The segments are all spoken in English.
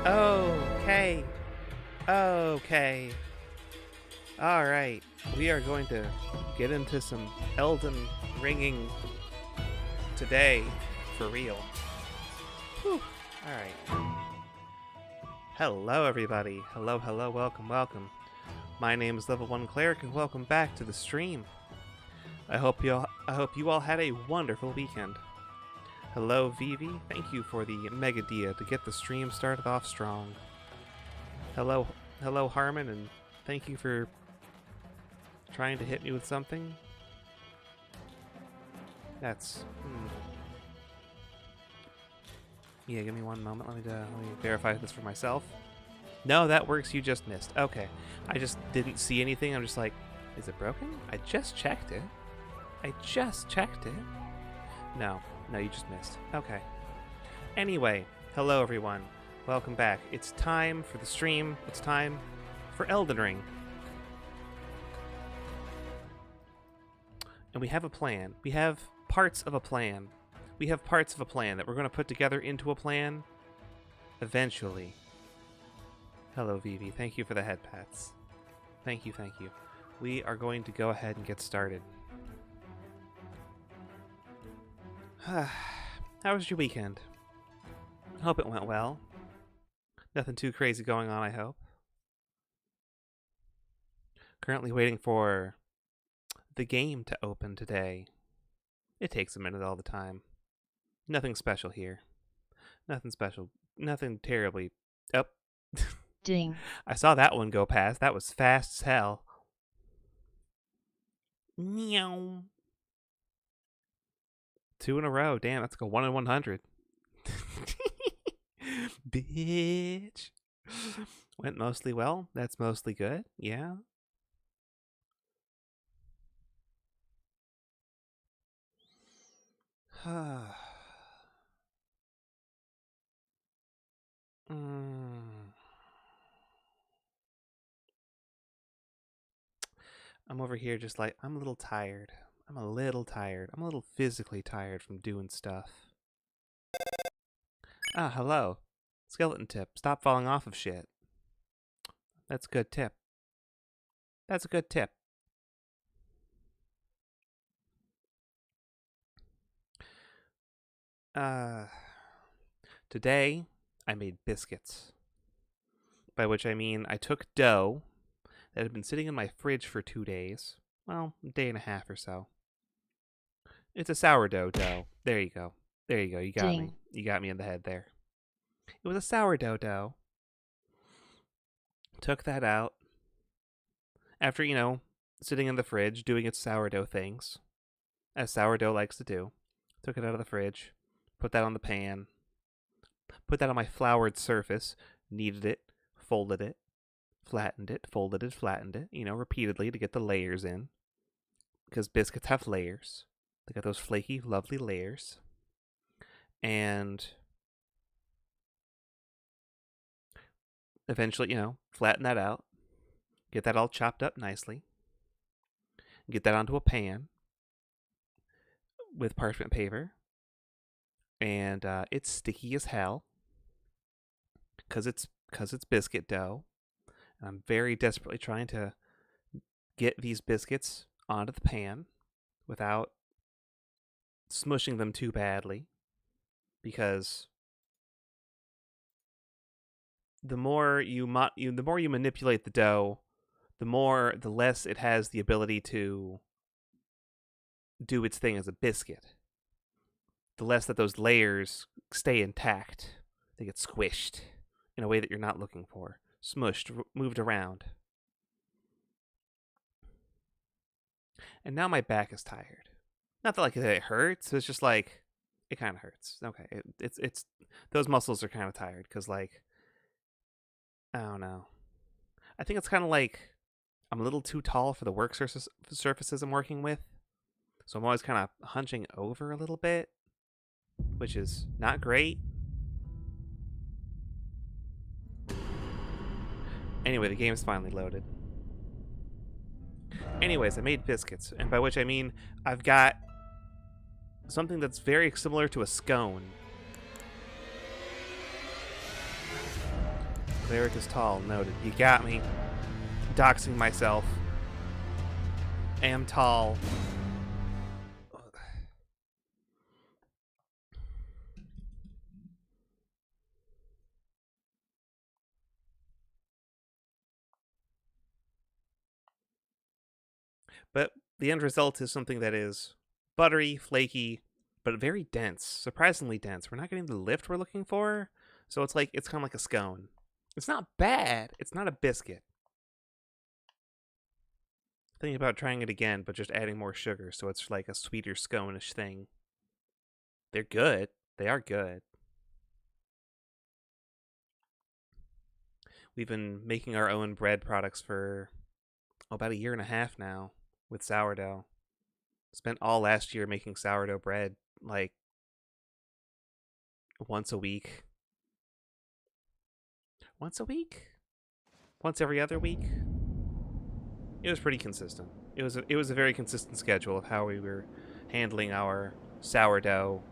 Okay. Okay. Alright. We are going to get into some Elden Ringing today. For real. Whew. Alright. Hello, everybody. Hello, hello. Welcome, welcome. My name is Level 1 Cleric, and welcome back to the stream. I hope you all had a wonderful weekend. Hello, Vivi. Thank you for the mega dia to get the stream started off strong. Hello, Harmon, and thank you for trying to hit me with something. That's yeah. Give me one moment. Let me verify this for myself. No, that works. You just missed. Okay, I just didn't see anything. I'm just like, is it broken? I just checked it. No, you just missed. Okay. Anyway, hello everyone. Welcome back. It's time for the stream. It's time for Elden Ring. And we have a plan. We have parts of a plan. We have parts of a plan that we're going to put together into a plan eventually. Hello, Vivi. Thank you for the head pats. Thank you. We are going to go ahead and get started. How was your weekend? I hope it went well. Nothing too crazy going on, I hope. Currently waiting for the game to open today. It takes a minute all the time. Nothing special here. Nothing special. Nothing terribly. Oh. Ding. I saw that one go past. That was fast as hell. Meow. 2 in a row. Damn, that's like a 1 in 100. Bitch. Went mostly well. That's mostly good. Yeah. I'm over here just like, I'm a little tired. I'm a little physically tired from doing stuff. Ah, hello. Skeleton tip. Stop falling off of shit. That's a good tip. Today, I made biscuits. By which I mean I took dough that had been sitting in my fridge for 2 days. Well, a day and a half or so. It's a sourdough dough. There you go. You got Ding. me. You got me in the head there. It was a sourdough dough. Took that out. After, sitting in the fridge, doing its sourdough things, as sourdough likes to do. Took it out of the fridge. Put that on the pan. Put that on my floured surface. Kneaded it. Folded it. Flattened it. Folded it. Flattened it. Repeatedly to get the layers in. Because biscuits have layers. They got those flaky, lovely layers. And eventually, flatten that out. Get that all chopped up nicely. Get that onto a pan with parchment paper. And it's sticky as hell. Because it's biscuit dough. And I'm very desperately trying to get these biscuits onto the pan without smushing them too badly, because the more you manipulate the dough, the less it has the ability to do its thing as a biscuit. The less that those layers stay intact. They get squished in a way that you're not looking for. Smushed, moved around. And now my back is tired. Not that it hurts. It's just like it kind of hurts. Okay, it's those muscles are kind of tired because I don't know. I think it's kind of like I'm a little too tall for the work surfaces I'm working with, so I'm always kind of hunching over a little bit, which is not great. Anyway, the game's finally loaded. Anyways, I made biscuits, and by which I mean I've got something that's very similar to a scone. Cleric is tall. Noted. You got me. Doxing myself. Am tall. But the end result is something that is buttery, flaky, but very dense. Surprisingly dense. We're not getting the lift we're looking for, so it's kind of like a scone. It's not bad. It's not a biscuit. Thinking about trying it again, but just adding more sugar, so it's like a sweeter scone-ish thing. They're good. They are good. We've been making our own bread products for about a year and a half now with sourdough. Spent all last year making sourdough bread, like once a week. Once a week? Once every other week? It was pretty consistent. It was a very consistent schedule of how we were handling our sourdough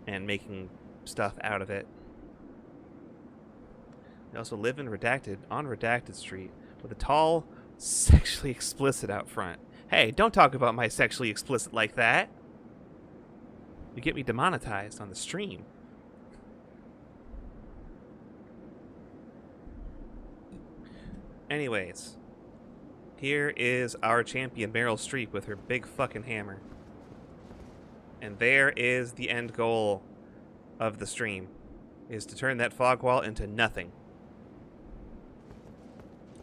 and making stuff out of it. We also live in on Redacted Street with a tall, sexually explicit out front. Hey, don't talk about my sexually explicit like that. You get me demonetized on the stream. Anyways, here is our champion Meryl Streep with her big fucking hammer. And there is the end goal of the stream, is to turn that fog wall into nothing.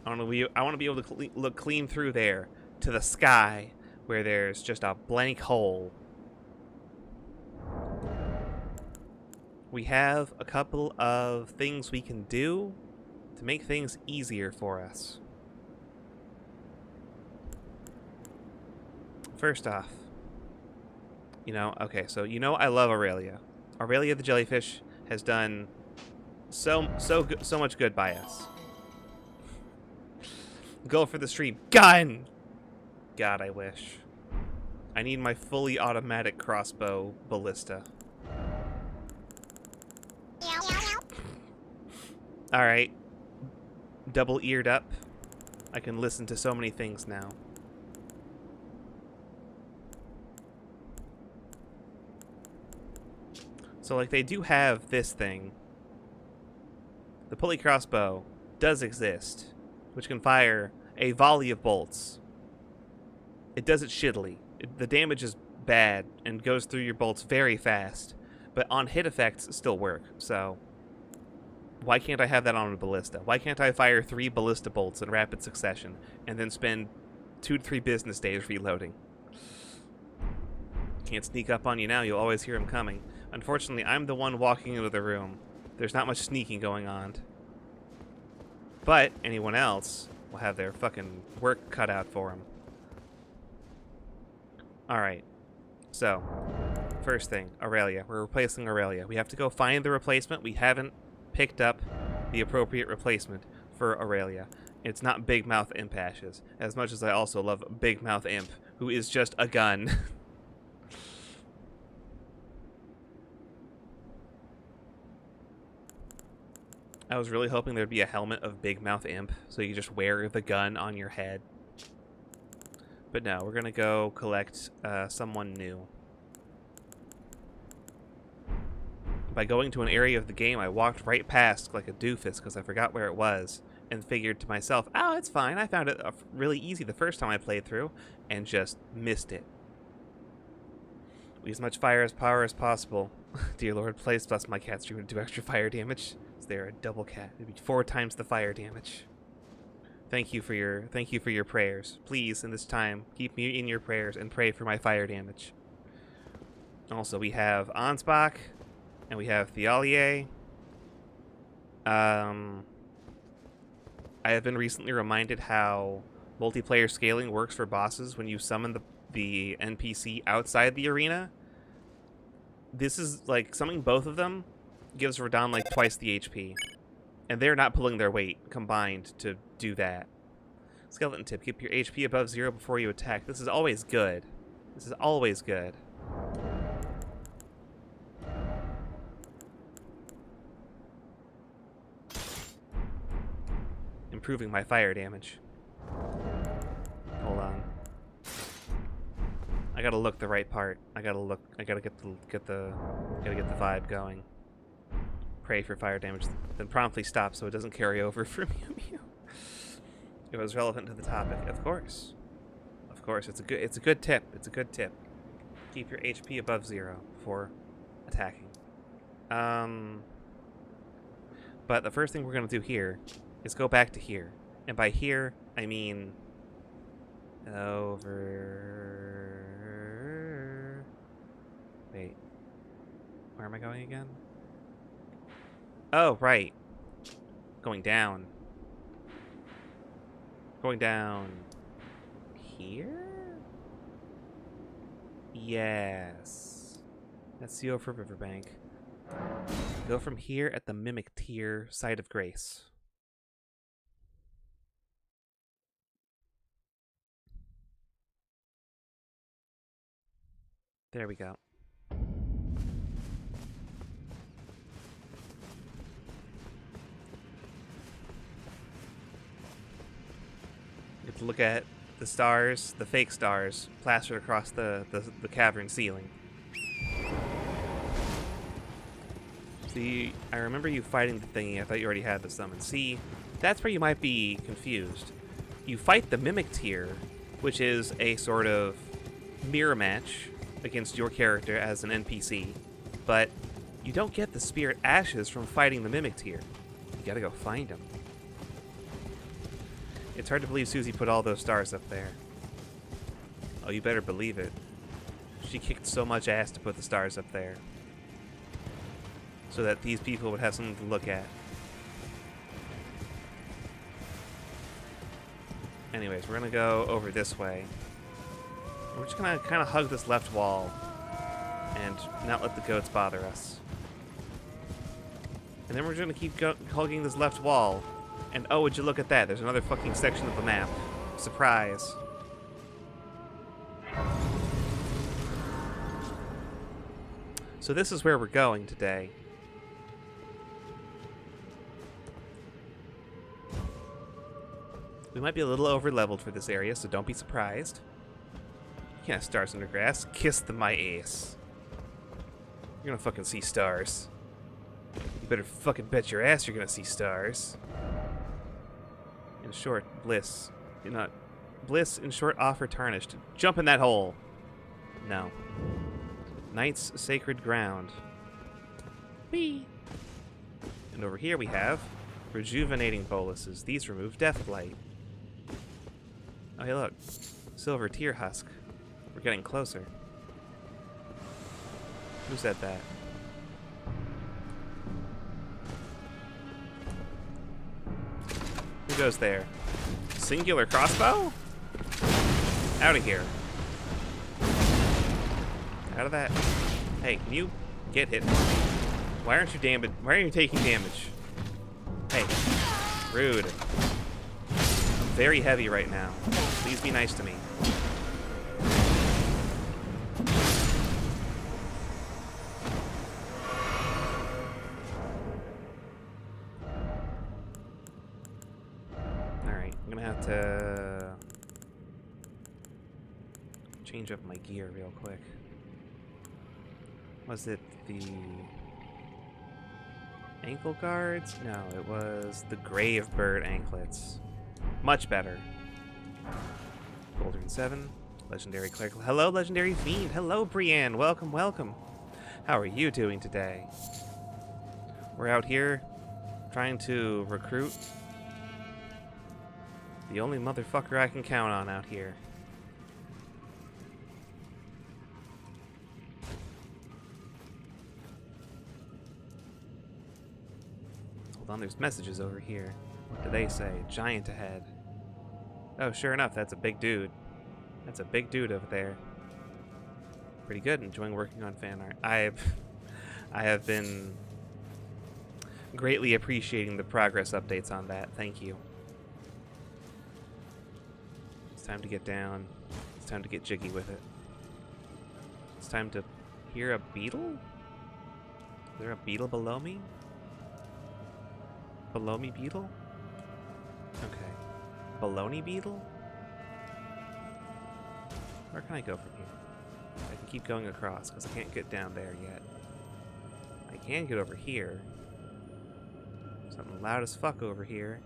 I want to be able to look clean through there to the sky where there's just a blank hole. We have a couple of things we can do to make things easier for us. First off, I love Aurelia. Aurelia the jellyfish has done so much good by us. Go for the stream. Gun! God, I wish. I need my fully automatic crossbow ballista. Alright. Double eared up. I can listen to so many things now. So, like, they do have this thing. The pulley crossbow does exist, which can fire a volley of bolts. It does it shittily. The damage is bad and goes through your bolts very fast, but on hit effects still work, so why can't I have that on a ballista? Why can't I fire 3 ballista bolts in rapid succession and then spend 2 to 3 business days reloading? Can't sneak up on you now, you'll always hear him coming. Unfortunately, I'm the one walking into the room. There's not much sneaking going on. But anyone else will have their fucking work cut out for them. Alright. So, first thing, Aurelia. We're replacing Aurelia. We have to go find the replacement. We haven't picked up the appropriate replacement for Aurelia. It's not Big Mouth Imp Ashes, as much as I also love Big Mouth Imp, who is just a gun. I was really hoping there'd be a helmet of Big Mouth Imp, so you just wear the gun on your head. But no, we're gonna go collect someone new. By going to an area of the game I walked right past like a doofus because I forgot where it was, and figured to myself, oh, it's fine, I found it really easy the first time I played through, and just missed it. We use as much fire as power as possible. Dear Lord, please bless my cat stream to do extra fire damage. They're a double cat. It'd be 4 times the fire damage. Thank you for your prayers. Please, in this time, keep me in your prayers and pray for my fire damage. Also, we have Ansbach, and we have Thialier. I have been recently reminded how multiplayer scaling works for bosses when you summon the NPC outside the arena. This is like summoning both of them gives Radahn like twice the HP. And they're not pulling their weight combined to do that. Skeleton tip, keep your HP above 0 before you attack. This is always good. This is always good. improving my fire damage. Hold on. I gotta look the right part. I gotta get the vibe going. Pray for fire damage, then promptly stop so it doesn't carry over from you. It was relevant to the topic, of course. Of course, it's a good tip. It's a good tip. Keep your HP above 0 before attacking. But the first thing we're gonna do here is go back to here, and by here I mean over. Wait, where am I going again? Oh, right. Going down. Going down here? Yes. That's CO for Riverbank. Go from here at the Mimic Tier Site of Grace. There we go. You get to look at the stars, the fake stars, plastered across the cavern ceiling. See, I remember you fighting the thingy. I thought you already had the summon. See, that's where you might be confused. You fight the Mimic Tier, which is a sort of mirror match against your character as an NPC, but you don't get the Spirit Ashes from fighting the Mimic Tier. You gotta go find them. It's hard to believe Susie put all those stars up there. Oh, you better believe it. She kicked so much ass to put the stars up there, so that these people would have something to look at. Anyways, we're gonna go over this way. We're just gonna kind of hug this left wall and not let the goats bother us. And then we're gonna keep hugging this left wall. And oh, would you look at that? There's another fucking section of the map. Surprise. So this is where we're going today. We might be a little over-leveled for this area, so don't be surprised. You can't have stars under grass. Kiss my ass. You're gonna fucking see stars. You better fucking bet your ass you're gonna see stars. In short, bliss. You're not. Bliss, in short, offer tarnished. Jump in that hole! No. Knight's Sacred Ground. Whee! And over here we have rejuvenating boluses. These remove death blight. Oh, hey, look. Silver Tear Husk. We're getting closer. Who said that? Who goes there? Singular crossbow? Out of here. Out of that. Hey, can you get hit? Why aren't you damaged? Why are you taking damage? Hey, rude. I'm very heavy right now. Please be nice to me. Alright, I'm gonna have to change up my gear real quick. Was it the ankle guards? No, it was the Grave Bird anklets. Much better. Golden 7, Legendary Cleric. Hello, Legendary Fiend. Hello, Brienne. Welcome, welcome. How are you doing today? We're out here trying to recruit the only motherfucker I can count on out here. Hold on, there's messages over here. What do they say? Giant ahead. Oh, sure enough, that's a big dude. That's a big dude over there. Pretty good. Enjoying working on fan art. I have been greatly appreciating the progress updates on that. Thank you. It's time to get down. It's time to get jiggy with it. It's time to hear a beetle? Is there a beetle below me? Below me beetle? Okay. Baloney beetle? Where can I go from here? I can keep going across because I can't get down there yet. I can get over here. Something loud as fuck over here.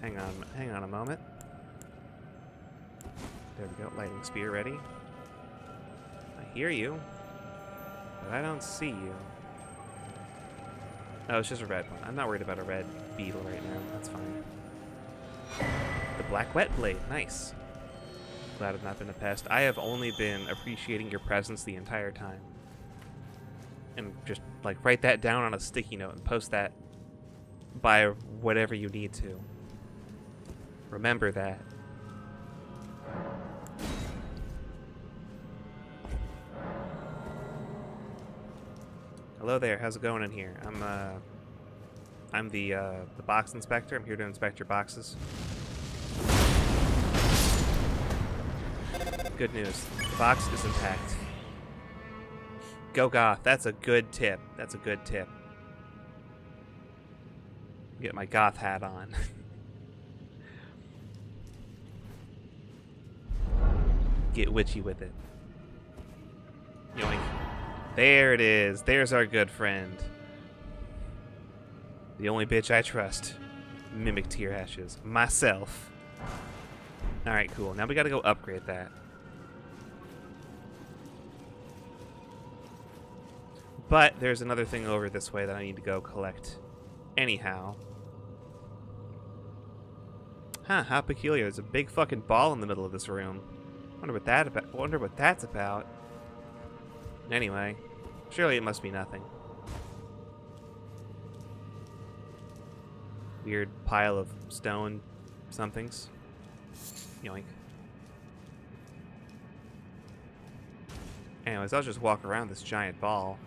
Hang on a moment. There we go, lightning spear ready. I hear you, but I don't see you. Oh, it's just a red one. I'm not worried about a red beetle right now. That's fine. The black wet blade. Nice. Glad I've not been a pest. I have only been appreciating your presence the entire time. And just, like, write that down on a sticky note and post that by whatever you need to. Remember that. Hello there, how's it going in here? I'm the box inspector. I'm here to inspect your boxes. Good news, the box is intact. Go goth, that's a good tip. That's a good tip. Get my goth hat on. Get witchy with it. Yoink. There it is. There's our good friend. The only bitch I trust. Mimic tier hashes. Myself. Alright, cool. Now we gotta go upgrade that. But there's another thing over this way that I need to go collect. Anyhow. Huh, how peculiar. There's a big fucking ball in the middle of this room. Wonder what that's about. Anyway, surely it must be nothing. Weird pile of stone somethings. Yoink. Anyways, I'll just walk around this giant ball.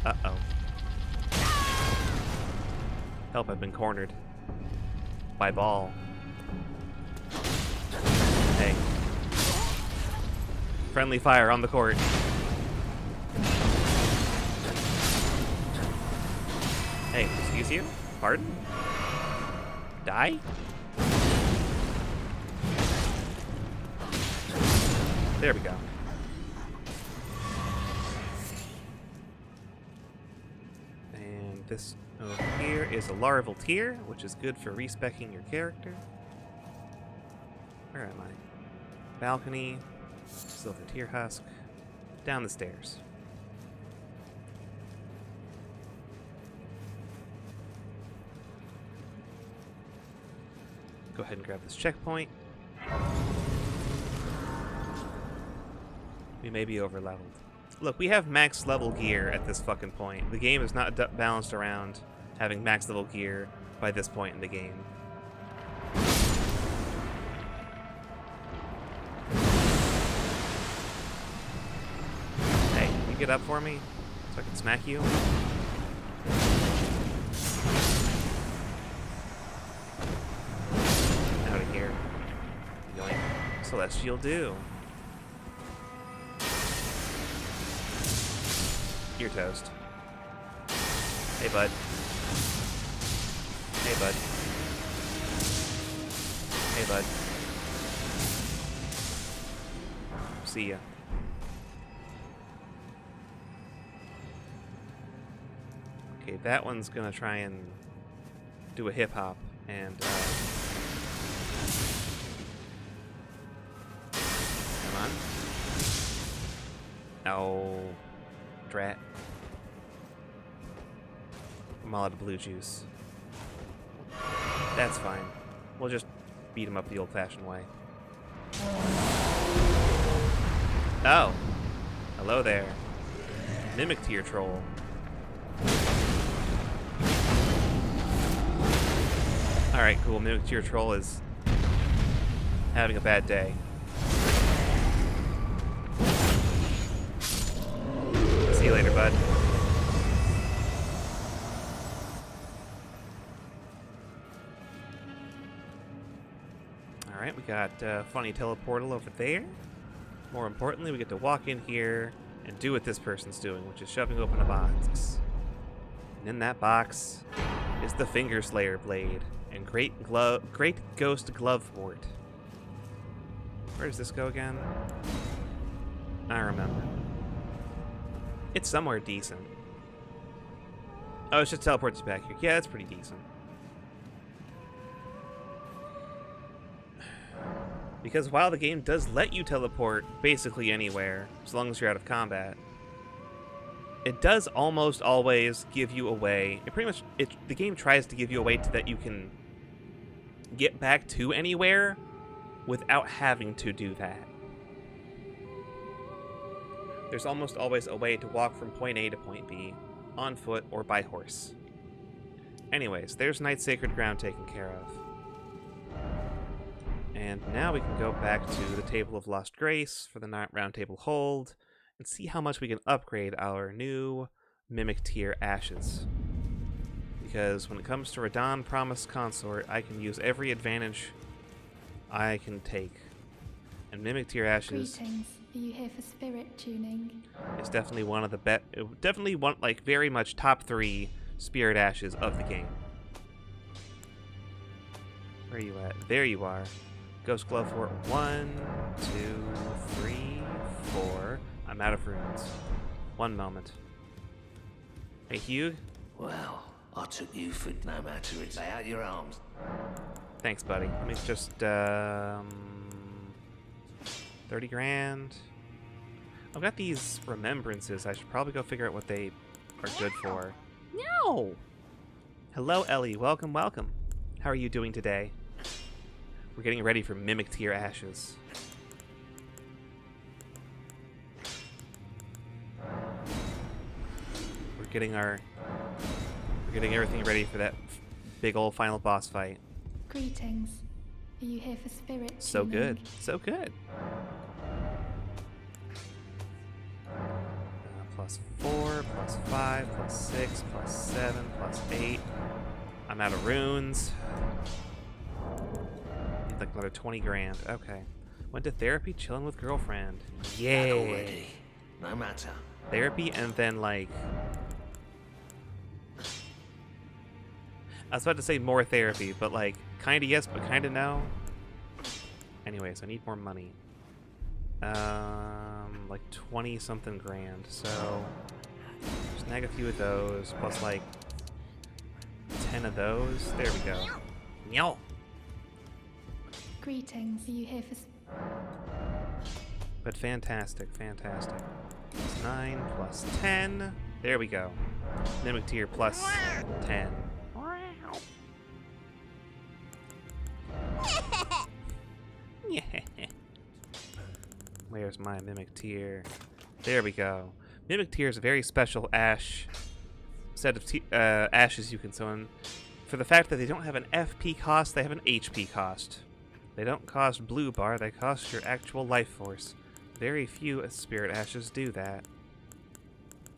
Uh-oh. Help, I've been cornered. By ball. Hey. Friendly fire on the court. Hey, excuse you? Pardon? Die? There we go. And this over here is a larval tier, which is good for respecking your character. Where am I? Balcony. Silver tier husk. Down the stairs. Go ahead and grab this checkpoint. We may be over leveled. Look, we have max level gear at this fucking point. The game is not balanced around having max level gear by this point in the game. Hey, can you get up for me so I can smack you? Out of here. Yoink. Celestial Dew. You're toast. Hey, bud. Hey, bud. Hey, bud. See ya. Okay, that one's gonna try and do a hip hop and come on. Oh, drat. I'm all out of blue juice. That's fine. We'll just beat him up the old-fashioned way. Oh. Hello there. Mimic tier troll. Alright, cool. Mimic tier troll is having a bad day. See you later, bud. Alright, we got funny teleportal over there. More importantly, we get to walk in here and do what this person's doing, which is shoving open a box. And in that box is the Finger Slayer Blade and Great Ghost Glovewort. Where does this go again? I don't remember. It's somewhere decent. Oh, it just teleports you back here. Yeah, that's pretty decent. Because while the game does let you teleport basically anywhere, as long as you're out of combat, it does almost always give you a way. The game tries to give you a way that you can get back to anywhere without having to do that. There's almost always a way to walk from point A to point B, on foot or by horse. Anyways, there's Night Sacred Ground taken care of. And now we can go back to the Table of Lost Grace for the Round Table Hold and see how much we can upgrade our new Mimic Tier Ashes. Because when it comes to Radahn Promised Consort, I can use every advantage I can take. And Mimic Tier Ashes... Greetings. Are you here for spirit tuning? It's definitely one of the definitely one, like, very much top 3 spirit ashes of the game. Where are you at? There you are. Ghost Glovewort. 1, 2, 3, 4. I'm out of runes. One moment. Hey, Hugh? Well, I took you for no matter. It's lay out your arms. Thanks, buddy. Let me just, 30 grand. I've got these remembrances. I should probably go figure out what they are good for. No! Hello, Ellie. Welcome, welcome. How are you doing today? We're getting ready for Mimic Tier Ashes. We're getting everything ready for that big old final boss fight. Greetings. Are you here for spirit So tuning? good. So good. +4, +5, +6, +7, +8. I'm out of runes. Need like another 20 grand. Okay. Went to therapy, chilling with girlfriend. Yay. Already. No matter. Therapy and then like... I was about to say more therapy, but like, kinda yes, but kinda no. Anyways, I need more money. Like 20 something grand, so snag a few of those, plus like 10 of those. There we go. Meow. Greetings. Are you here for But fantastic, fantastic. +9, +10. There we go. Mimic Tier +10. Yeah. Where's my Mimic Tier? There we go. Mimic Tier is a very special ash set of ashes you can summon. For the fact that they don't have an FP cost, they have an HP cost. They don't cost blue bar, they cost your actual life force. Very few spirit ashes do that.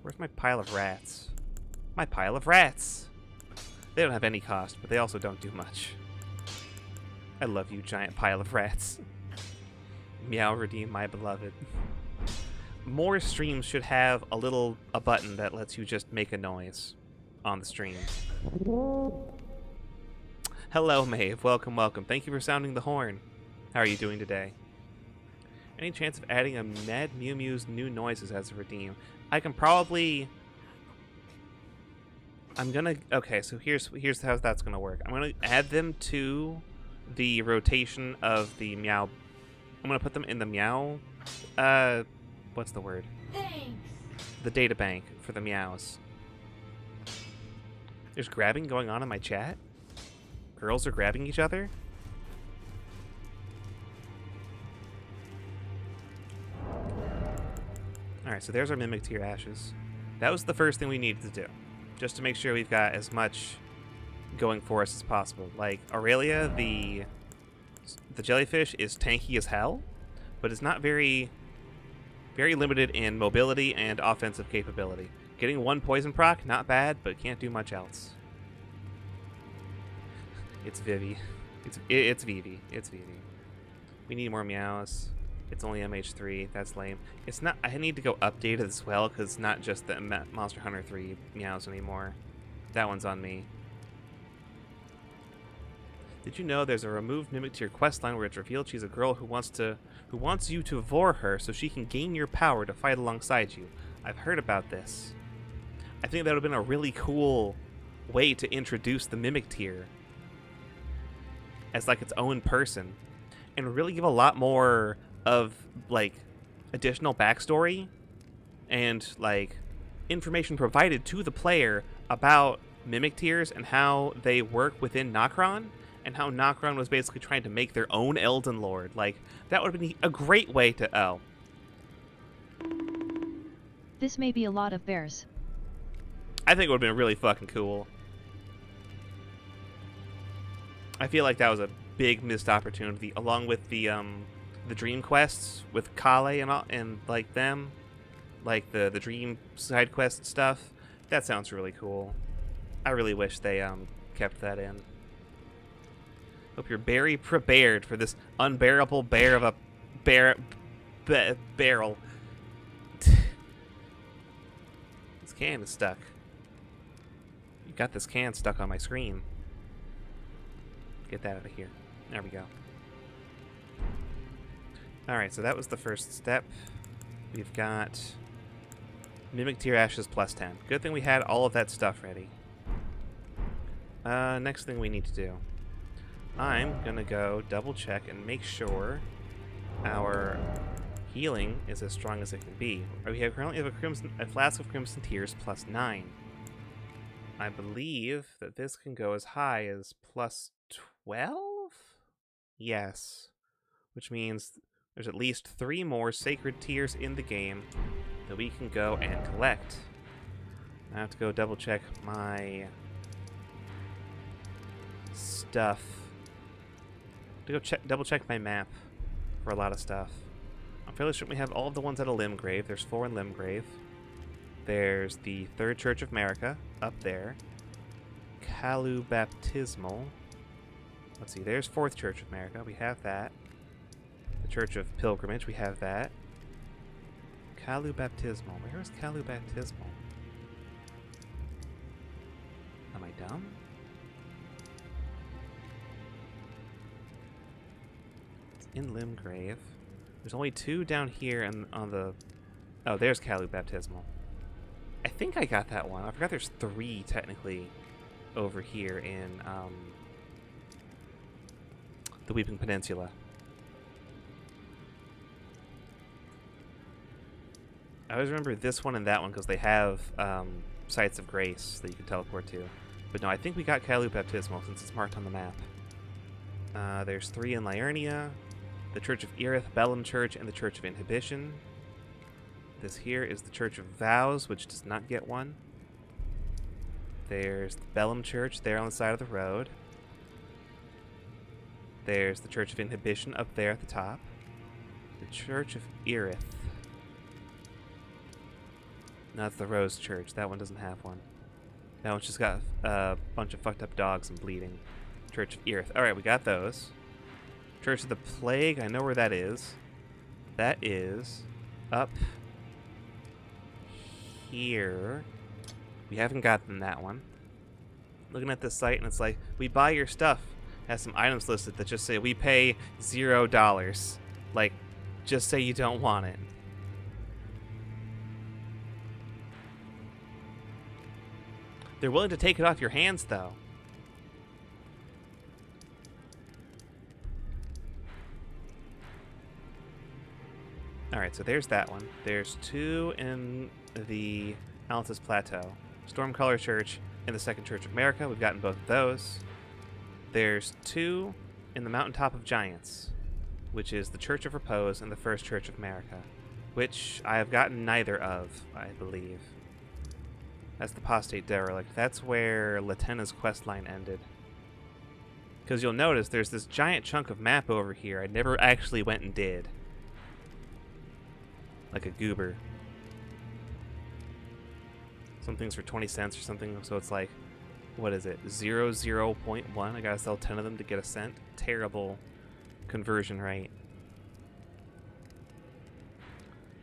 Where's my pile of rats? My pile of rats! They don't have any cost, but they also don't do much. I love you, giant pile of rats. Meow, redeem my beloved. More streams should have a button that lets you just make a noise on the stream. Hello, Maeve. Welcome, welcome. Thank you for sounding the horn. How are you doing today? Any chance of adding a Mad Mew Mew's new noises as a redeem? I can probably... Okay, so here's how that's gonna work. I'm gonna add them to the rotation of the meow. I'm gonna put them in the meow. What's the word? Thanks. The data bank for the meows. There's grabbing going on in my chat. Girls are grabbing each other. All right, so there's our Mimic Tier ashes. That was the first thing we needed to do, just to make sure we've got as much going for us as possible. Like Aurelia, the jellyfish is tanky as hell, but it's not very limited in mobility and offensive capability. Getting one poison proc, not bad, but can't do much else. It's Vivi. It's Vivi. It's Vivi. We need more meows. It's only MH3. That's lame. It's not. I need to go update it as well, because it's not just the Monster Hunter 3 meows anymore. That one's on me. Did you know there's a removed mimic tier questline where it's revealed she's a girl who wants you to vor her so she can gain your power to fight alongside you? I've heard about this. I think that would have been a really cool way to introduce the mimic tier as like its own person, and really give a lot more of like additional backstory and like information provided to the player about mimic tiers and how they work within Nokron, and how Nokron was basically trying to make their own Elden Lord. Like, that would have been a great way to... Oh. This may be a lot of bears. I think it would have been really fucking cool. I feel like that was a big missed opportunity, along with the dream quests with Kale and like them, like the dream side quest stuff. That sounds really cool. I really wish they kept that in. Hope you're very prepared for this unbearable bear of a barrel. This can is stuck. You got this can stuck on my screen. Get that out of here. There we go. Alright, so that was the first step. We've got Mimic Tier Ashes plus 10. Good thing we had all of that stuff ready. Next thing we need to do. I'm gonna go double check and make sure our healing is as strong as it can be. We currently have a flask of Crimson Tears plus 9. I believe that this can go as high as plus 12? Yes. Which means there's at least 3 more Sacred Tears in the game that we can go and collect. I have to go double check my stuff. To go double check my map for a lot of stuff. I'm fairly certain we have all of the ones at a Limgrave. There's 4 in Limgrave. There's the Third Church of America up there. Calu Baptismal. Let's see, there's 4th Church of America. We have that. The Church of Pilgrimage, we have that. Calu Baptismal. Where is Calu Baptismal? Am I dumb? In Limgrave. There's only 2 down here and on the... Oh, there's Calu Baptismal. I think I got that one. I forgot there's 3 technically over here in the Weeping Peninsula. I always remember this one and that one because they have sites of grace that you can teleport to. But no, I think we got Calu Baptismal since it's marked on the map. There's 3 in Liurnia. The Church of Erith, Bellum Church, and the Church of Inhibition. This here is the Church of Vows, which does not get one. There's the Bellum Church there on the side of the road. There's the Church of Inhibition up there at the top. The Church of Erith. That's the Rose Church. That one doesn't have one. That one's just got a bunch of fucked up dogs and bleeding. Church of Erith. Alright, we got those. Church of the Plague, I know where that is. That is up here. We haven't gotten that one. Looking at this site and it's like, we buy your stuff. It has some items listed that just say we pay $0. Like, just say you don't want it. They're willing to take it off your hands though. Alright, so there's that one. There's 2 in the Altus Plateau. Stormcaller Church and the Second Church of America. We've gotten both of those. There's 2 in the Mountaintop of Giants, which is the Church of Repose and the First Church of America, which I have gotten neither of, I believe. That's the Apostate Derelict. That's where Latenna's questline ended. Because you'll notice there's this giant chunk of map over here I never actually went and did. Like a goober. Some things for 20 cents or something, so it's like, what is it, 0.1? I gotta sell 10 of them to get a cent. Terrible conversion rate.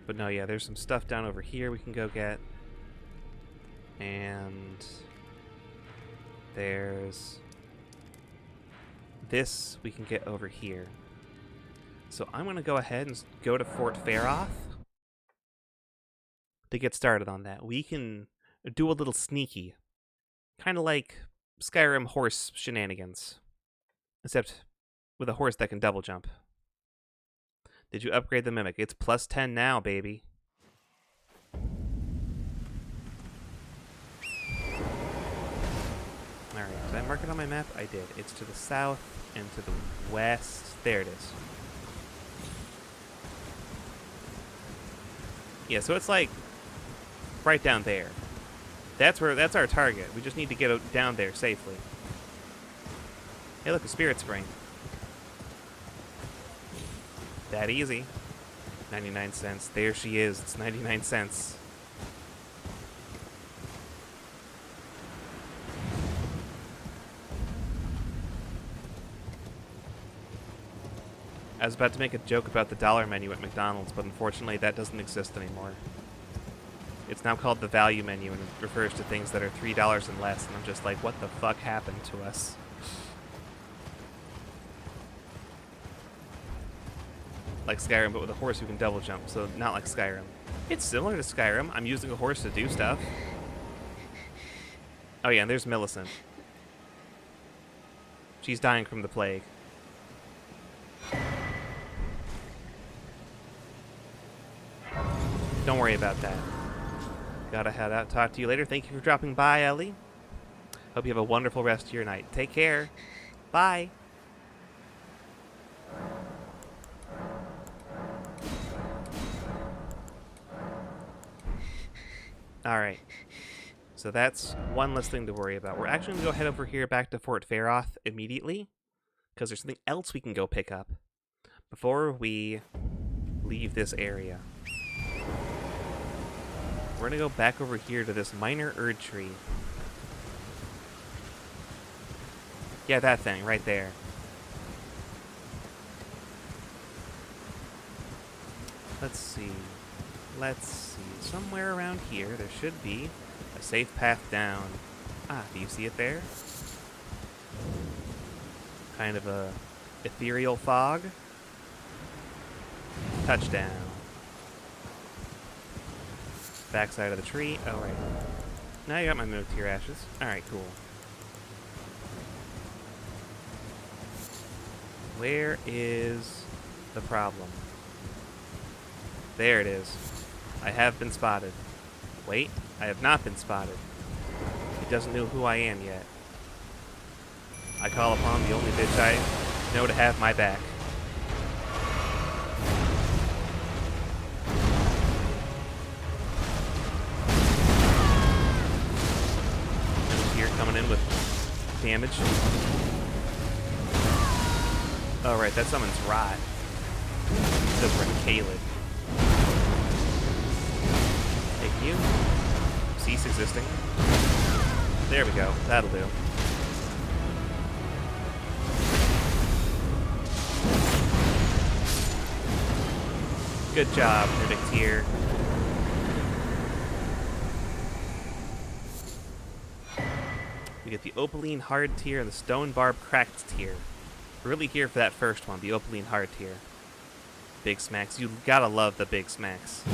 But no, yeah, there's some stuff down over here we can go get. And there's this we can get over here. So I'm going to go ahead and go to Fort Faroth to get started on that. We can do a little sneaky, kind of like Skyrim horse shenanigans, except with a horse that can double jump. Did you upgrade the Mimic? It's plus 10 now, baby. Alright, did I mark it on my map? I did. It's to the south and to the west. There it is. Yeah, so it's like right down there. That's our target. We just need to get down there safely. Hey, look, a spirit spring. That easy. 99 cents. There she is. It's 99 cents. I was about to make a joke about the dollar menu at McDonald's, but unfortunately that doesn't exist anymore. It's now called the value menu, and it refers to things that are $3 and less, and I'm just like, what the fuck happened to us? Like Skyrim, but with a horse who can double jump, so not like Skyrim. It's similar to Skyrim. I'm using a horse to do stuff. Oh yeah, and there's Millicent. She's dying from the plague. Don't worry about that. Gotta head out. Talk to you later. Thank you for dropping by, Ellie. Hope you have a wonderful rest of your night. Take care. Bye. Alright. So that's one less thing to worry about. We're actually going to go head over here back to Fort Faroth immediately, because there's something else we can go pick up before we leave this area. We're going to go back over here to this minor Erdtree. Yeah, that thing right there. Let's see. Somewhere around here there should be a safe path down. Ah, do you see it there? Kind of a ethereal fog. Touchdown. Backside of the tree. Oh, right. Now you got my move to your ashes. Alright, cool. Where is the problem? There it is. I have been spotted. Wait, I have not been spotted. He doesn't know who I am yet. I call upon the only bitch I know to have my back. Coming in with damage. Oh, right, that summons Rot. Does bring Caleb. Thank you. Cease existing. There we go. That'll do. Good job, Mimic tier. We get the Opaline Hard tier and the Stone Barb Cracked tier. We're really here for that first one, the Opaline Hard tier. Big smacks. You gotta love the big smacks.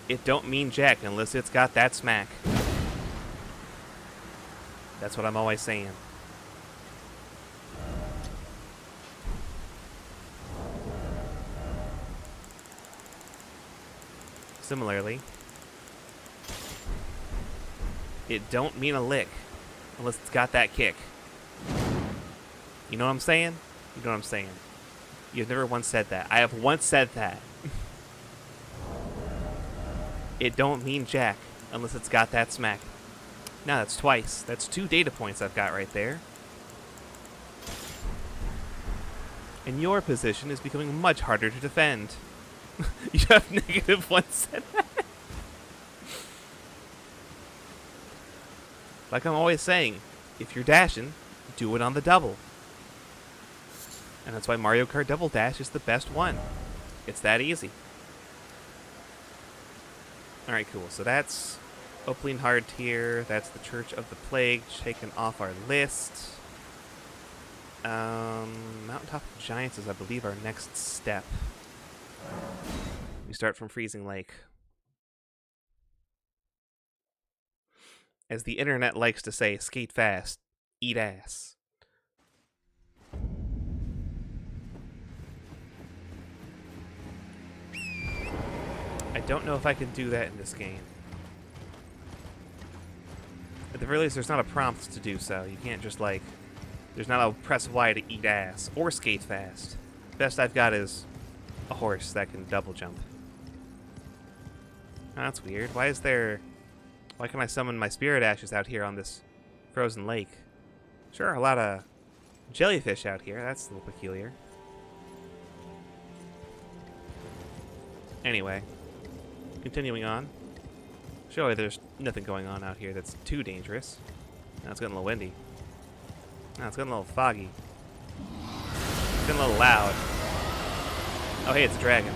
It don't mean jack unless it's got that smack. That's what I'm always saying. Similarly, it don't mean a lick unless it's got that kick. You know what I'm saying? You know what I'm saying. You've never once said that. I have once said that. It don't mean jack unless it's got that smack. Now that's twice. That's 2 data points I've got right there. And your position is becoming much harder to defend. You have -1 setback. Like I'm always saying, if you're dashing, do it on the double. And that's why Mario Kart Double Dash is the best one. It's that easy. Alright, cool. So that's Opaline Hard Tier. That's the Church of the Plague taken off our list. Mountaintop of Giants is, I believe, our next step. We start from Freezing Lake. As the internet likes to say, skate fast, eat ass. I don't know if I can do that in this game. At the very least, there's not a prompt to do so. You can't just, like... There's not a press Y to eat ass or skate fast. Best I've got is a horse that can double jump. Oh, that's weird. Why is there... Why can I summon my spirit ashes out here on this frozen lake? Sure, a lot of jellyfish out here. That's a little peculiar. Anyway, continuing on. Surely there's nothing going on out here that's too dangerous. Now it's getting a little windy. Now it's getting a little foggy. It's getting a little loud. Oh hey, it's a dragon.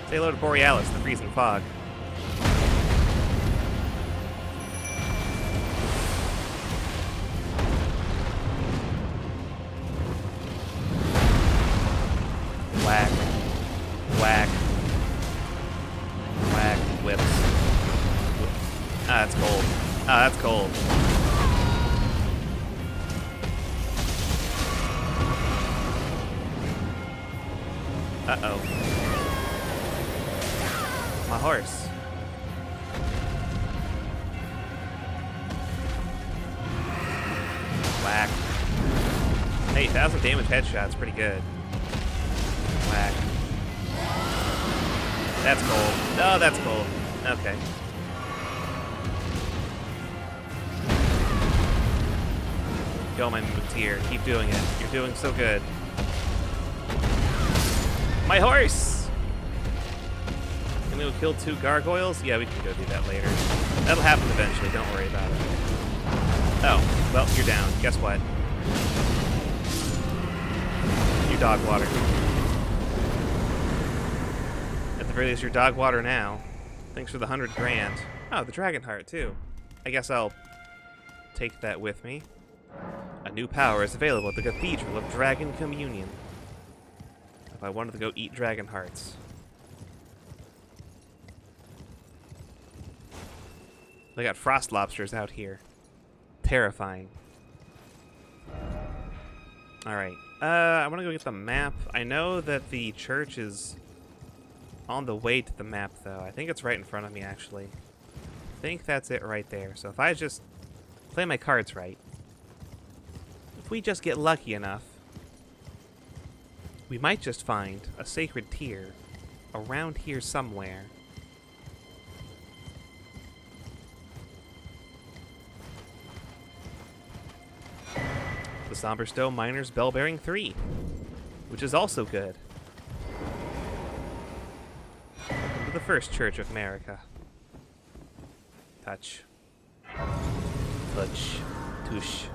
Say hello to Borealis, the freezing fog. Whack. Whack. Whack. Whips. Ah, that's cold. Ah, that's cold. Uh-oh. My horse. Whack. Hey, 1,000 damage headshot's pretty good. Whack. That's cold. Oh, that's cold. Okay. Go, my Mutier. Keep doing it. You're doing so good. My horse! Can we go kill 2 gargoyles? Yeah, we can go do that later. That'll happen eventually. Don't worry about it. Oh, well, you're down. Guess what? You dog water. At the very least, you're dog water now. Thanks for the 100 grand. Oh, the dragon heart, too. I guess I'll take that with me. A new power is available at the Cathedral of Dragon Communion. If I wanted to go eat dragon hearts. They got frost lobsters out here. Terrifying. Alright. I want to go get the map. I know that the church is on the way to the map, though. I think it's right in front of me, actually. I think that's it right there. So if I just play my cards right, if we just get lucky enough, we might just find a sacred tier around here somewhere. The Somberstow Miner's Bell-Bearing 3, which is also good. Welcome to the First Church of America. Touch. Touch. Touche.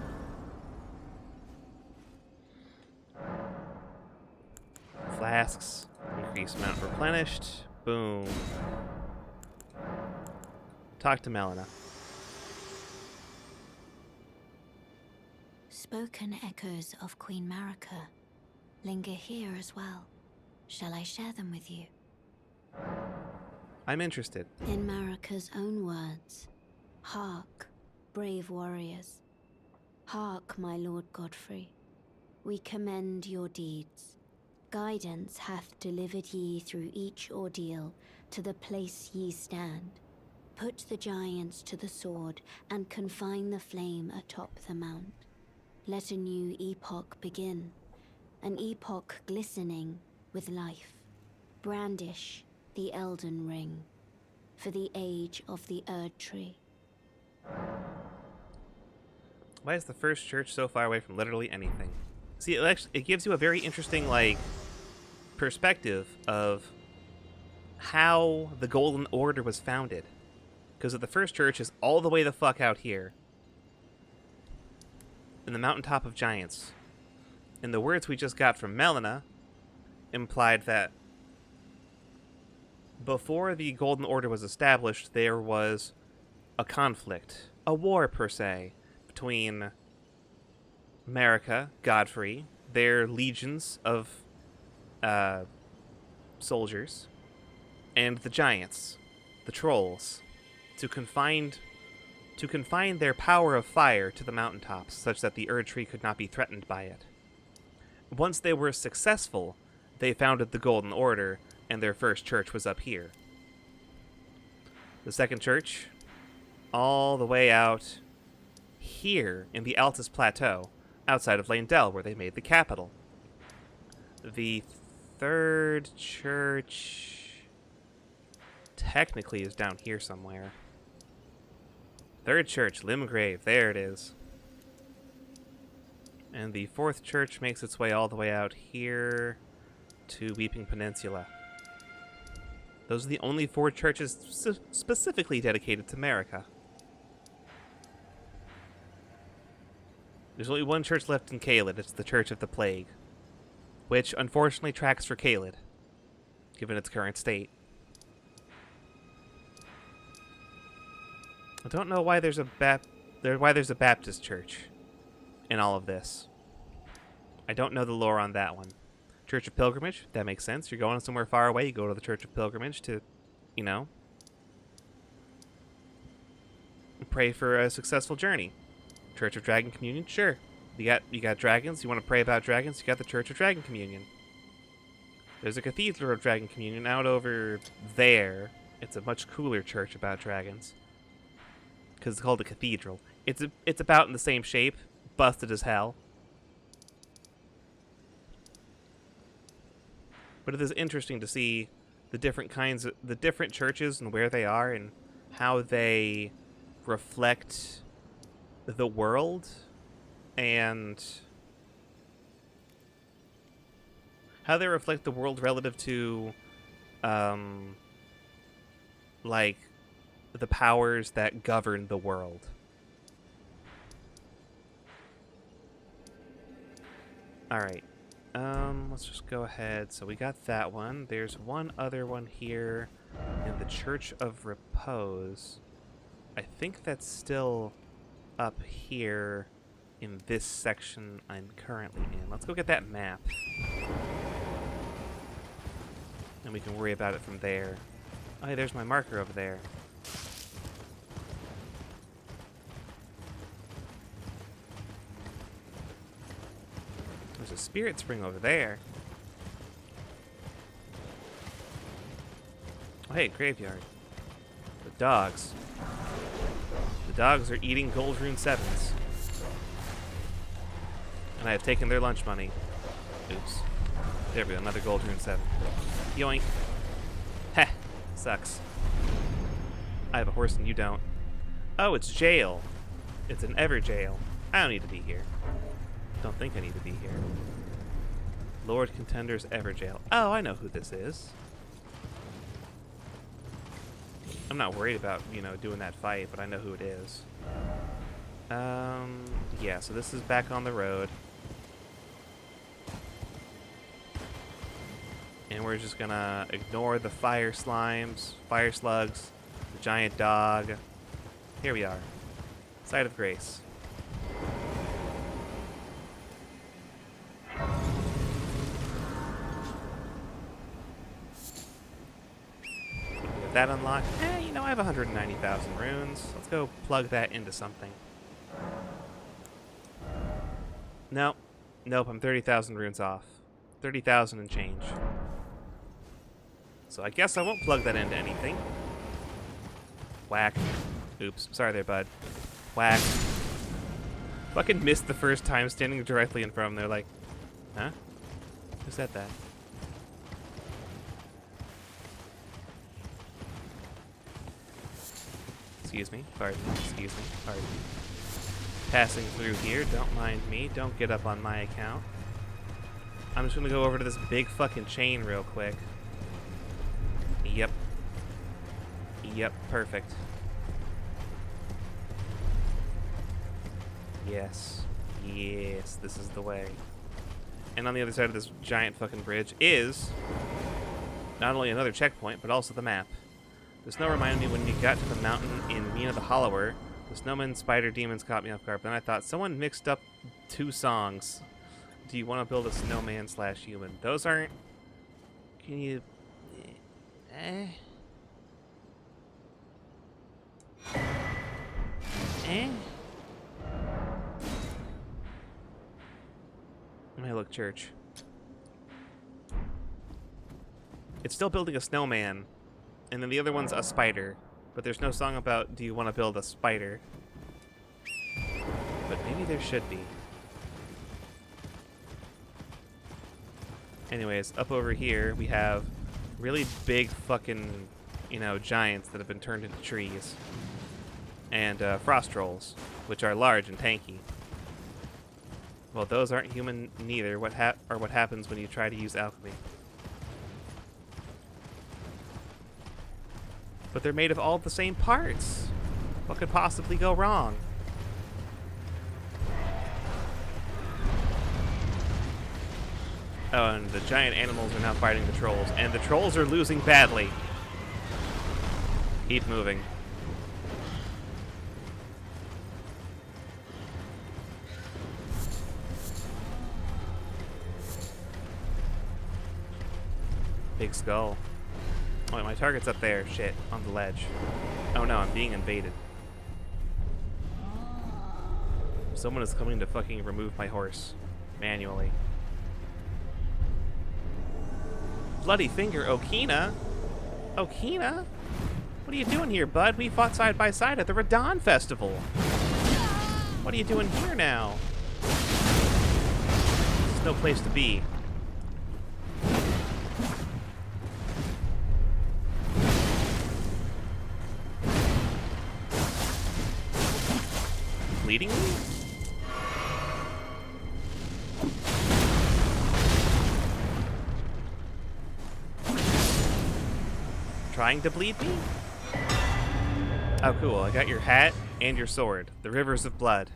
Flasks. Increase amount replenished. Boom. Talk to Melina. Spoken echoes of Queen Marika linger here as well. Shall I share them with you? I'm interested. In Marika's own words, hark, brave warriors. Hark, my lord Godfrey. We commend your deeds. Guidance hath delivered ye through each ordeal to the place ye stand. Put the giants to the sword and confine the flame atop the mount. Let a new epoch begin, an epoch glistening with life. Brandish the Elden Ring for the age of the Erdtree. Why is the First Church so far away from literally anything? See, it gives you a very interesting, like, perspective of how the Golden Order was founded. Because the First Church is all the way the fuck out here. In the Mountaintop of Giants. And the words we just got from Melina implied that before the Golden Order was established, there was a conflict, a war per se, between America, Godfrey, their legions of soldiers, and the giants, the trolls, to confine their power of fire to the mountaintops, such that the Erdtree could not be threatened by it. Once they were successful, they founded the Golden Order, and their first church was up here. The second church, all the way out here in the Altus Plateau, outside of Leyndell, where they made the capital. The third church technically is down here somewhere. Third church, Limgrave, there it is. And the fourth church makes its way all the way out here to Weeping Peninsula. Those are the only 4 churches specifically dedicated to America. There's only one church left in Caelid. It's the Church of the Plague, which unfortunately tracks for Caelid, given its current state. I don't know why there's a Baptist church in all of this. I don't know the lore on that one. Church of Pilgrimage, that makes sense. You're going somewhere far away, you go to the Church of Pilgrimage to, you know, pray for a successful journey. Church of Dragon Communion, sure. You got dragons, you want to pray about dragons, you got the Church of Dragon Communion. There's a Cathedral of Dragon Communion out over there. It's a much cooler church about dragons, because it's called a cathedral. It's about in the same shape, busted as hell. But it is interesting to see the different churches and where they are and how they reflect the world and how they reflect the world relative to like the powers that govern the world. Alright. Let's just go ahead. So we got that one. There's one other one here in the Church of Repose. I think that's still up here in this section I'm currently in. Let's go get that map. And we can worry about it from there. Oh, hey, there's my marker over there. There's a spirit spring over there. Oh, hey, graveyard. The dogs. The dogs are eating gold rune 7s. And I have taken their lunch money. Oops. There we go, another gold rune 7. Yoink. Heh. Sucks. I have a horse and you don't. Oh, it's jail. It's an ever jail. I don't need to be here. Don't think I need to be here. Lord Contender's ever jail. Oh, I know who this is. I'm not worried about, you know, doing that fight, but I know who it is. Yeah, so this is back on the road. And we're just gonna ignore the fire slimes, fire slugs, the giant dog. Here we are. Site of Grace. With that unlocked, you know, I have 190,000 runes. Let's go plug that into something. Nope. Nope, I'm 30,000 runes off. 30,000 and change. So I guess I won't plug that into anything. Whack. Oops. Sorry there, bud. Whack. Fucking missed the first time standing directly in front of them. They're like, huh? Who said that? Excuse me. Pardon me. Excuse me. Pardon me. Passing through here. Don't mind me. Don't get up on my account. I'm just gonna go over to this big fucking chain real quick. Yep. Yep, perfect. Yes. Yes, this is the way. And on the other side of this giant fucking bridge is Not only another checkpoint, but also the map. The snow reminded me when you got to the mountain in Mina the Hollower. The snowman, spider, demons caught me off guard, but then I thought someone mixed up 2 songs. Do you want to build a snowman / human? Those aren't... Can you... Eh? Eh? Let me look, church. It's still building a snowman, and then the other one's a spider. But there's no song about, do you want to build a spider? But maybe there should be. Anyways, up over here, we have really big fucking, you know, giants that have been turned into trees. And frost trolls, which are large and tanky. Well, those aren't human neither. What happens when you try to use alchemy? But they're made of all the same parts. What could possibly go wrong? Oh, and the giant animals are now fighting the trolls, and the trolls are losing badly. Keep moving. Big skull. Oh, wait, my target's up there. Shit, on the ledge. Oh no, I'm being invaded. Someone is coming to fucking remove my horse. Manually. Bloody finger, Okina? Okina? What are you doing here, bud? We fought side by side at the Radahn Festival. What are you doing here now? This is no place to be. Bleeding me? Trying to bleed me? Oh, cool. I got your hat and your sword. The rivers of blood.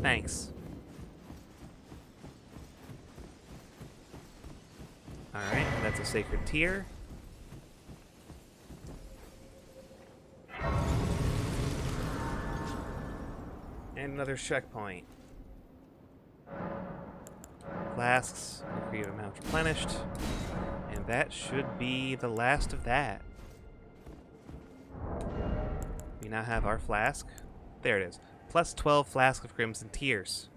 Thanks. Alright, that's a sacred tear. And another checkpoint. Flasks, the creative amount replenished. And that should be the last of that. We now have our flask. There it is. Plus 12 flask of crimson tears.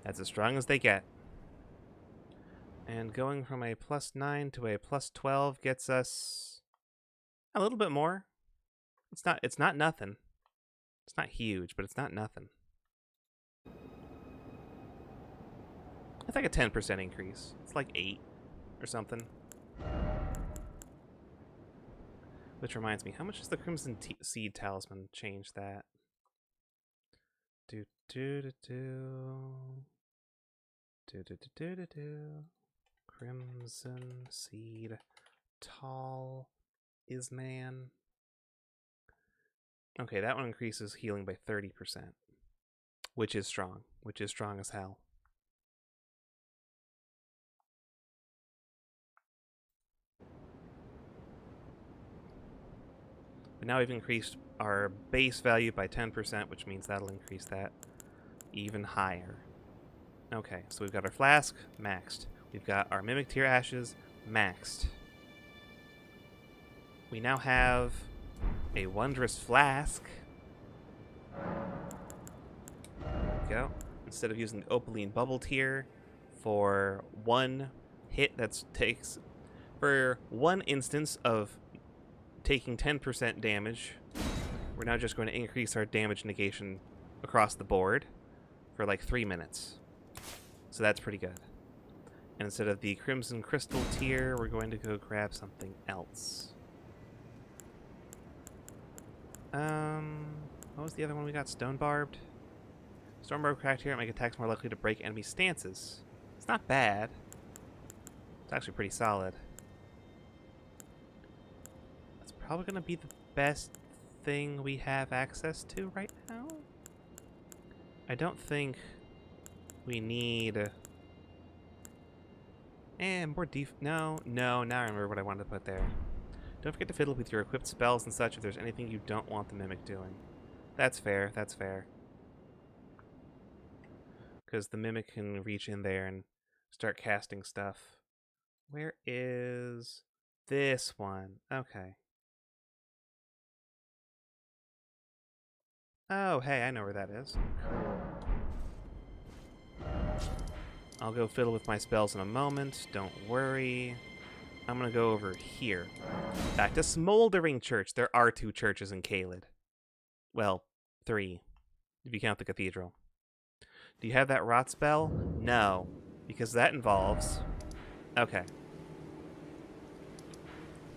That's as strong as they get. And going from a plus 9 to a plus 12 gets us a little bit more. It's not nothing. It's not huge, but it's not nothing. It's like a 10% increase. It's like 8 or something. Which reminds me, how much does the Crimson Seed Talisman change that? Do do do do. Do do do do do do. Crimson Seed Tall is man. Okay, that one increases healing by 30%. Which is strong. Which is strong as hell. But now we've increased our base value by 10%, which means that'll increase that even higher. Okay, so we've got our flask maxed. We've got our Mimic Tear Ashes maxed. We now have a Wondrous Flask. There we go. Instead of using the Opaline Bubble Tier for one hit that takes... For one instance of taking 10% damage, we're now just going to increase our damage negation across the board for like 3 minutes. So that's pretty good. And instead of the Crimson Crystal tier, we're going to go grab something else. What was the other one we got? Stone Barbed? Stone Barbed cracked here make attacks more likely to break enemy stances. It's not bad. It's actually pretty solid. That's probably going to be the best thing we have access to right now. I don't think we need And more no, now I remember what I wanted to put there. Don't forget to fiddle with your equipped spells and such if there's anything you don't want the mimic doing. That's fair, that's fair. Because the mimic can reach in there and start casting stuff. Where is this one? Okay. Oh, hey, I know where that is. Cool. I'll go fiddle with my spells in a moment. Don't worry. I'm gonna go over here. Back to Smoldering Church. There are 2 churches in Caelid. Well, 3, if you count the cathedral. Do you have that rot spell? No, because that involves... Okay.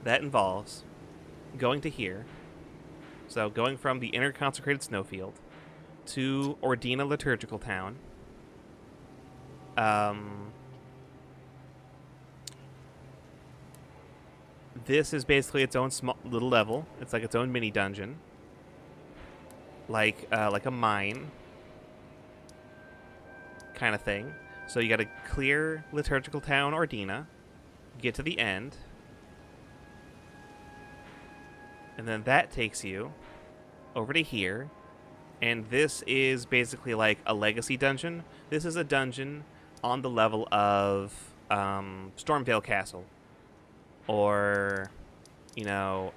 That involves going to here. So going from the inner consecrated snowfield to Ordina Liturgical Town. This is basically its own small little level. It's like its own mini dungeon. Like a mine kind of thing. So you got to clear Liturgical Town Ordina, get to the end, and then that takes you over to here. And this is basically like a legacy dungeon. This is a dungeon on the level of Stormvale Castle, or you know,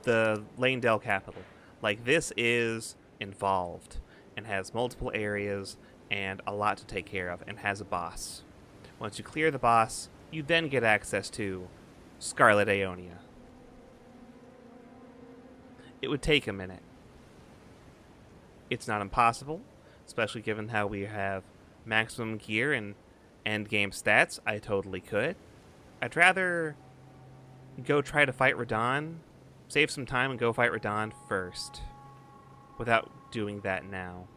the Lanedale Capital. Like, this is involved and has multiple areas and a lot to take care of, and has a boss. Once you clear the boss, you then get access to Scarlet Aeonia. It would take a minute. It's not impossible, especially given how we have maximum gear and endgame stats. I totally could. I'd rather go try to fight radahn, save some time and go fight radahn first, without doing that now.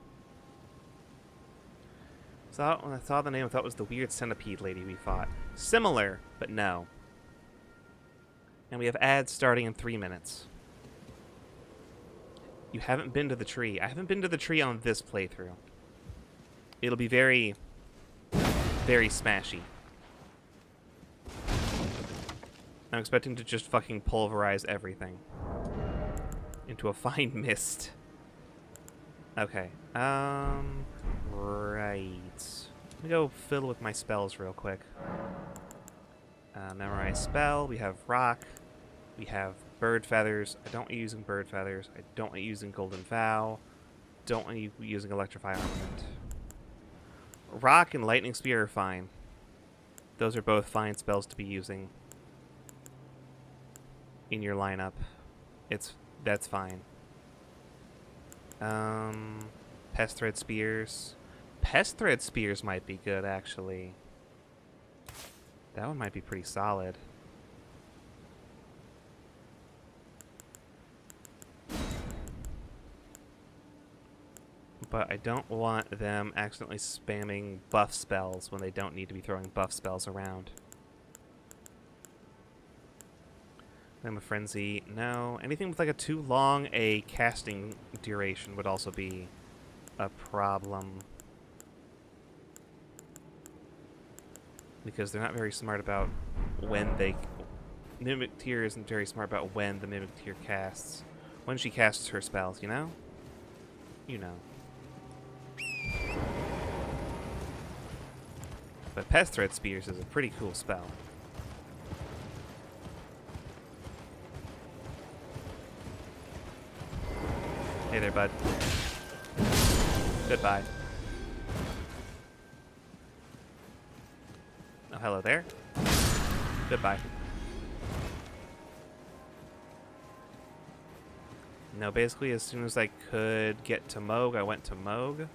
So when I saw the name, I thought it was the weird centipede lady we fought. Similar, but no. And we have ads starting in 3 minutes. You haven't been to the tree. I haven't been to the tree on this playthrough. It'll be very, very smashy. I'm expecting to just fucking pulverize everything into a fine mist. Okay. Right. Let me go fiddle with my spells real quick. Memorize spell. We have rock. We have bird feathers. I don't want you using bird feathers. I don't want you using golden vow. Don't want you using electrify armament. Rock and lightning spear are fine. Those are both fine spells to be using in your lineup. That's fine. Pest thread spears. Pest thread spears might be good, actually. That one might be pretty solid. But I don't want them accidentally spamming buff spells when they don't need to be throwing buff spells around. Flame of Frenzy, no. Anything with like a too long a casting duration would also be a problem. Because they're not very smart about when they... Mimic Tier isn't very smart about when the Mimic Tier casts. When she casts her spells, you know? You know. But Pest Thread Spears is a pretty cool spell. Hey there, bud. Goodbye. Oh, hello there. Goodbye. No, basically, as soon as I could get to Moog, I went to Moog.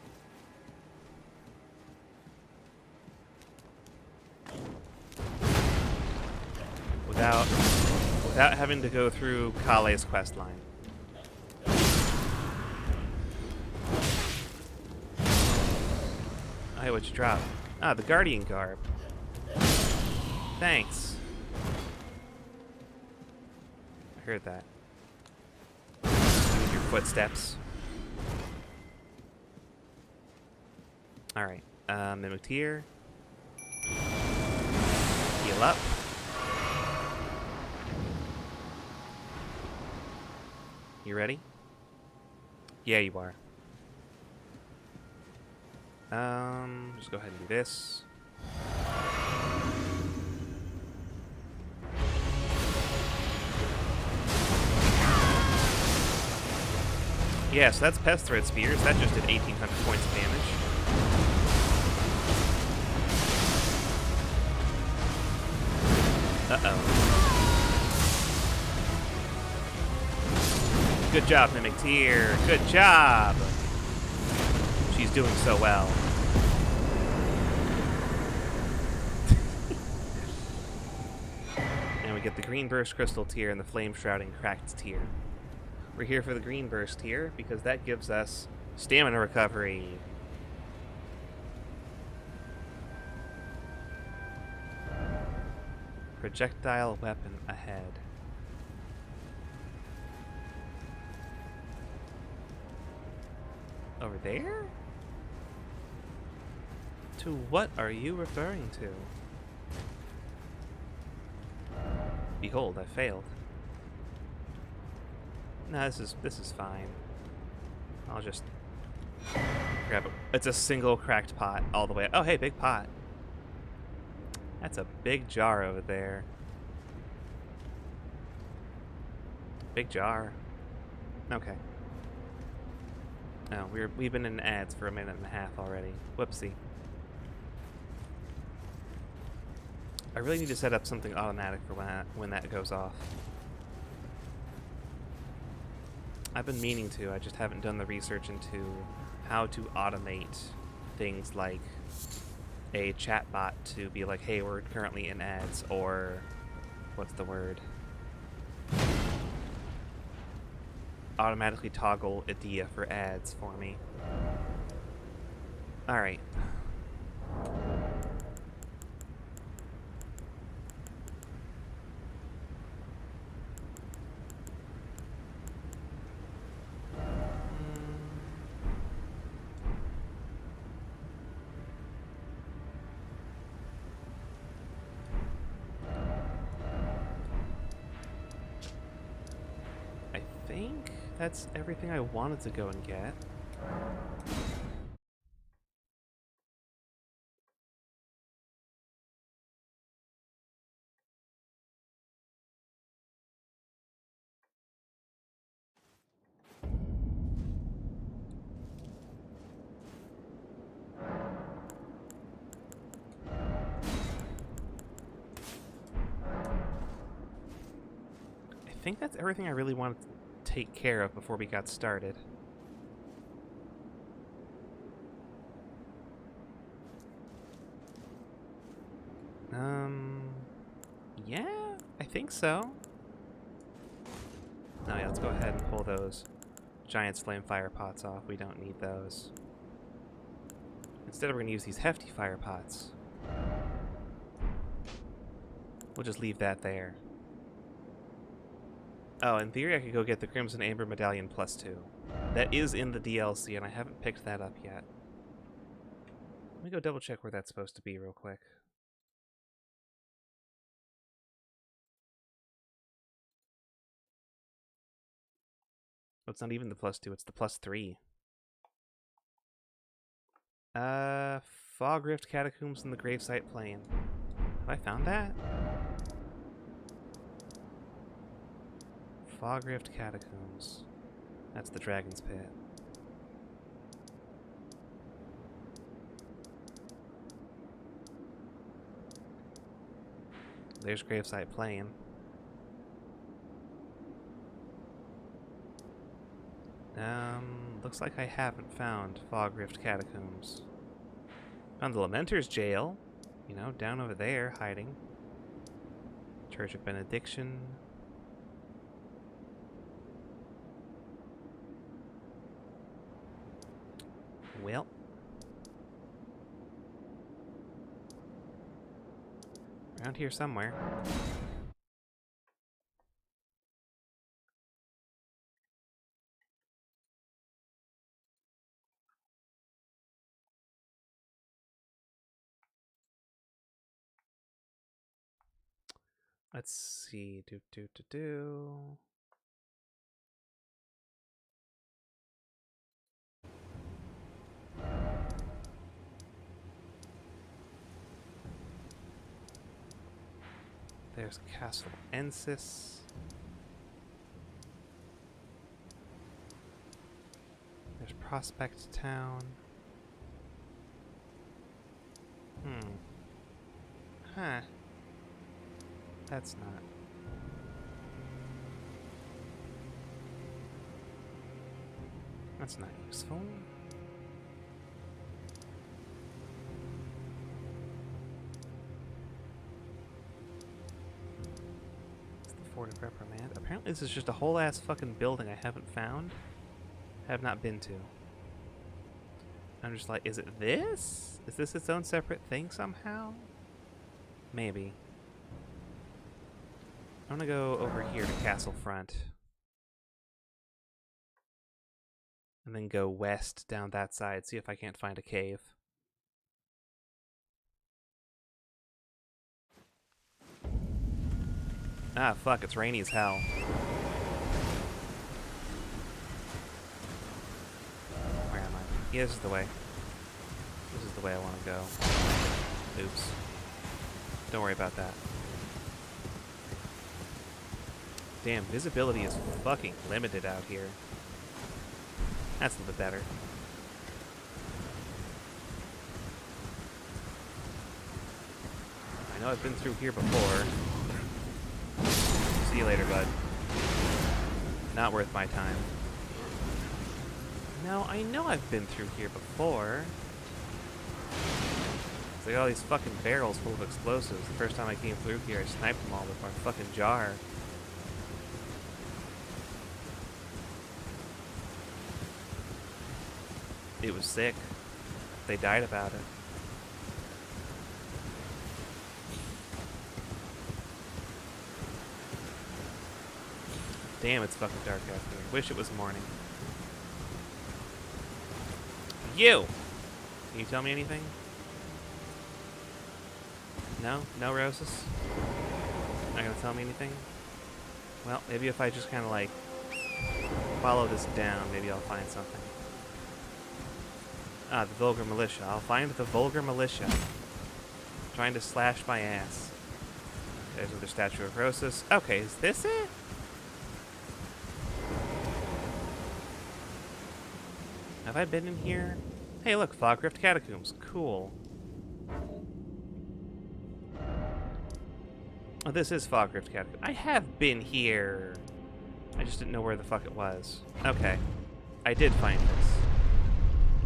Without having to go through Kale's questline. Hey, what'd you drop? Ah, the Guardian Garb. Thanks. I heard that. With your footsteps. Alright. Mimic Tier. Heal up. You ready? Yeah, you are. Just go ahead and do this. Yeah, so that's Pest Thread Spears. That just did 1,800 points of damage. Uh-oh. Good job, Mimic Tear. Good job. She's doing so well. And we get the Green Burst Crystal Tier and the Flame Shrouding Cracked Tier. We're here for the Green Burst Tier because that gives us stamina recovery. Projectile weapon ahead. Over there? To what are you referring to? Behold, I failed. No, this is fine. I'll just grab it. It's a single cracked pot all the way. Oh, hey, big pot. That's a big jar over there. Big jar. Okay. No, we've been in ads for a minute and a half already. Whoopsie. I really need to set up something automatic for when that goes off. I've been meaning to, I just haven't done the research into how to automate things like a chatbot to be like, hey, we're currently in ads, or what's the word? Automatically toggle Idea for ads for me. Alright. I think that's everything I wanted to go and get. I think that's everything I really wanted to take care of before we got started. Yeah, I think so. Oh yeah, let's go ahead and pull those Giant's Flame Fire Pots off. We don't need those. Instead, we're going to use these hefty fire pots. We'll just leave that there. Oh, in theory, I could go get the Crimson Amber Medallion +2. That is in the DLC, and I haven't picked that up yet. Let me go double check where that's supposed to be real quick. Oh, it's not even the +2, it's the +3. Fog Rift Catacombs in the Gravesite Plain. Have I found that? Fog Rift Catacombs. That's the Dragon's Pit. There's Gravesite Plain. Looks like I haven't found Fog Rift Catacombs. Found the Lamenter's Jail. You know, down over there, hiding. Church of Benediction. Well. Around here somewhere. Let's see. Do. There's Castle Ensis. There's Prospect Town. Huh. That's not. That's not useful. It's the Fort of Reprimand. Apparently this is just a whole ass fucking building I haven't found. Have not been to. I'm just like, is it this? Is this its own separate thing somehow? Maybe. I'm gonna go over here to Castle Front. And then go west down that side, see if I can't find a cave. Ah, fuck, it's rainy as hell. Where am I? Yeah, this is the way. This is the way I want to go. Oops. Don't worry about that. Damn, visibility is fucking limited out here. That's a little bit better. I know I've been through here before. See you later, bud. Not worth my time. No, I know I've been through here before. It's like all these fucking barrels full of explosives. The first time I came through here, I sniped them all with my fucking jar. It was sick. They died about it. Damn, it's fucking dark out here. Wish it was morning. You! Can you tell me anything? No? No, Roses? Not gonna tell me anything? Well, maybe if I just kind of like follow this down, maybe I'll find something. Ah, the vulgar militia. I'll find the vulgar militia. Trying to slash my ass. There's another statue of Roses. Okay, is this it? Have I been in here? Hey, look, Fog Rift Catacombs. Cool. Oh, this is Fog Rift Catacombs. I have been here. I just didn't know where the fuck it was. Okay. I did find this.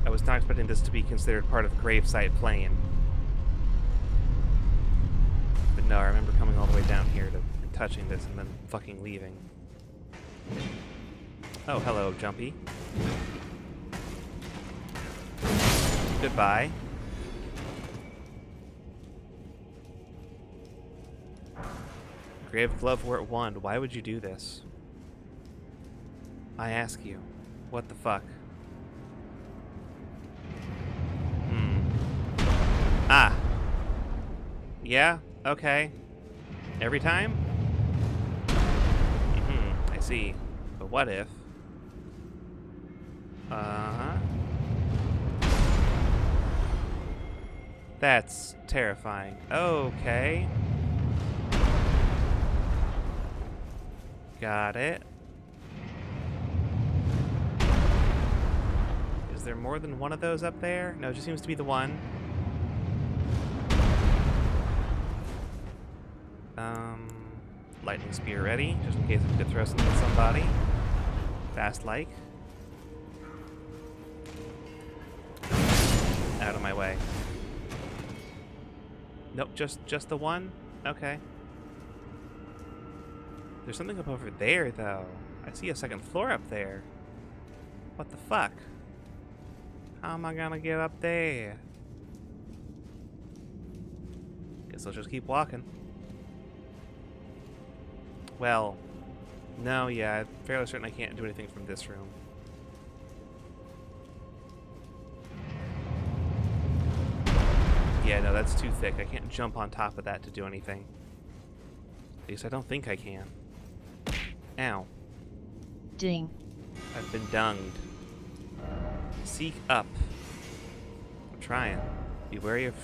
I was not expecting this to be considered part of Gravesite Plain. But no, I remember coming all the way down here and touching this and then fucking leaving. Oh, hello, Jumpy. Goodbye. Grave Glovewort Wand. Why would you do this? I ask you. What the fuck? Ah. Yeah? Okay. Every time? I see. But what if? Uh-huh. That's terrifying. Okay. Got it. Is there more than one of those up there? No, it just seems to be the one. Lightning spear ready, just in case I could throw something at somebody. Fast like. Out of my way. Nope, just the one? Okay. There's something up over there, though. I see a second floor up there. What the fuck? How am I gonna get up there? Guess I'll just keep walking. Well, no, yeah, I'm fairly certain I can't do anything from this room. Yeah, no, that's too thick. I can't jump on top of that to do anything. At least I don't think I can. Ow. Ding. I've been dunged. Seek up. I'm trying. Be wary of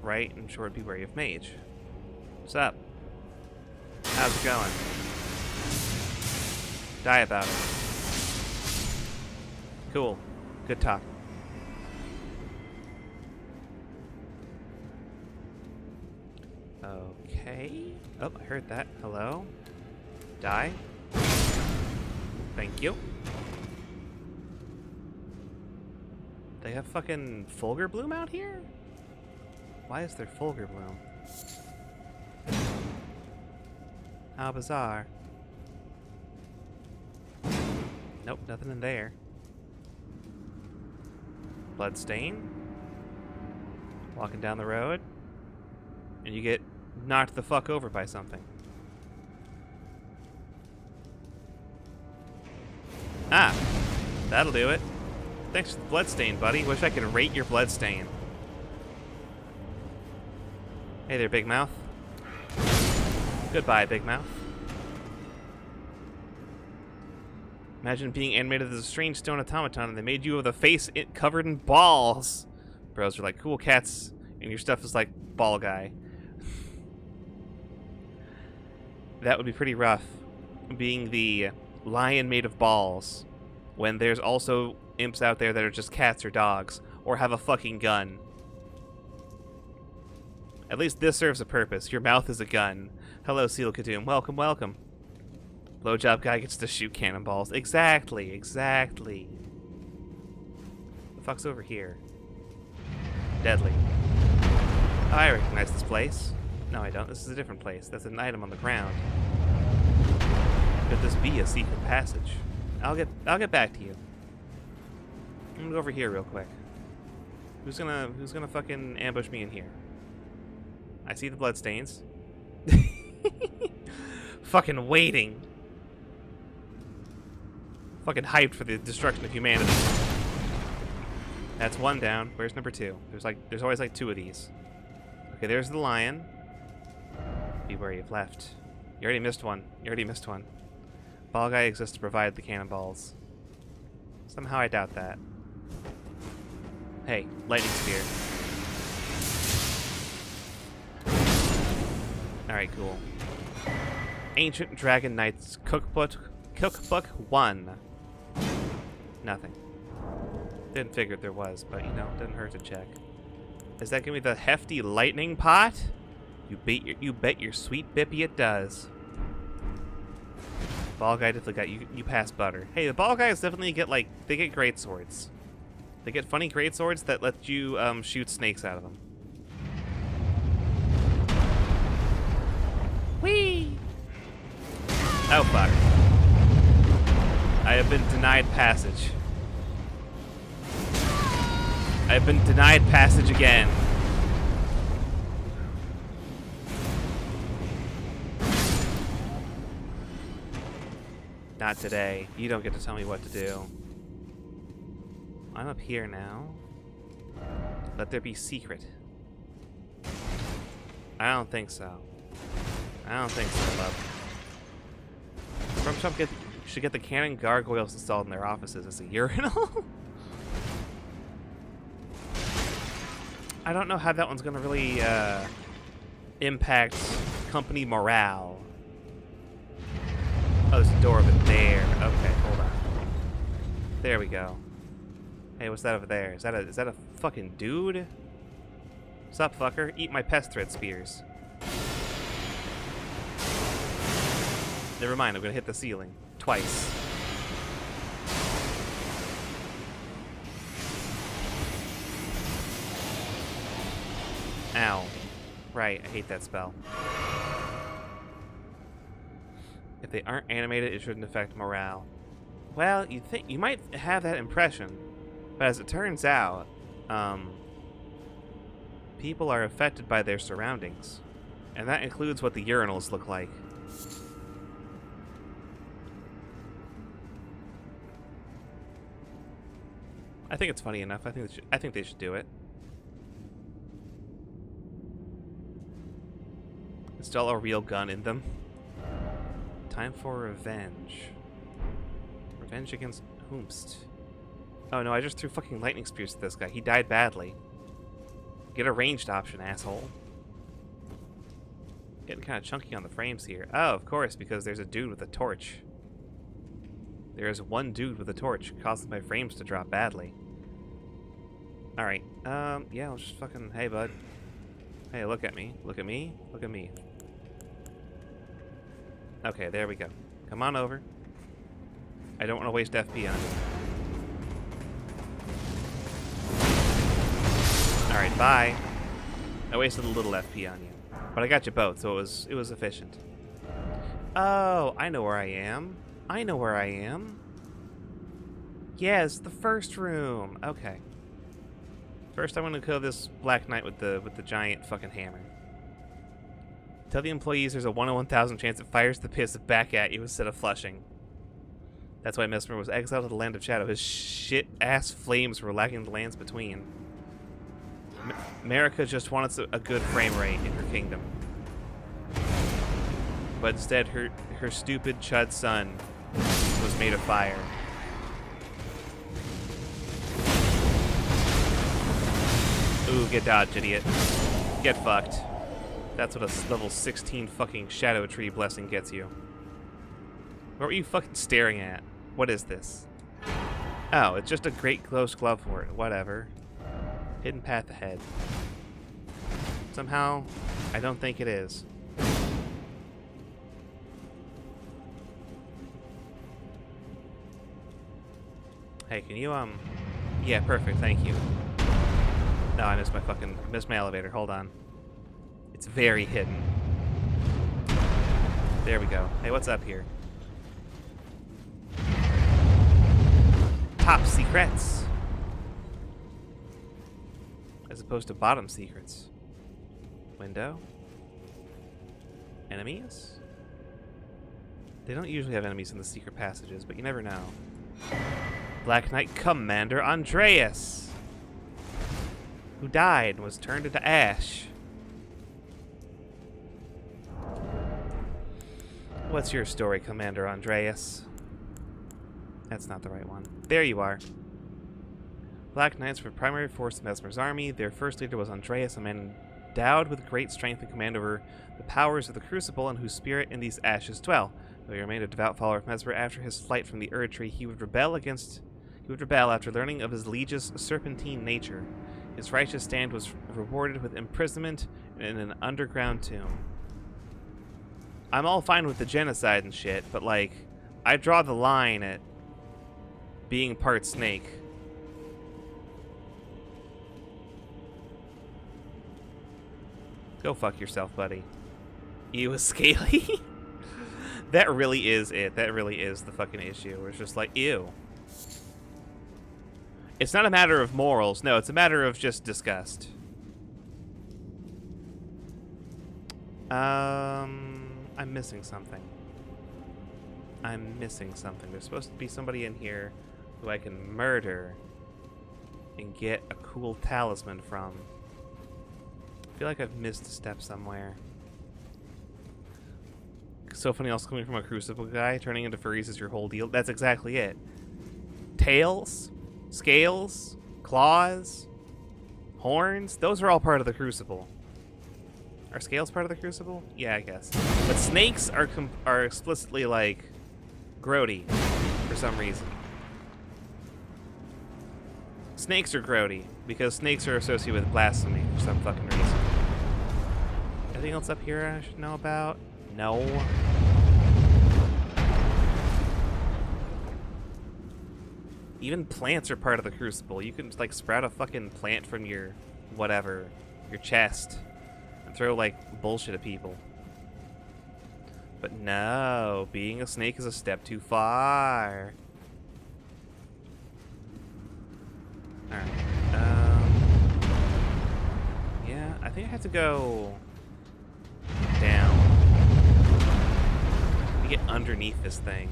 right and short, be wary of mage. What's up? How's it going? Die about it. Cool. Good talk. Okay. Oh, I heard that. Hello? Die? Thank you. They have fucking Fulgur Bloom out here? Why is there Fulgur Bloom? How bizarre. Nope, nothing in there. Bloodstain. Walking down the road. And you get knocked the fuck over by something. Ah! That'll do it. Thanks for the bloodstain, buddy. Wish I could rate your bloodstain. Hey there, Big Mouth. Goodbye, Big Mouth. Imagine being animated as a strange stone automaton and they made you with a face covered in balls. Bros are like, cool cats, and your stuff is like ball guy. That would be pretty rough, being the lion made of balls, when there's also imps out there that are just cats or dogs, or have a fucking gun. At least this serves a purpose. Your mouth is a gun. Hello, Seal Kadoom. Welcome, welcome. Blowjob guy gets to shoot cannonballs. Exactly, exactly. The fuck's over here? Deadly. Oh, I recognize this place. No, I don't. This is a different place. That's an item on the ground. Could this be a secret passage? I'll get back to you. I'm gonna go over here real quick. Who's gonna fucking ambush me in here? I see the bloodstains. Fucking waiting. Fucking hyped for the destruction of humanity. That's one down. Where's number two? There's always like two of these. Okay, there's the lion. Be wary you've left. You already missed one. You already missed one. Ball guy exists to provide the cannonballs. Somehow I doubt that. Hey, lightning spear. Alright, cool. Ancient Dragon Knights Cookbook 1. Nothing. Didn't figure there was, but you know, didn't hurt to check. Is that gonna be the hefty lightning pot? You bet your sweet bippy it does. Ball guy definitely got you. You pass butter. Hey, the ball guys definitely get they get great swords. They get funny great swords that let you shoot snakes out of them. Whee! Oh fuck! I have been denied passage. I have been denied passage again. Not today. You don't get to tell me what to do. I'm up here now. Let there be secret. I don't think so. I don't think so, bub. From Shop should get the cannon gargoyles installed in their offices as a urinal. I don't know how that one's gonna really impact company morale. Oh, there's a door over there. Okay, hold on. There we go. Hey, what's that over there? Is that a fucking dude? What's up, fucker? Eat my pest thread spears. Never mind, I'm gonna hit the ceiling. Twice. Ow. Right, I hate that spell. If they aren't animated, it shouldn't affect morale. Well, you might have that impression, but as it turns out, people are affected by their surroundings, and that includes what the urinals look like. I think it's funny enough. I think they should do it. Install a real gun in them. Time for revenge. Revenge against whomst? Oh no, I just threw fucking lightning spears at this guy. He died badly. Get a ranged option, asshole. Getting kind of chunky on the frames here. Oh, of course, because there's a dude with a torch. There's one dude with a torch, causing my frames to drop badly. Alright, yeah, let's just fucking... Hey, bud. Hey, look at me. Look at me. Look at me. Okay, there we go. Come on over. I don't want to waste FP on you. Alright, bye. I wasted a little FP on you. But I got you both, so it was efficient. Oh, I know where I am. I know where I am. Yes, the first room. Okay. First, I'm gonna kill this Black Knight with the giant fucking hammer. Tell the employees there's a 1 in 1,000 chance it fires the piss back at you instead of flushing. That's why Mesmer was exiled to the Land of Shadow. His shit-ass flames were lacking the lands between. America just wanted a good frame rate in her kingdom. But instead, her stupid chud son was made of fire. Ooh, get dodged, idiot. Get fucked. That's what a level 16 fucking Shadow Tree blessing gets you. What were you fucking staring at? What is this? Oh, it's just a great close glove for it. Whatever. Hidden path ahead. Somehow, I don't think it is. Hey, can you, Yeah, perfect, thank you. No, I missed my elevator. Hold on. It's very hidden. There we go. Hey, what's up here? Top secrets! As opposed to bottom secrets. Window. Enemies? They don't usually have enemies in the secret passages, but you never know. Black Knight Commander Andreas! Who died and was turned into ash. What's your story, Commander Andreas? That's not the right one. There you are. Black Knights were primary force of Mesmer's army. Their first leader was Andreas, a man endowed with great strength and command over the powers of the Crucible, and whose spirit in these ashes dwell. Though he remained a devout follower of Mesmer, after his flight from the Erdtree, he would rebel after learning of his liege's serpentine nature. His righteous stand was rewarded with imprisonment in an underground tomb. I'm all fine with the genocide and shit, but like, I draw the line at being part snake. Go fuck yourself, buddy. You a scaly? That really is it. That really is the fucking issue. Where it's just like, ew. It's not a matter of morals. No, it's a matter of just disgust. I'm missing something. I'm missing something. There's supposed to be somebody in here who I can murder and get a cool talisman from. I feel like I've missed a step somewhere. So funny else coming from a Crucible guy, turning into furries is your whole deal. That's exactly it. Tails, scales, claws, horns, those are all part of the Crucible. Are scales part of the Crucible? Yeah, I guess. But snakes are explicitly like grody for some reason. Snakes are grody because snakes are associated with blasphemy for some fucking reason. Anything else up here I should know about? No. Even plants are part of the Crucible. You can like sprout a fucking plant from your whatever, your chest, and throw like bullshit at people. But no, being a snake is a step too far. Alright. Yeah, I think I have to go down. Let me get underneath this thing.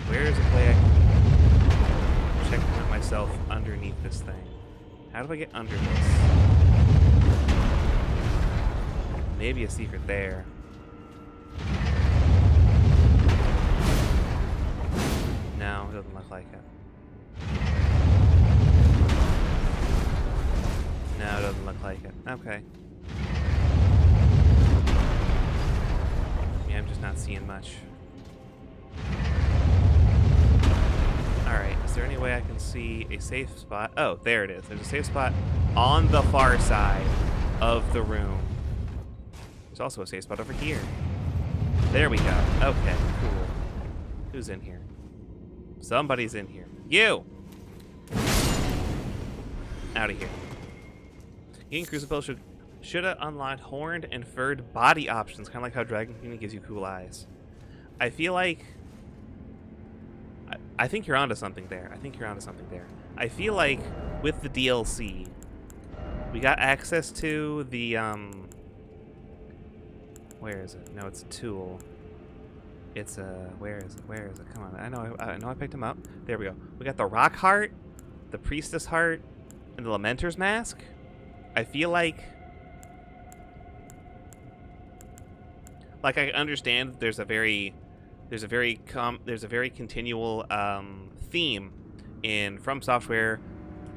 Where is a way I can check myself underneath this thing? How do I get under this? Maybe a secret there. Okay. Yeah, I'm just not seeing much. Alright, is there any way I can see a safe spot? Oh, there it is. There's a safe spot on the far side of the room. There's also a safe spot over here. There we go. Okay, cool. Who's in here? Somebody's in here. You! Out of here. Eating Crucible should have unlocked horned and furred body options, kind of like how Dragon Queen gives you cool eyes. I feel like... I think you're onto something there. I feel like with the DLC, we got access to the, where is it? No, it's a tool. It's a, where is it? Come on, I know I picked him up. There we go. We got the Rock Heart, the Priestess Heart, and the Lamenter's Mask. I feel like I understand there's a very continual theme in From Software,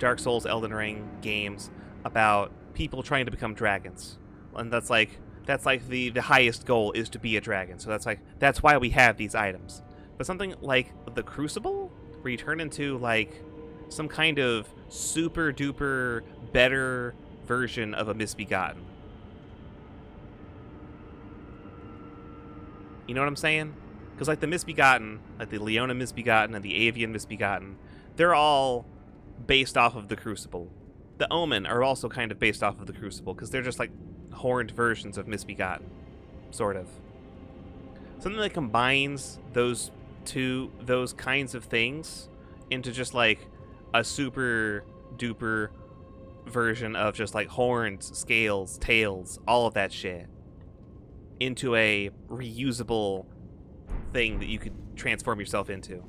Dark Souls, Elden Ring games about people trying to become dragons, and that's like the highest goal is to be a dragon. So that's why we have these items. But something like the Crucible, where you turn into like some kind of super duper better version of a Misbegotten. You know what I'm saying? Because like the Misbegotten, like the Leona Misbegotten and the Avian Misbegotten, they're all based off of the Crucible. The Omen are also kind of based off of the Crucible, because they're just like horned versions of Misbegotten, sort of. Something that combines those kinds of things into just like a super duper version of just like horns, scales, tails, all of that shit, into a reusable thing that you could transform yourself into,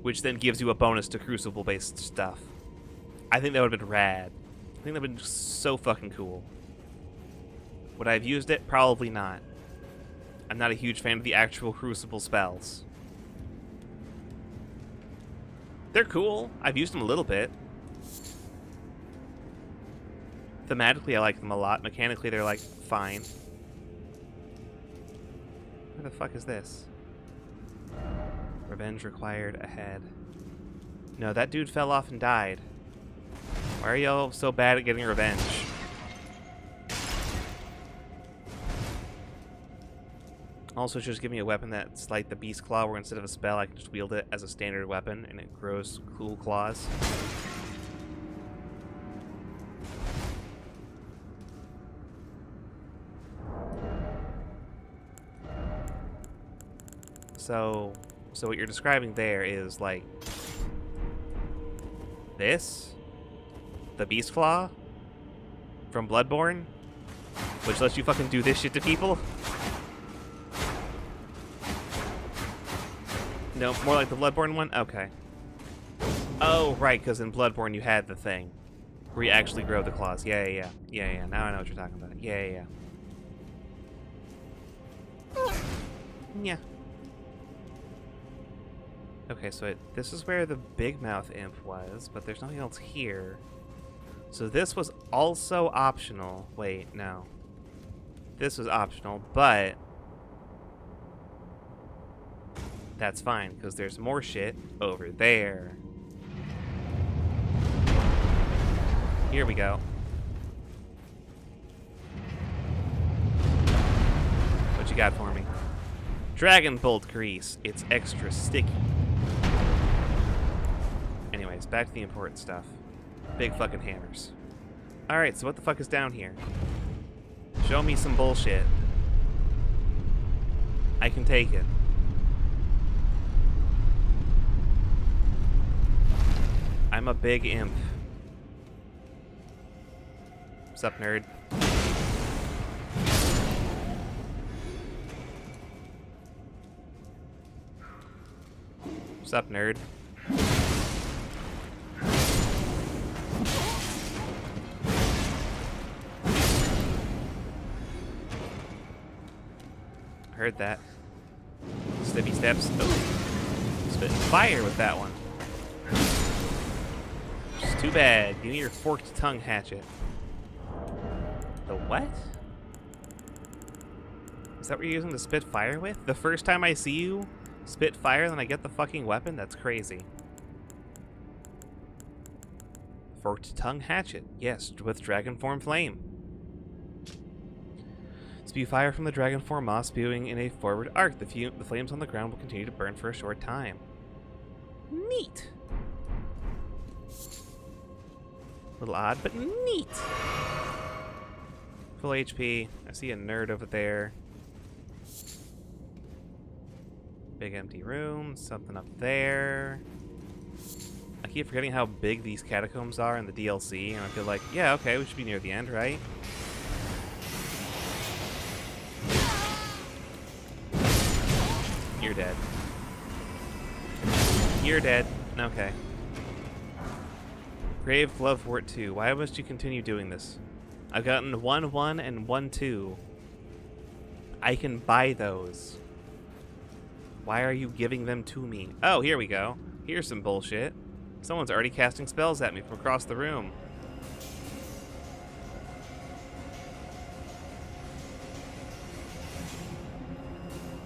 which then gives you a bonus to Crucible based stuff. I think that would have been rad. I think that would have been so fucking cool. Would I have used it? Probably not. I'm not a huge fan of the actual Crucible spells. They're cool. I've used them a little bit. Thematically, I like them a lot. Mechanically, they're like fine. Where the fuck is this? Revenge required ahead. No, that dude fell off and died. Why are y'all so bad at getting revenge? Also, just give me a weapon that's like the Beast Claw, where instead of a spell, I can just wield it as a standard weapon, and it grows cool claws. So what you're describing there is like this, the Beast Claw from Bloodborne, which lets you fucking do this shit to people. No, more like the Bloodborne one? Okay. Oh, right, because in Bloodborne you had the thing where you actually grow the claws. Yeah. Now I know what you're talking about. Yeah. Yeah. Okay, so this is where the Big Mouth Imp was, but there's nothing else here. So this was also optional. Wait, no. This was optional, but that's fine, because there's more shit over there. Here we go. What you got for me? Dragon Bolt Grease. It's extra sticky. Anyways, back to the important stuff. Big fucking hammers. Alright, so what the fuck is down here? Show me some bullshit. I can take it. I'm a big imp. Sup, nerd? Sup, nerd? Heard that. Snippy steps. Oh. Spitting fire with that one. Just too bad. You need your forked tongue hatchet. The what? Is that what you're using to spit fire with? The first time I see you spit fire, then I get the fucking weapon? That's crazy. Forked tongue hatchet. Yes, with dragon form flame. Spew fire from the dragon form moss, spewing in a forward arc. The flames on the ground will continue to burn for a short time. Neat. A little odd, but neat. Full HP. I see a nerd over there. Big empty room. Something up there. I keep forgetting how big these catacombs are in the DLC, and I feel like, yeah, okay, we should be near the end, right? You're dead. You're dead. Okay. Grave Glovewort 2. Why must you continue doing this? I've gotten 1-1 and 1-2. I can buy those. Why are you giving them to me? Oh, here we go. Here's some bullshit. Someone's already casting spells at me from across the room.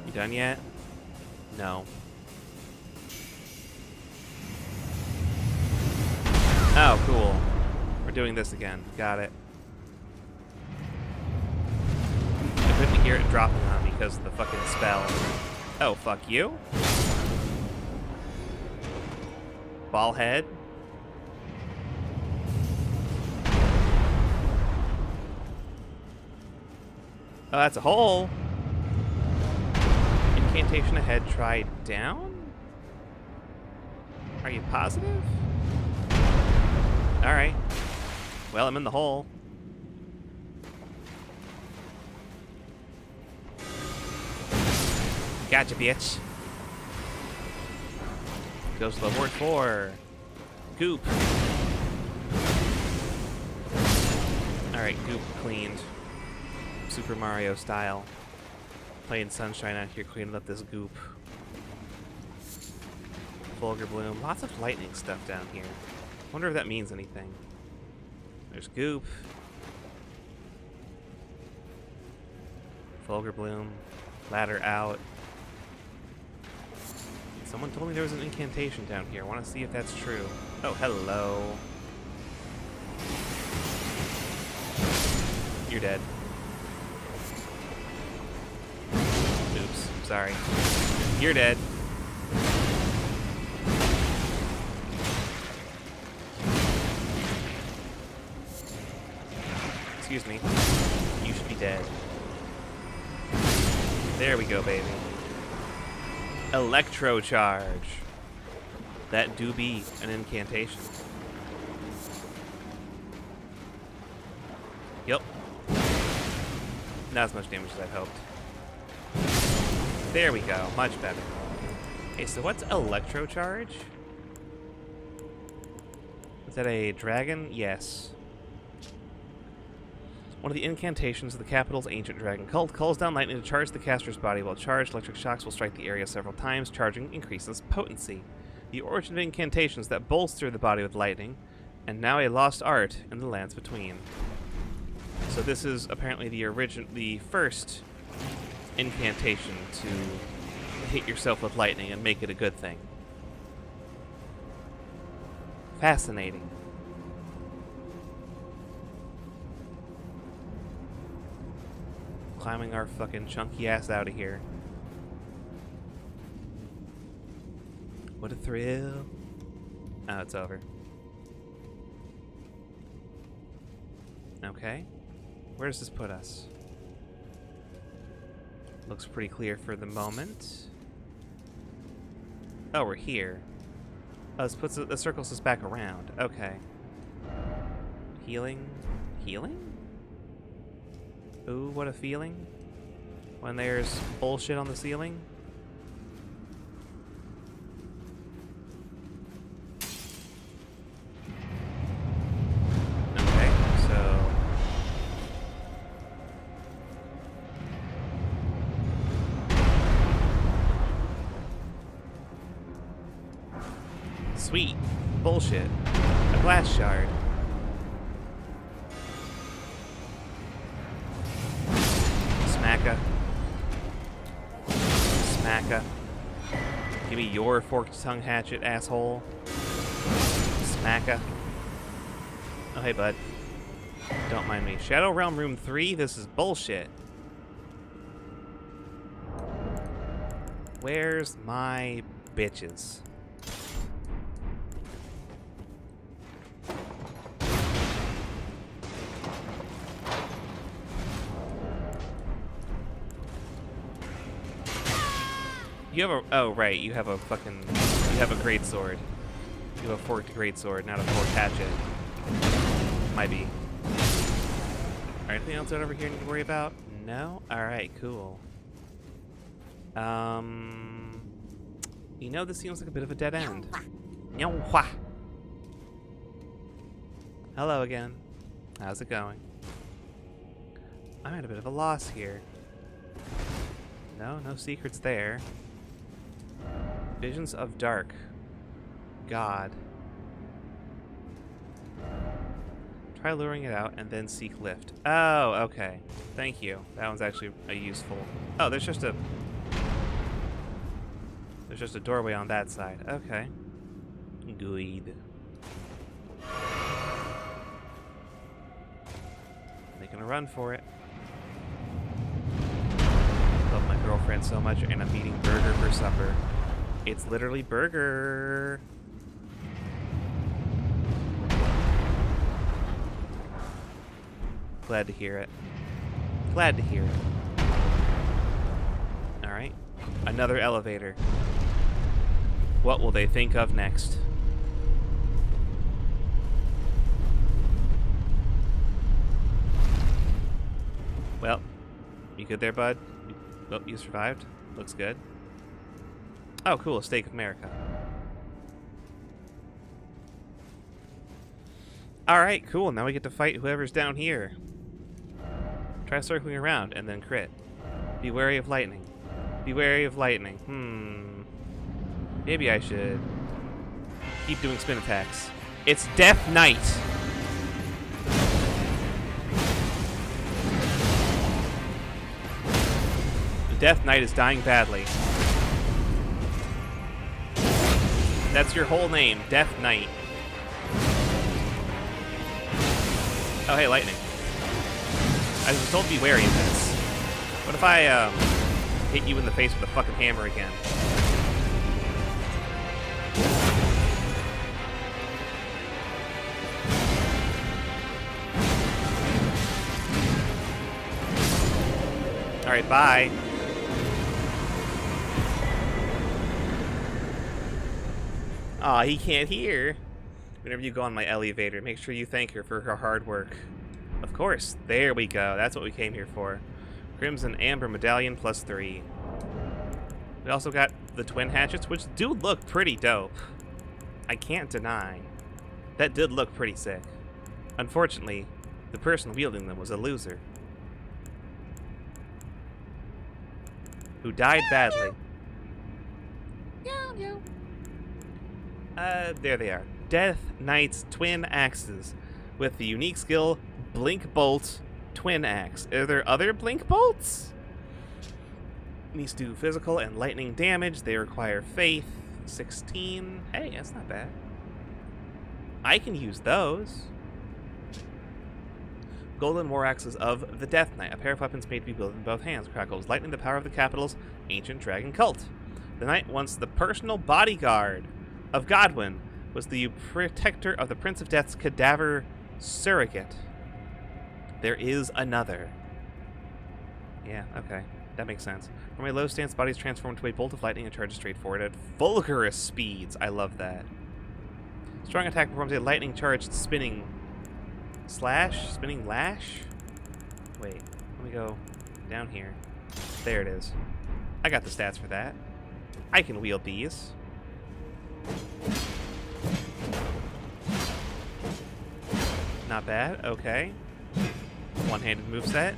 You done yet? No. Oh, cool. We're doing this again. Got it. I couldn't hear it dropping on me because of the fucking spell. Oh, fuck you. Ball head. Oh, that's a hole. Incantation ahead, try down? Are you positive? Alright. Well, I'm in the hole. Gotcha, bitch. Goes to the word 4. Goop. Alright, goop cleaned. Super Mario style. Playing Sunshine out here, cleaning up this goop. Vulgar Bloom. Lots of lightning stuff down here. Wonder if that means anything. There's goop. Vulgar Bloom. Ladder out. Someone told me there was an incantation down here. I want to see if that's true. Oh, hello. You're dead. Oops, sorry. You're dead. Excuse me. You should be dead. There we go, baby. Electro charge. That do be an incantation. Yep. Not as much damage as I'd hoped. There we go. Much better. Okay, so what's electro charge? Is that a dragon? Yes. One of the incantations of the capital's ancient dragon cult calls down lightning to charge the caster's body. While charged, electric shocks will strike the area several times. Charging increases potency. The origin of incantations that bolster the body with lightning, and now a lost art in the lands between. So this is apparently the first incantation to hit yourself with lightning and make it a good thing. Fascinating. Climbing our fucking chunky ass out of here. What a thrill. Oh, it's over. Okay. Where does this put us? Looks pretty clear for the moment. Oh, we're here. Oh, this circles us back around. Okay. Healing? Healing? Ooh, what a feeling. When there's bullshit on the ceiling. Okay, so... Sweet. Bullshit. A glass shard. Smacka. Smacka. Give me your forked tongue hatchet, asshole. Smacka. Oh, hey, bud. Don't mind me. Shadow Realm Room 3? This is bullshit. Where's my bitches? You have a... Oh, right. You have a fucking... You have a greatsword. You have a forked greatsword, not a forked hatchet. Might be. Anything else over here need to worry about? No? Alright, cool. You know, this seems like a bit of a dead end. Nyawha. Hello again. How's it going? I'm at a bit of a loss here. No secrets there. Visions of Dark. God. Try luring it out and then seek lift. Oh, okay. Thank you. That one's actually a useful... Oh, there's just a doorway on that side. Okay. Good. Making a run for it. Love my girlfriend so much, and I'm eating burger for supper. It's literally burger. Glad to hear it. Glad to hear it. Alright. Another elevator. What will they think of next? Well, you good there, bud? Oh, you survived? Looks good. Oh, cool. A Stake of America. Alright, cool. Now we get to fight whoever's down here. Try circling around and then crit. Be wary of lightning. Be wary of lightning. Maybe I should keep doing spin attacks. It's Death Knight. The Death Knight is dying badly. That's your whole name, Death Knight. Oh, hey, lightning. I was told to be wary of this. What if I hit you in the face with a fucking hammer again? Alright, bye. Aw, he can't hear. Whenever you go on my elevator, make sure you thank her for her hard work. Of course. There we go. That's what we came here for. Crimson Amber Medallion +3. We also got the twin hatchets, which do look pretty dope. I can't deny. That did look pretty sick. Unfortunately, the person wielding them was a loser. Who died badly. There they are. Death Knight's twin axes with the unique skill Blink Bolt Twin Axe. Are there other Blink Bolts? These do physical and lightning damage. They require faith. 16. Hey, that's not bad. I can use those. Golden War Axes of the Death Knight. A pair of weapons made to be wielded in both hands. Crackles lightning the power of the capital's ancient dragon cult. The knight, once the personal bodyguard of Godwyn, was the protector of the Prince of Death's cadaver surrogate. There is another. Yeah, okay. That makes sense. From a low stance, body is transformed to a bolt of lightning and charges straight forward at vulgarous speeds. I love that. Strong attack performs a lightning charged spinning lash? Wait, let me go down here. There it is. I got the stats for that. I can wield these. Not bad, okay. One-handed moveset.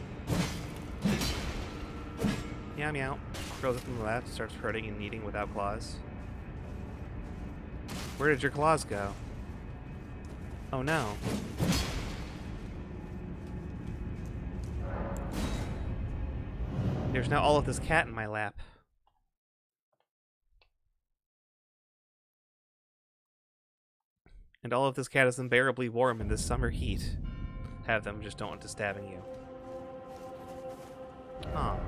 Meow meow. Curls up from the left, starts hurting and eating without claws. Where did your claws go? Oh no. There's now all of this cat in my lap. And all of this cat is unbearably warm in this summer heat. Have them just don't want to stabbing you. Aww.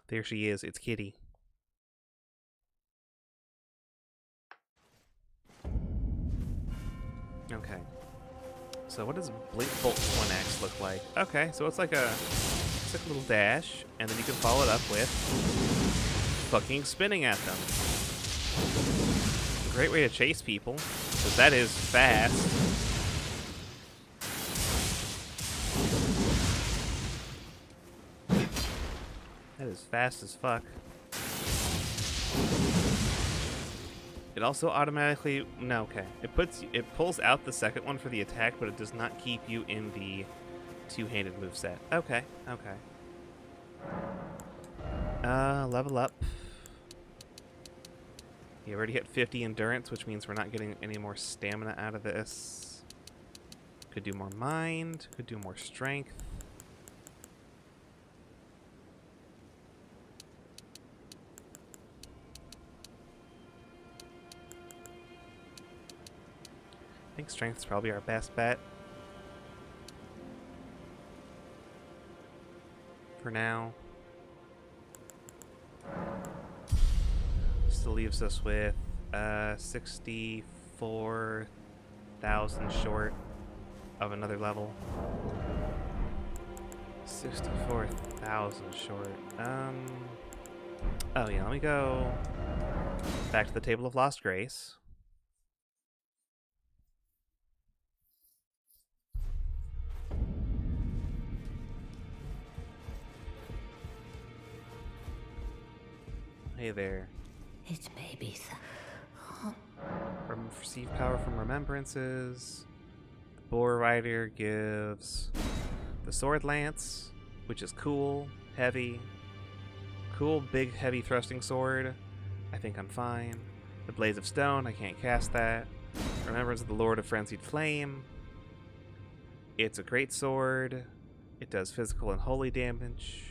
There she is. It's Kitty. Okay. So what does Blink Bolt 1X look like? Okay, so it's like a little dash, and then you can follow it up with fucking spinning at them. A great way to chase people, because that is fast. That is fast as fuck. It also automatically it pulls out the second one for the attack, but it does not keep you in the two-handed moveset. Okay. Level up. You already hit 50 endurance, which means we're not getting any more stamina out of this. Could do more mind, could do more strength. I think strength's probably our best bet. For now. Still leaves us with 64,000 short of another level. 64,000 short. Oh yeah, let me go back to the Table of Lost Grace. Hey there. It may be so. Receive power from remembrances. The Boar Rider gives the Sword Lance, which is cool, heavy. Cool, big, heavy thrusting sword. I think I'm fine. The Blaze of Stone, I can't cast that. Remembrance of the Lord of Frenzied Flame. It's a great sword. It does physical and holy damage.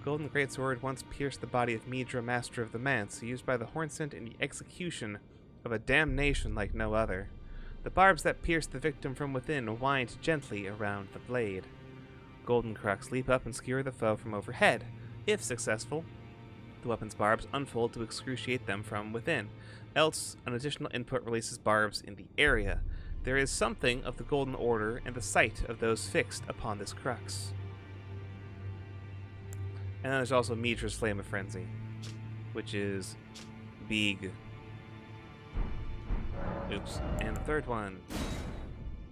Golden Greatsword once pierced the body of Midra, Master of the Manse, used by the Hornsent in the execution of a damnation like no other. The barbs that pierced the victim from within wind gently around the blade. Golden Crux leap up and skewer the foe from overhead. If successful, the weapon's barbs unfold to excruciate them from within. Else, an additional input releases barbs in the area. There is something of the Golden Order in the sight of those fixed upon this crux. And then there's also Midra's Flame of Frenzy, which is big. Oops. And the third one,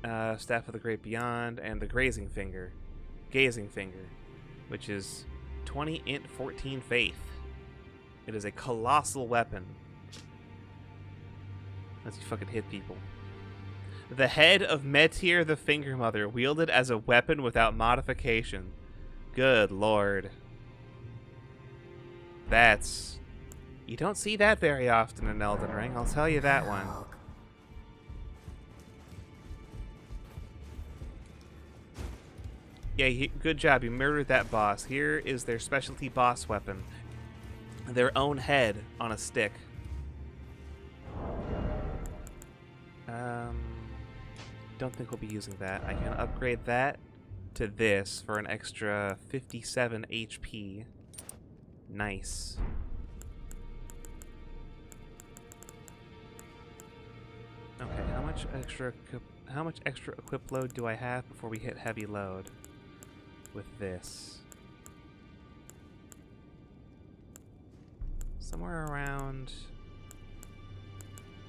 Staff of the Great Beyond, and the Gazing Finger, which is 20 int 14 faith. It is a colossal weapon. Lets you fucking hit people. The head of Metir the Finger Mother, wielded as a weapon without modification. Good lord. That's... You don't see that very often in Elden Ring, I'll tell you that one. Yeah, good job, you murdered that boss. Here is their specialty boss weapon. Their own head on a stick. Don't think we'll be using that. I can upgrade that to this for an extra 57 HP. Nice. Okay, how much extra equip load do I have before we hit heavy load with this? Somewhere around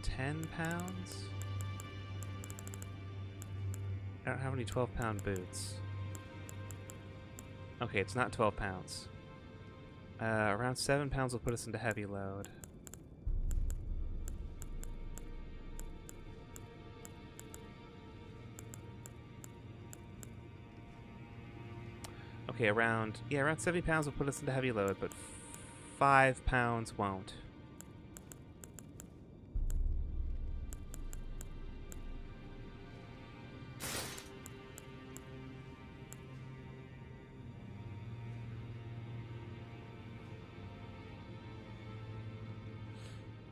10 pounds? I don't have any 12-pound boots. Okay, it's not 12 pounds. Around 7 pounds will put us into heavy load. Okay, around 70 pounds will put us into heavy load, but 5 pounds won't.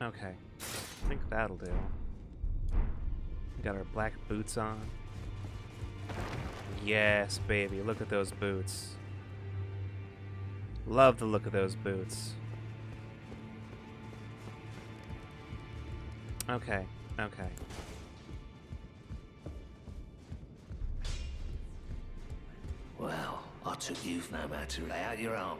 Okay, I think that'll do. We got our black boots on. Yes, baby, look at those boots. Love the look of those boots. Okay, okay. Well, I took you for no matter. Lay out your arm.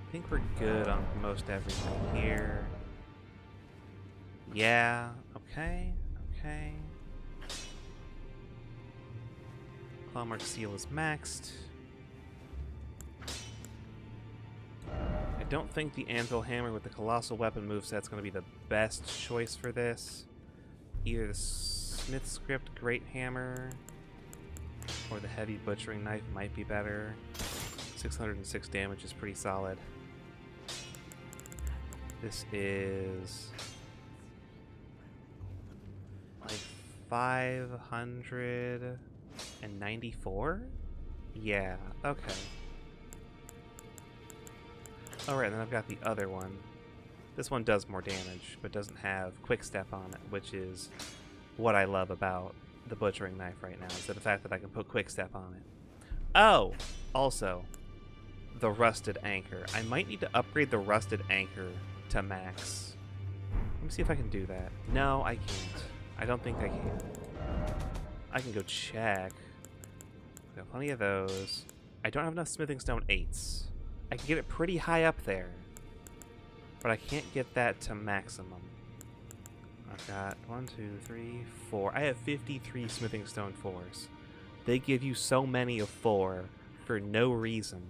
I think we're good on most everything here. Yeah, okay, okay. Clawmark Seal is maxed. I don't think the Anvil Hammer with the Colossal Weapon moveset's going to be the best choice for this. Either the Smith Script Great Hammer or the Heavy Butchering Knife might be better. 606 damage is pretty solid. This is like 594? Yeah, okay. Alright, then I've got the other one. This one does more damage, but doesn't have Quick Step on it, which is what I love about the Butchering Knife right now, is the fact that I can put Quick Step on it. Oh! Also, the Rusted Anchor. I might need to upgrade the Rusted Anchor to max. Let me see if I can do that. No, I can't. I don't think I can. I can go check. Got plenty of those. I don't have enough Smithing Stone 8s. I can get it pretty high up there, but I can't get that to maximum. I've got 1, 2, 3, 4. I have 53 Smithing Stone 4s. They give you so many of 4 for no reason.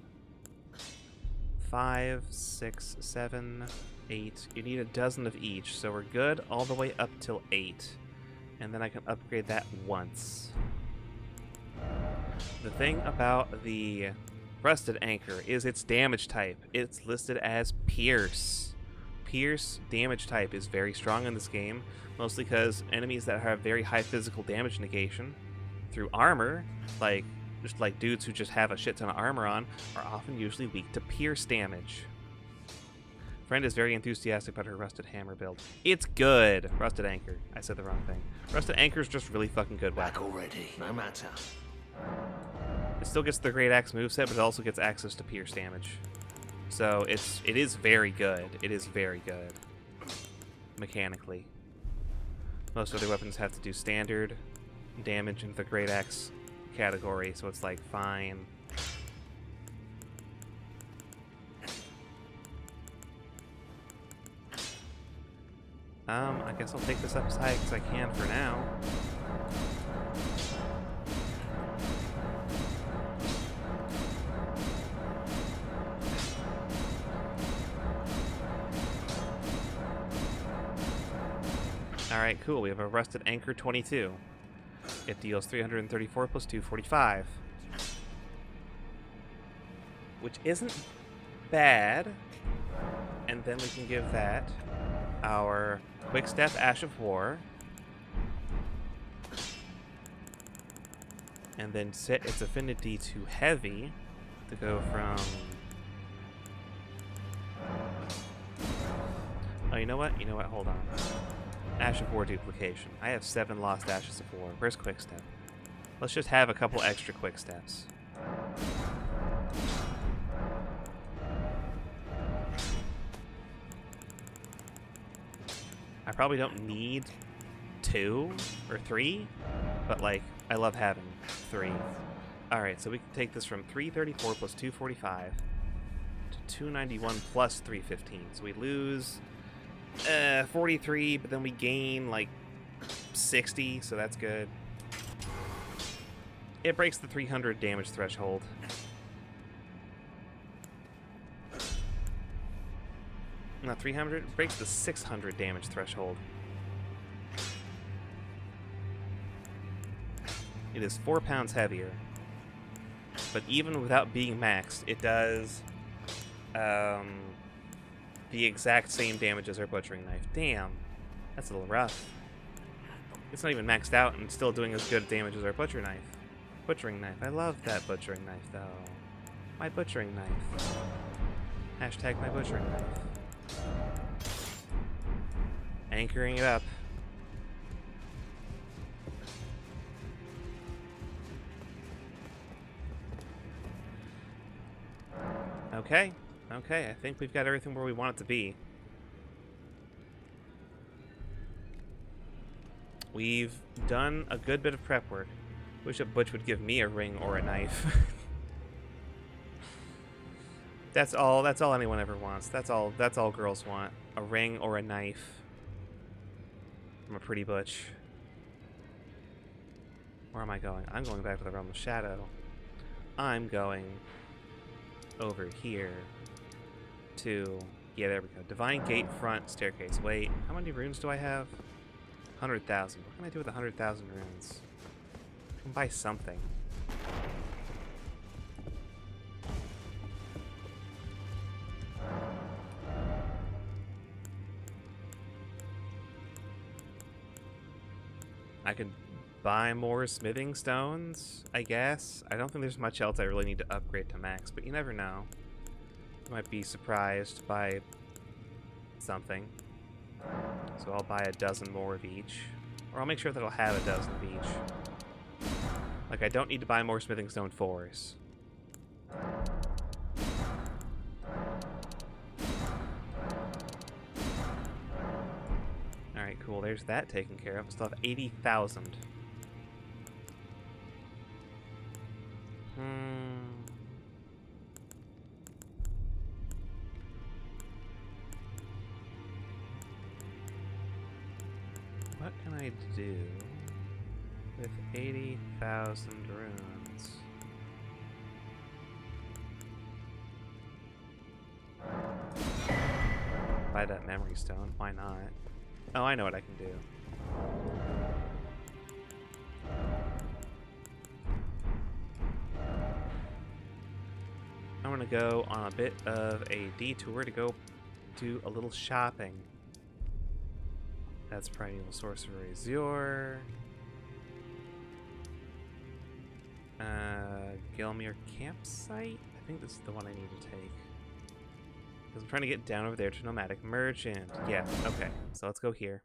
5, 6, 7, 8. You need a dozen of each, so we're good all the way up till 8. And then I can upgrade that once. The thing about the Rusted Anchor is its damage type. It's listed as Pierce. Pierce damage type is very strong in this game, mostly because enemies that have very high physical damage negation through armor, like dudes who just have a shit ton of armor on, are often usually weak to Pierce damage. Friend is very enthusiastic about her Rusted Hammer build. It's good! Rusted Anchor. I said the wrong thing. Rusted Anchor is just really fucking good weapon. Back already, no matter. It still gets the Great Axe moveset, but it also gets access to Pierce damage. So it is very good. It is very good. Mechanically. Most other weapons have to do standard damage in the Great Axe category, so it's like fine. I guess I'll take this up as high as I can for now. Alright, cool. We have a Rusted Anchor 22. It deals 334 plus 245. Which isn't bad. And then we can give that our Quick Step Ash of War. And then set its affinity to heavy to go from... Oh, you know what? You know what? Hold on. Ash of War duplication. I have 7 lost Ashes of War. Where's Quick Step? Let's just have a couple extra Quick Steps. I probably don't need 2 or 3, but like, I love having 3. Alright, so we can take this from 334 plus 245 to 291 plus 315. So we lose 43, but then we gain like 60, so that's good. It breaks the 300 damage threshold. Not 300, it breaks the 600 damage threshold. It is 4 pounds heavier. But even without being maxed, it does the exact same damage as our butchering knife. Damn, that's a little rough. It's not even maxed out and still doing as good damage as our butchering knife. Butchering knife. I love that butchering knife, though. My butchering knife. Hashtag my butchering knife. Anchoring it up. Okay. Okay, I think we've got everything where we want it to be. We've done a good bit of prep work. Wish a butch would give me a ring or a knife. That's all anyone ever wants. That's all girls want. A ring or a knife. From a pretty butch. Where am I going? I'm going back to the realm of shadow. I'm going over here to... Yeah, there we go. Divine Gate Front Staircase. Wait, how many runes do I have? 100,000. What can I do with 100,000 runes? I can buy something. I could buy more smithing stones, I guess. I don't think there's much else I really need to upgrade to max, but you never know. You might be surprised by something. So I'll buy a dozen more of each. Or I'll make sure that I'll have a dozen of each. Like, I don't need to buy more smithing stone 4s. Alright, cool. There's that taken care of. I still have 80,000. What can I do with 80,000 runes? Buy that memory stone. Why not? Oh, I know what I can do. I'm gonna go on a bit of a detour to go do a little shopping. That's Primeval Sorcerer Azure. Gelmir Campsite? I think this is the one I need to take. Because I'm trying to get down over there to Nomadic Merchant. Yeah, okay. So let's go here.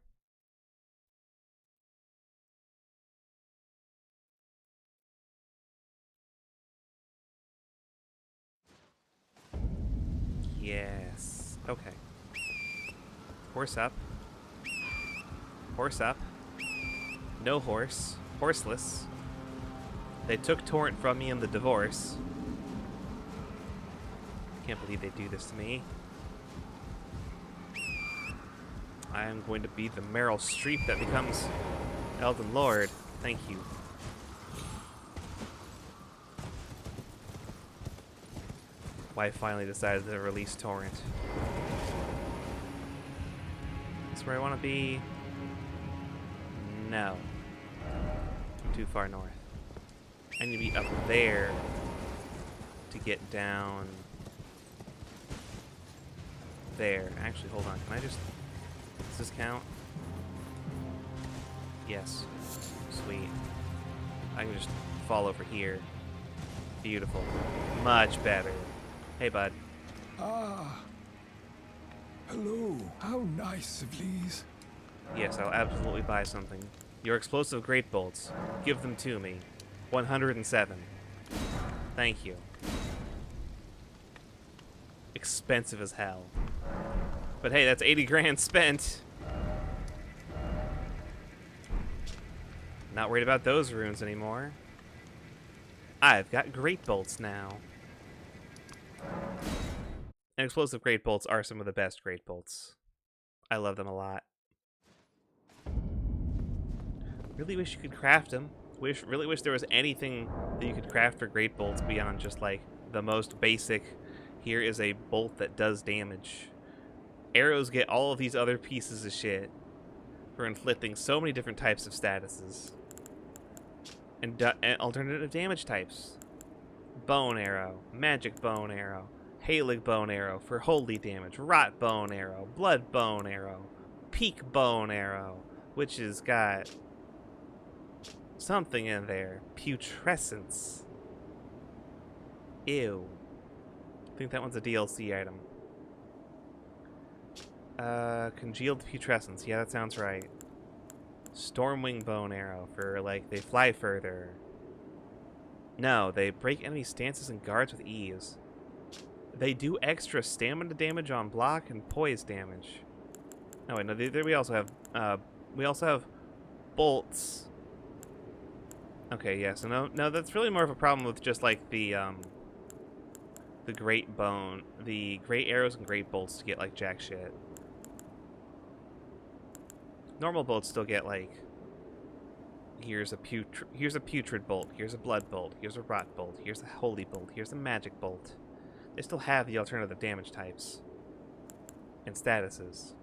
Yes. Okay. Horse up. Horse up. No horse. Horseless. They took Torrent from me in the divorce. Can't believe they do this to me. I am going to be the Meryl Streep that becomes Elden Lord. Thank you. Why I finally decided to release Torrent. That's where I want to be. No. I'm too far north. I need to be up there to get down there. Actually, hold on. Can I just... Does this count? Yes. Sweet. I can just fall over here. Beautiful. Much better. Hey, bud. Ah. Hello. How nice of these. Yes, I'll absolutely buy something. Your explosive great bolts. Give them to me. 107. Thank you. Expensive as hell. But hey, that's 80 grand spent. Not worried about those runes anymore. I've got great bolts now. And explosive great bolts are some of the best great bolts. I love them a lot. Really wish you could craft them. Really wish there was anything that you could craft for great bolts beyond just like the most basic. Here is a bolt that does damage. Arrows get all of these other pieces of shit for inflicting so many different types of statuses. and alternative damage types. Bone arrow, magic bone arrow, Halig bone arrow for holy damage, rot bone arrow, blood bone arrow, peak bone arrow, which has got something in there. Putrescence. Ew. I think that one's a DLC item. Congealed putrescence. Yeah, that sounds right. Stormwing bone arrow for, like, they fly further. No, they break enemy stances and guards with ease. They do extra stamina damage on block and poise damage. Oh wait, no, we also have bolts. Okay, yeah, so no, that's really more of a problem with just like the great arrows and great bolts to get like jack shit. Normal bolts still get like, here's a putrid bolt, here's a blood bolt, here's a rot bolt, here's a holy bolt, here's a magic bolt. They still have the alternative damage types and statuses.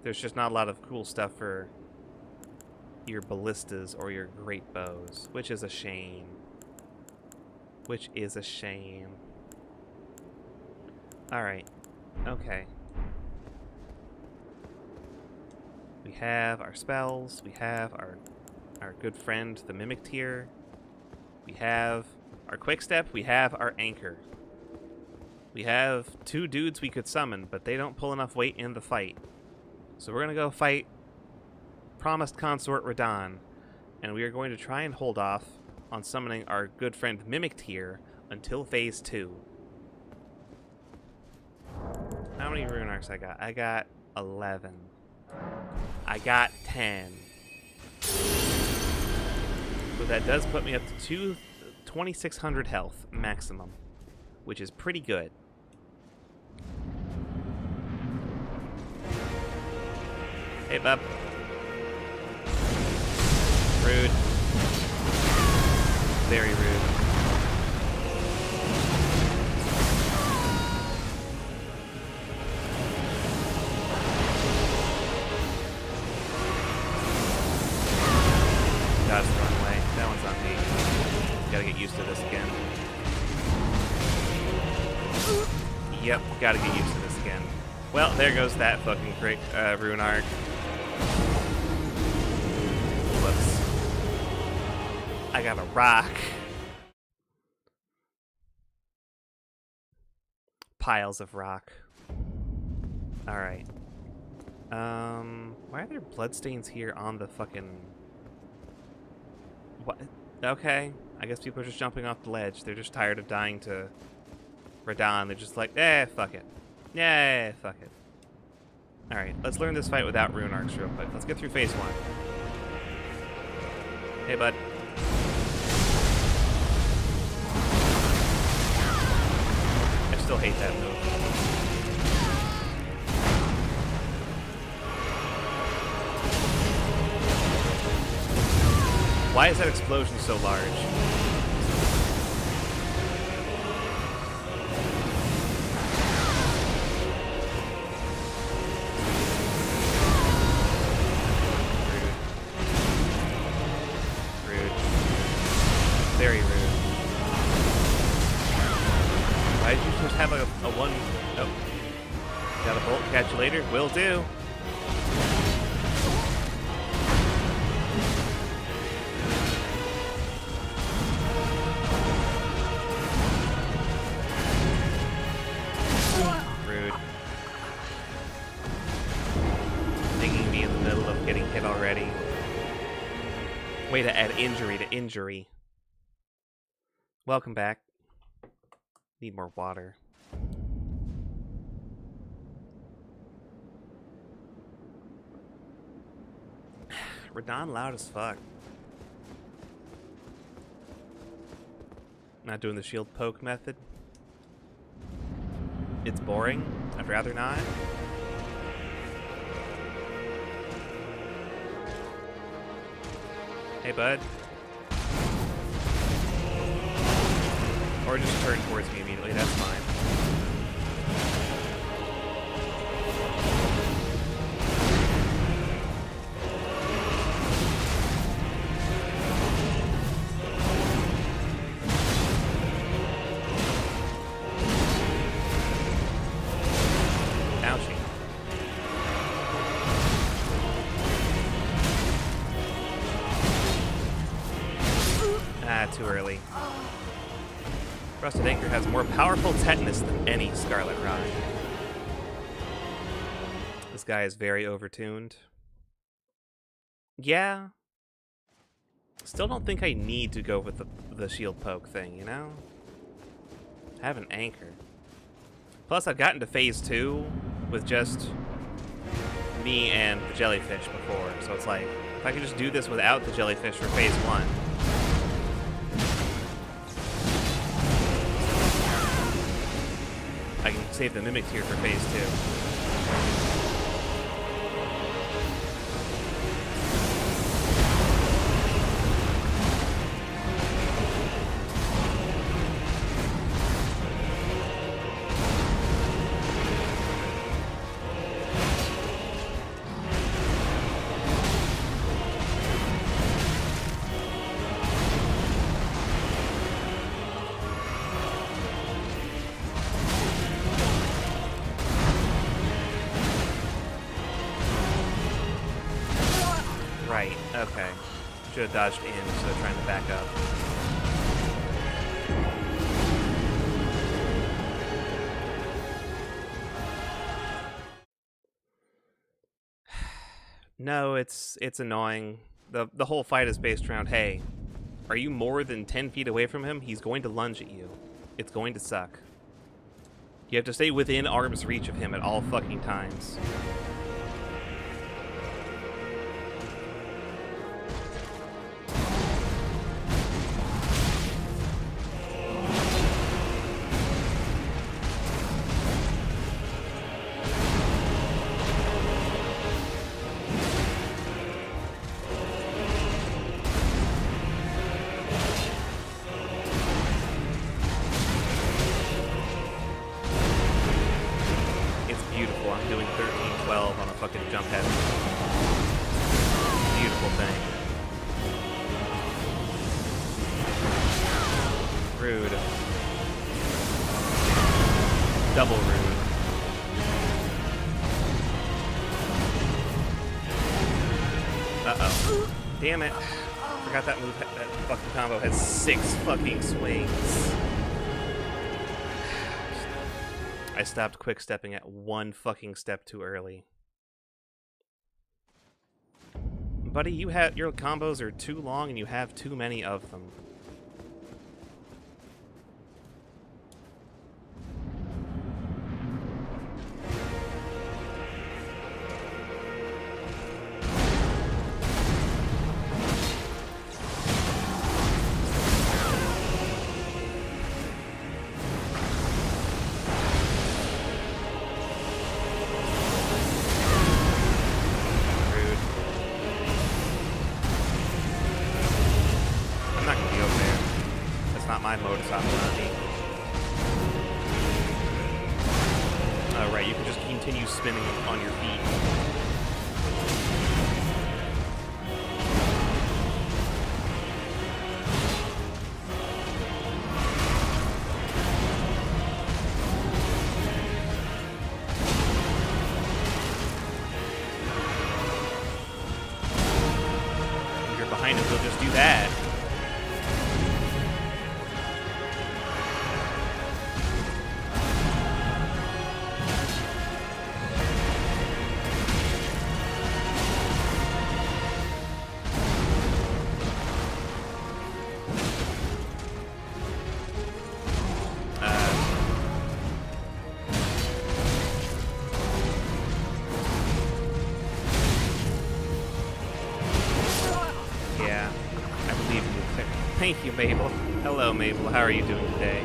There's just not a lot of cool stuff for your ballistas or your great bows, which is a shame. Which is a shame. Alright. Okay. We have our spells. We have our good friend, the Mimic Tier. We have our quick step. We have our anchor. We have 2 dudes we could summon, but they don't pull enough weight in the fight. So we're going to go fight Promised Consort Radahn, and we are going to try and hold off on summoning our good friend Mimic Tier until Phase 2. How many rune arcs I got? I got 11. I got 10. So that does put me up to 2,600 health maximum, which is pretty good. Hey, bub. Rude. Very rude. God's the wrong way. That one's on me. Gotta get used to this again. Yep, gotta get used to this again. Well, there goes that fucking great rune arc. Whoops. I got a rock. Piles of rock. Alright. Why are there bloodstains here on the fucking... What? Okay. I guess people are just jumping off the ledge. They're just tired of dying to Radahn. They're just like, fuck it. Yeah, fuck it. Alright, let's learn this fight without rune arcs real quick. Let's get through phase 1. Hey, bud. I still hate that move. Why is that explosion so large? Very rude. Why did you just have a one? Oh. Got a bolt, catch you later? Will do. Rude. Digging me in the middle of getting hit already. Way to add injury to injury. Welcome back. Need more water. Radahn loud as fuck. Not doing the shield poke method. It's boring. I'd rather not. Hey, bud. Or just turn towards me immediately, that's fine. too early. Rusted Anchor has more powerful tetanus than any Scarlet Rod. This guy is very overtuned. Yeah. Still don't think I need to go with the shield poke thing, you know? I have an anchor. Plus, I've gotten to phase 2 with just me and the jellyfish before, so it's like, if I could just do this without the jellyfish for phase 1. I can save the Mimic Tear for phase 2. Right, okay. Should have dodged in instead of trying to back up. No, it's annoying. The whole fight is based around, hey, are you more than 10 feet away from him? He's going to lunge at you. It's going to suck. You have to stay within arm's reach of him at all fucking times. I'm doing 13-12 on a fucking jump head. Beautiful thing. Rude. Double rude. Uh-oh. Damn it. Forgot that move, that fucking combo has 6 fucking swings. I stopped quick stepping at 1 fucking step too early. Buddy, your combos are too long and you have too many of them. My modus operandi. Oh, right, you can just continue spinning on your feet. If you're behind him, he'll just do that. Thank you, Mabel. Hello, Mabel. How are you doing today?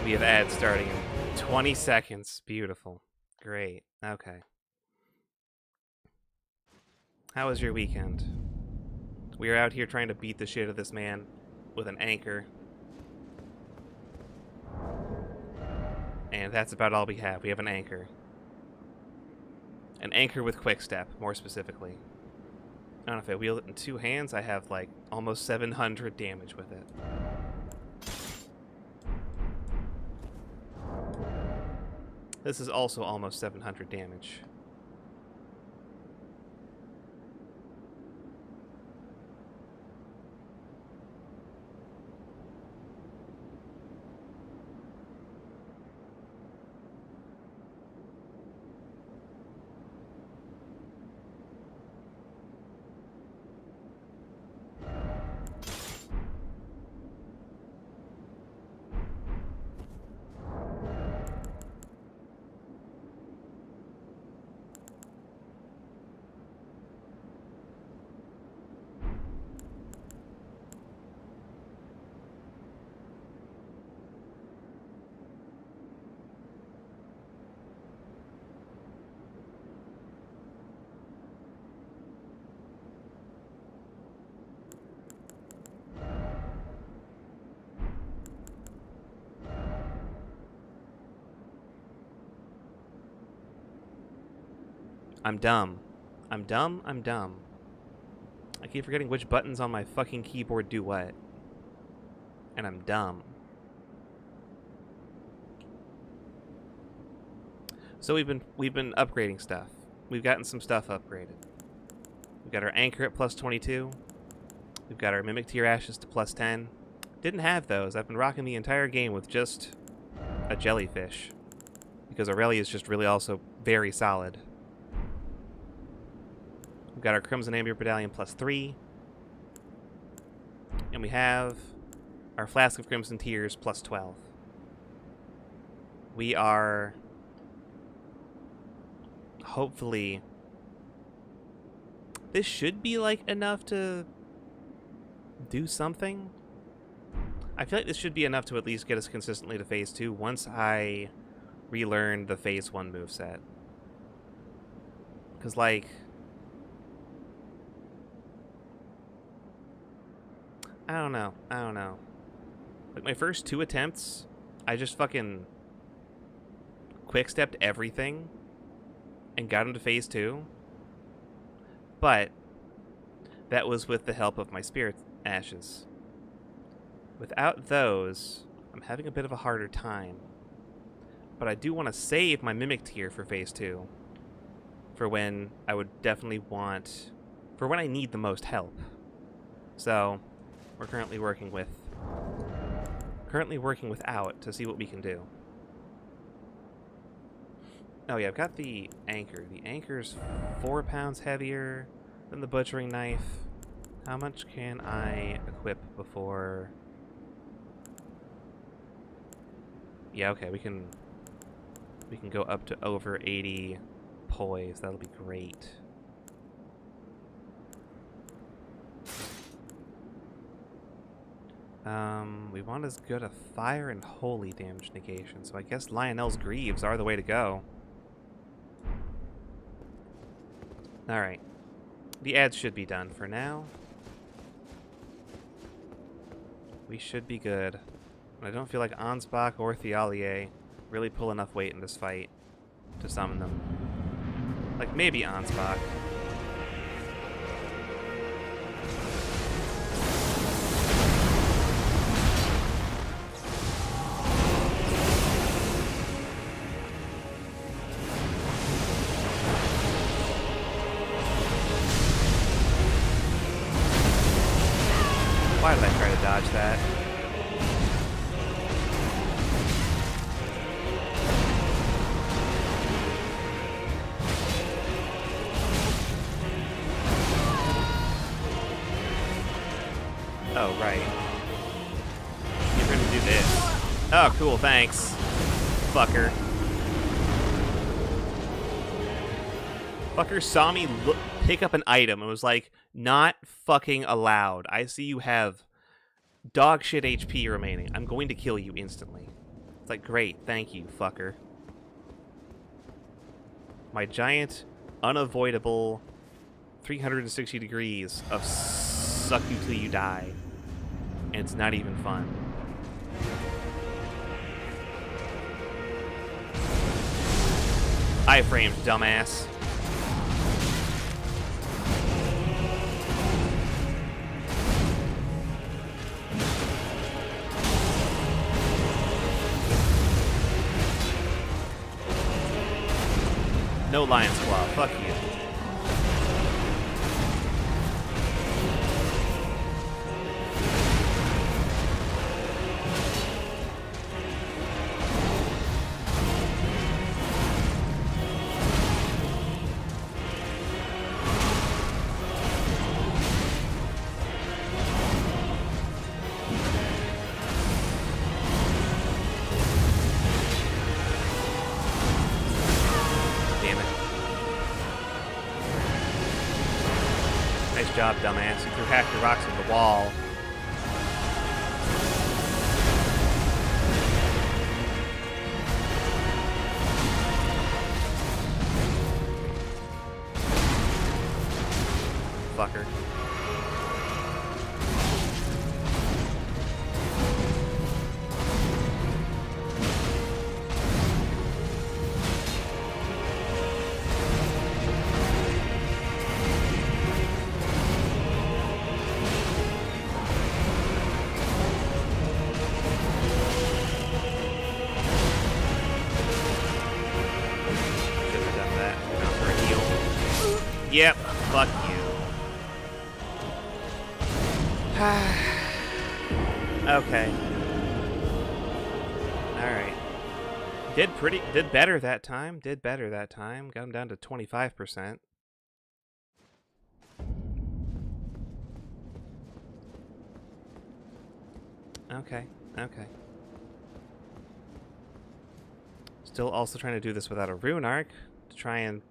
We have ads starting in 20 seconds. Beautiful. Great. Okay. How was your weekend? We are out here trying to beat the shit out of this man with an anchor. And that's about all we have. We have an anchor. An anchor with quick step, more specifically. I don't know if I wield it in 2 hands, I have like almost 700 damage with it. This is also almost 700 damage. I'm dumb. I'm dumb. I'm dumb. I keep forgetting which buttons on my fucking keyboard do what. And I'm dumb. So we've been upgrading stuff. We've gotten some stuff upgraded. We've got our anchor at plus 22. We've got our mimic tier ashes to plus 10. Didn't have those. I've been rocking the entire game with just a jellyfish. Because Aurelia is just really also very solid. We've got our Crimson Amber Battalion plus 3. And we have our Flask of Crimson Tears plus 12. We are hopefully... This should be like enough to do something. I feel like this should be enough to at least get us consistently to phase 2 once I relearn the phase 1 moveset. Because, like... I don't know. Like, my first 2 attempts, I just fucking quick-stepped everything and got into phase 2. But that was with the help of my spirit ashes. Without those, I'm having a bit of a harder time. But I do want to save my mimic tier for phase 2. For when I would definitely want... For when I need the most help. So... We're currently working without to see what we can do. Oh yeah, I've got the anchor. The anchor's 4 pounds heavier than the butchering knife. How much can I equip before... Yeah, okay, we can go up to over 80 poise. That'll be great. We want as good a fire and holy damage negation, so I guess Lionel's Greaves are the way to go. Alright. The ads should be done for now. We should be good. I don't feel like Ansbach or Thialier really pull enough weight in this fight to summon them. Like, maybe Ansbach. Why did I try to dodge that? Oh, right. You're going to do this. Oh, cool, thanks. Fucker. Fucker saw me pick up an item and was like, not fucking allowed. I see you have dog shit HP remaining. I'm going to kill you instantly. It's like, great, thank you, fucker. My giant, unavoidable 360 degrees of suck you till you die. And it's not even fun. Iframes, dumbass. No Lion's Claw, fuck you. Nice job, dumbass. You threw half your rocks at the wall. Fucker. Yep, fuck you. Okay. Alright. Did better that time. Got him down to 25%. Okay. Still also trying to do this without a rune arc to try and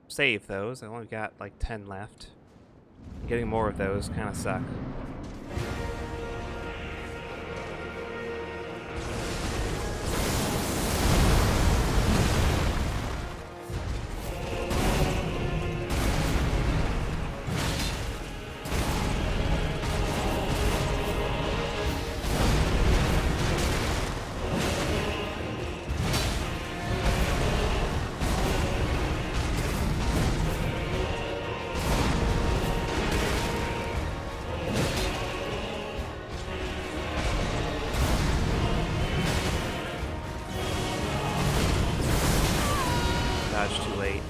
save those. I only got like 10 left. Getting more of those kind of suck. Dodge too late.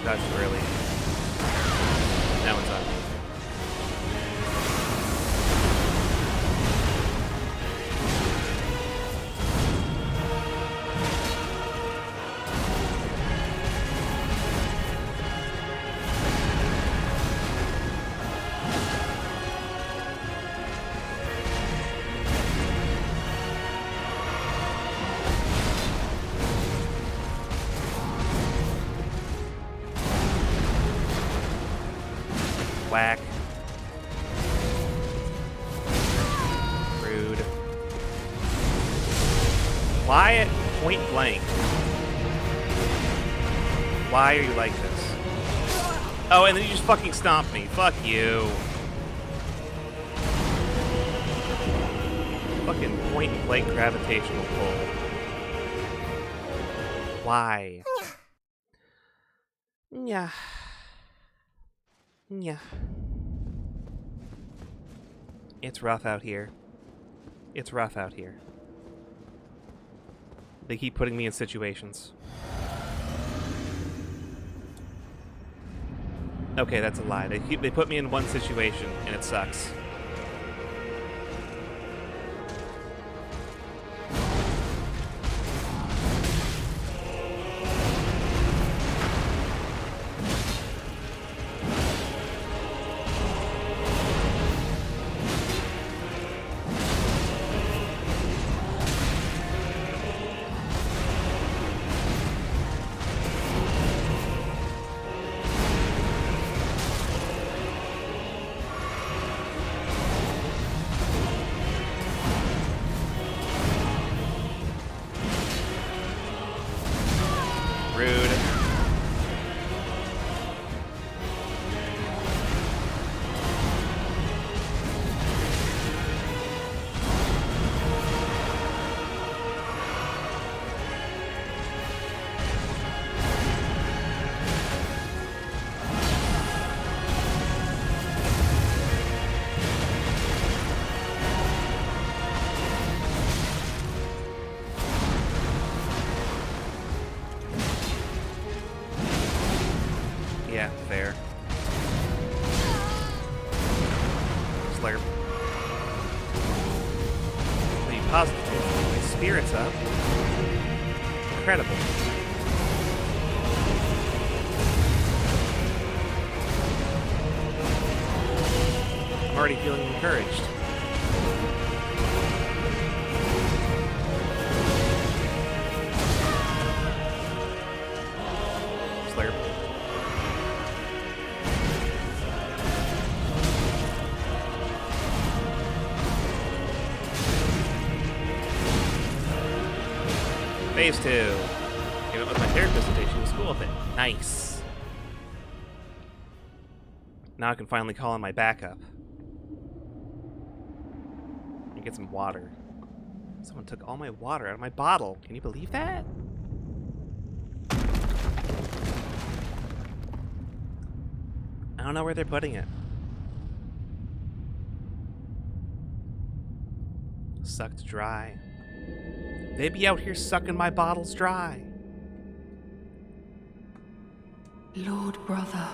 Dodge too early. That one's up. Whack. Rude. Why at point blank? Why are you like this? Oh, and then you just fucking stomped me. Fuck you. Fucking point blank gravitational pull. Why? Yeah. Yeah. It's rough out here. It's rough out here. They keep putting me in situations. Okay, that's a lie. They put me in one situation and it sucks. Rude. Yeah, fair. Slurp. The positive. My spirit's up. Incredible. I'm already feeling encouraged. Slurp. Phase 2. Came up with my therapist today. She was cool with it. Nice. Now I can finally call on my backup. And get some water. Someone took all my water out of my bottle. Can you believe that? I don't know where they're putting it. Sucked dry. They be out here sucking my bottles dry. Lord brother,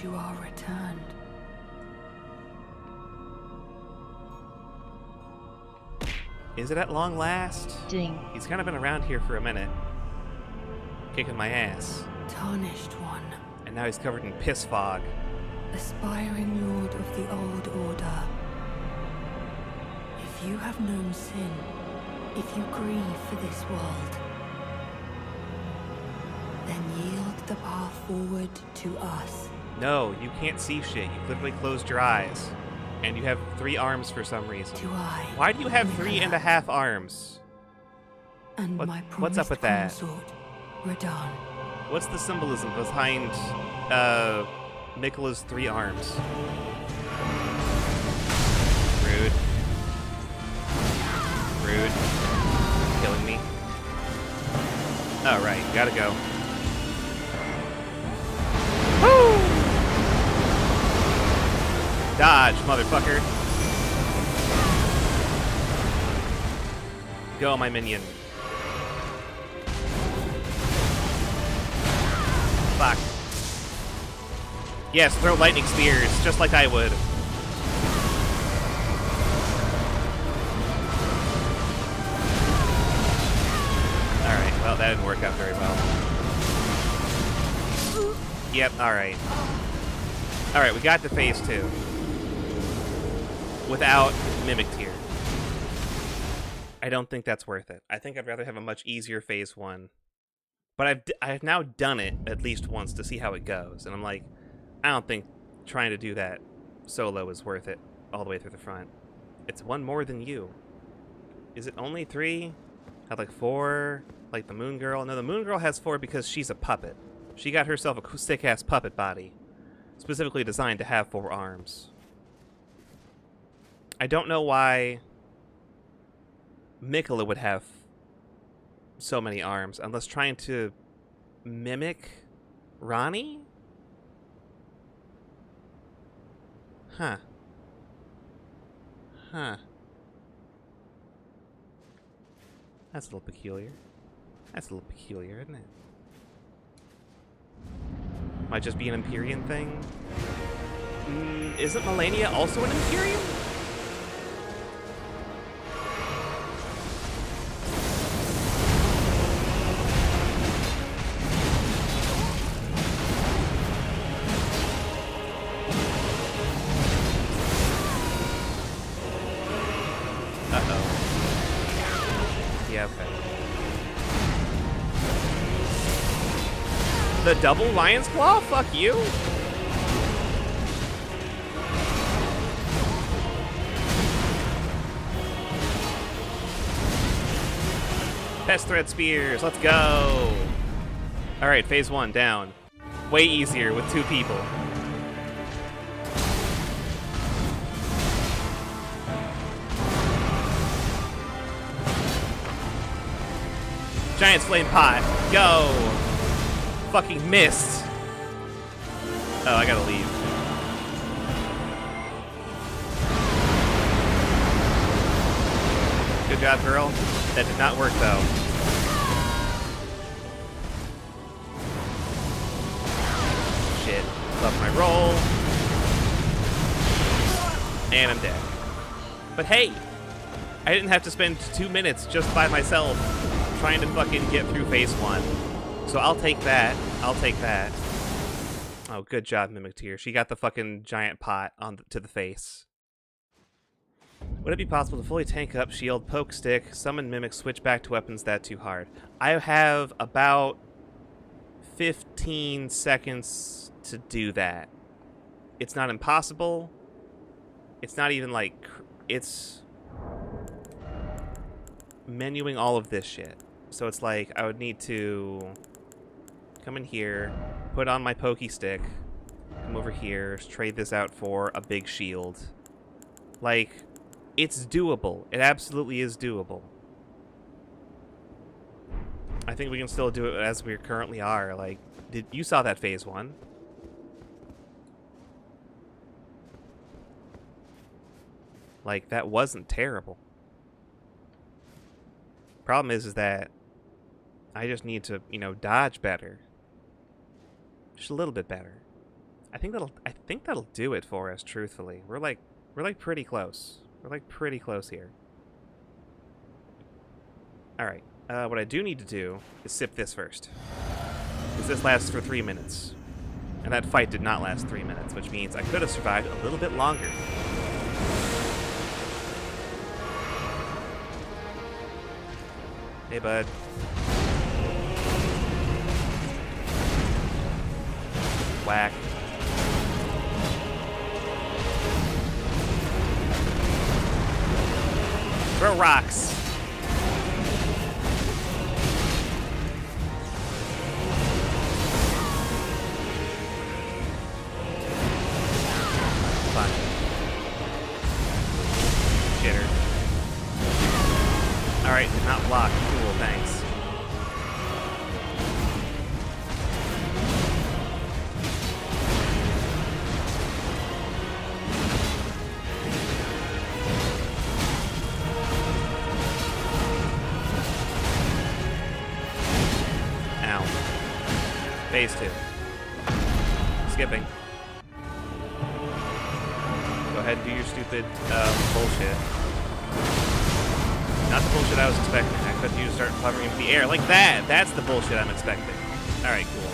you are returned. Is it at long last? Ding. He's kind of been around here for a minute. Kicking my ass. Tarnished one, And now he's covered in piss fog. aspiring lord of the old order. If you have known sin, if you grieve for this world, then yield the path forward to us. No, you can't see shit. You literally closed your eyes. And you have 3 arms for some reason. To I. Why do you have 3.5 arms? And What- my what's up with that? consort, radahn. What's the symbolism behind Nicola's 3 arms? Rude. Rude. Killing me. Alright, gotta go. Woo! Dodge, motherfucker. Go, my minion. Fuck. Yes, throw lightning spears, just like I would. Alright, well, that didn't work out very well. Yep, alright. Alright, we got to phase 2. Without Mimic Tier. I don't think that's worth it. I think I'd rather have a much easier phase 1. But I've now done it at least once to see how it goes. And I'm like, I don't think trying to do that solo is worth it all the way through the front. It's 1 more than you. Is it only 3? Had like 4, like the Moon Girl. No, the Moon Girl has 4 because she's a puppet. She got herself a sick-ass puppet body. Specifically designed to have 4 arms. I don't know why Mikola would have so many arms, unless trying to mimic Ronnie? Huh. Huh. That's a little peculiar. That's a little peculiar, isn't it? Might just be an Empyrean thing. Isn't Melania also an Empyrean? Yeah, okay. The double Lion's Claw? Fuck you. Pest Thread Spears, let's go. Alright, phase 1, down. Way easier with 2 people. Giant Flame Pot, go! Fucking missed. Oh, I gotta leave. Good job, girl. That did not work, though. Shit. Love my roll. And I'm dead. But hey! I didn't have to spend 2 minutes just by myself trying to fucking get through phase 1. So I'll take that. I'll take that. Oh, good job, Mimic Tier. She got the fucking giant pot to the face. Would it be possible to fully tank up, shield, poke stick, summon Mimic, switch back to weapons that too hard? I have about 15 seconds to do that. It's not impossible. It's not even like... It's menuing all of this shit. So it's like I would need to come in here, put on my pokey stick, come over here, trade this out for a big shield. Like, it's doable. It absolutely is doable. I think we can still do it as we currently are. Like, you saw that phase 1. Like, that wasn't terrible. Problem is that I just need to, dodge better. Just a little bit better. I think that'll do it for us, truthfully. We're like pretty close. We're like pretty close here. Alright. What I do need to do is sip this first. Because this lasts for 3 minutes. And that fight did not last 3 minutes, which means I could have survived a little bit longer. Hey, bud. Whack. Throw rocks. Fine. Shitter. Alright, did not block. Cool, thanks. Phase 2. Skipping. Go ahead and do your stupid bullshit. Not the bullshit I was expecting. I expected you to start hovering in the air like that. That's the bullshit I'm expecting. Alright, cool.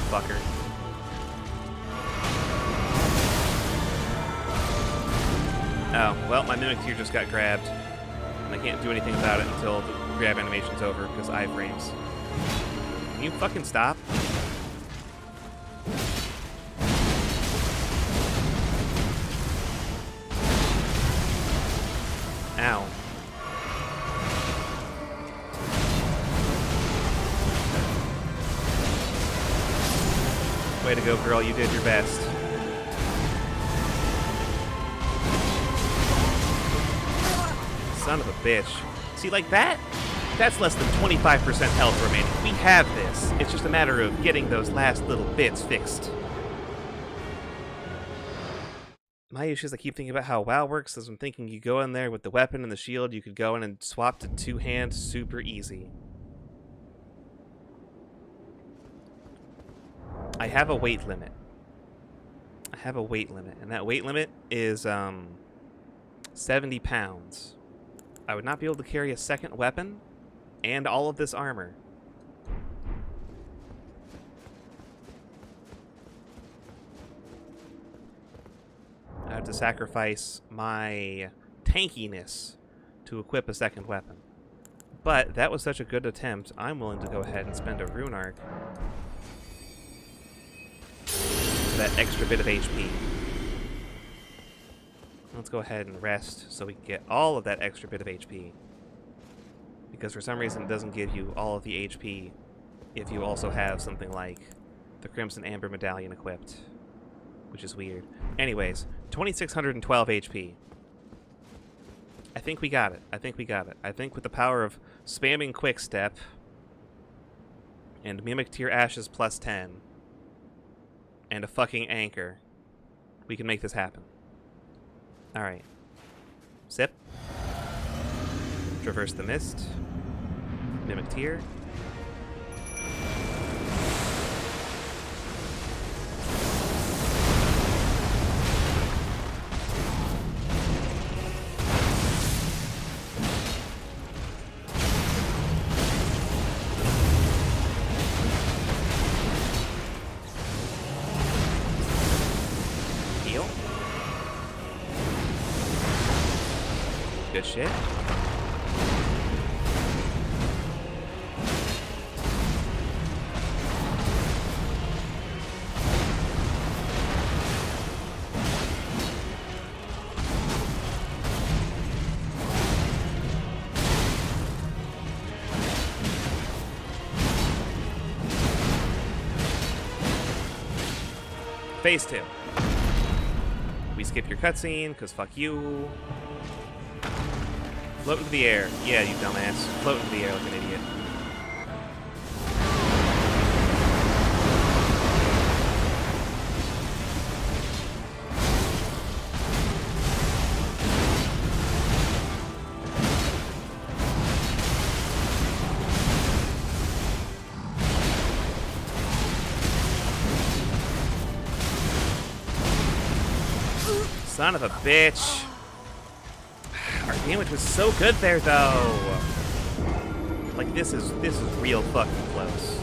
Fucker. Oh, well, my mimic tier just got grabbed. And I can't do anything about it until the grab animation's over, because iframes. Can you fucking stop? Ow. Way to go, girl. You did your best. Son of a bitch. See, like that? That's less than 25% health remaining. We have this. It's just a matter of getting those last little bits fixed. My issue is I keep thinking about how WoW works, as I'm thinking you go in there with the weapon and the shield, you could go in and swap to two-hand super easy. I have a weight limit. And that weight limit is 70 pounds. I would not be able to carry a second weapon and all of this armor. I have to sacrifice my tankiness to equip a second weapon. But that was such a good attempt, I'm willing to go ahead and spend a rune arc for that extra bit of HP. Let's go ahead and rest so we can get all of that extra bit of HP. Because for some reason it doesn't give you all of the HP if you also have something like the Crimson Amber Medallion equipped. Which is weird. Anyways, 2612 HP. I think we got it. I think with the power of spamming Quick Step and Mimic Tier Ashes plus 10 and a fucking anchor, we can make this happen. Alright. Sip. Traverse the Mist. Mimic Tier. Heal. Good shit. Phase 2. We skip your cutscene, because fuck you. Float into the air. Yeah, you dumbass. Float into the air like an idiot. Son of a bitch. Our damage was so good there, though. Like, this is real fucking close.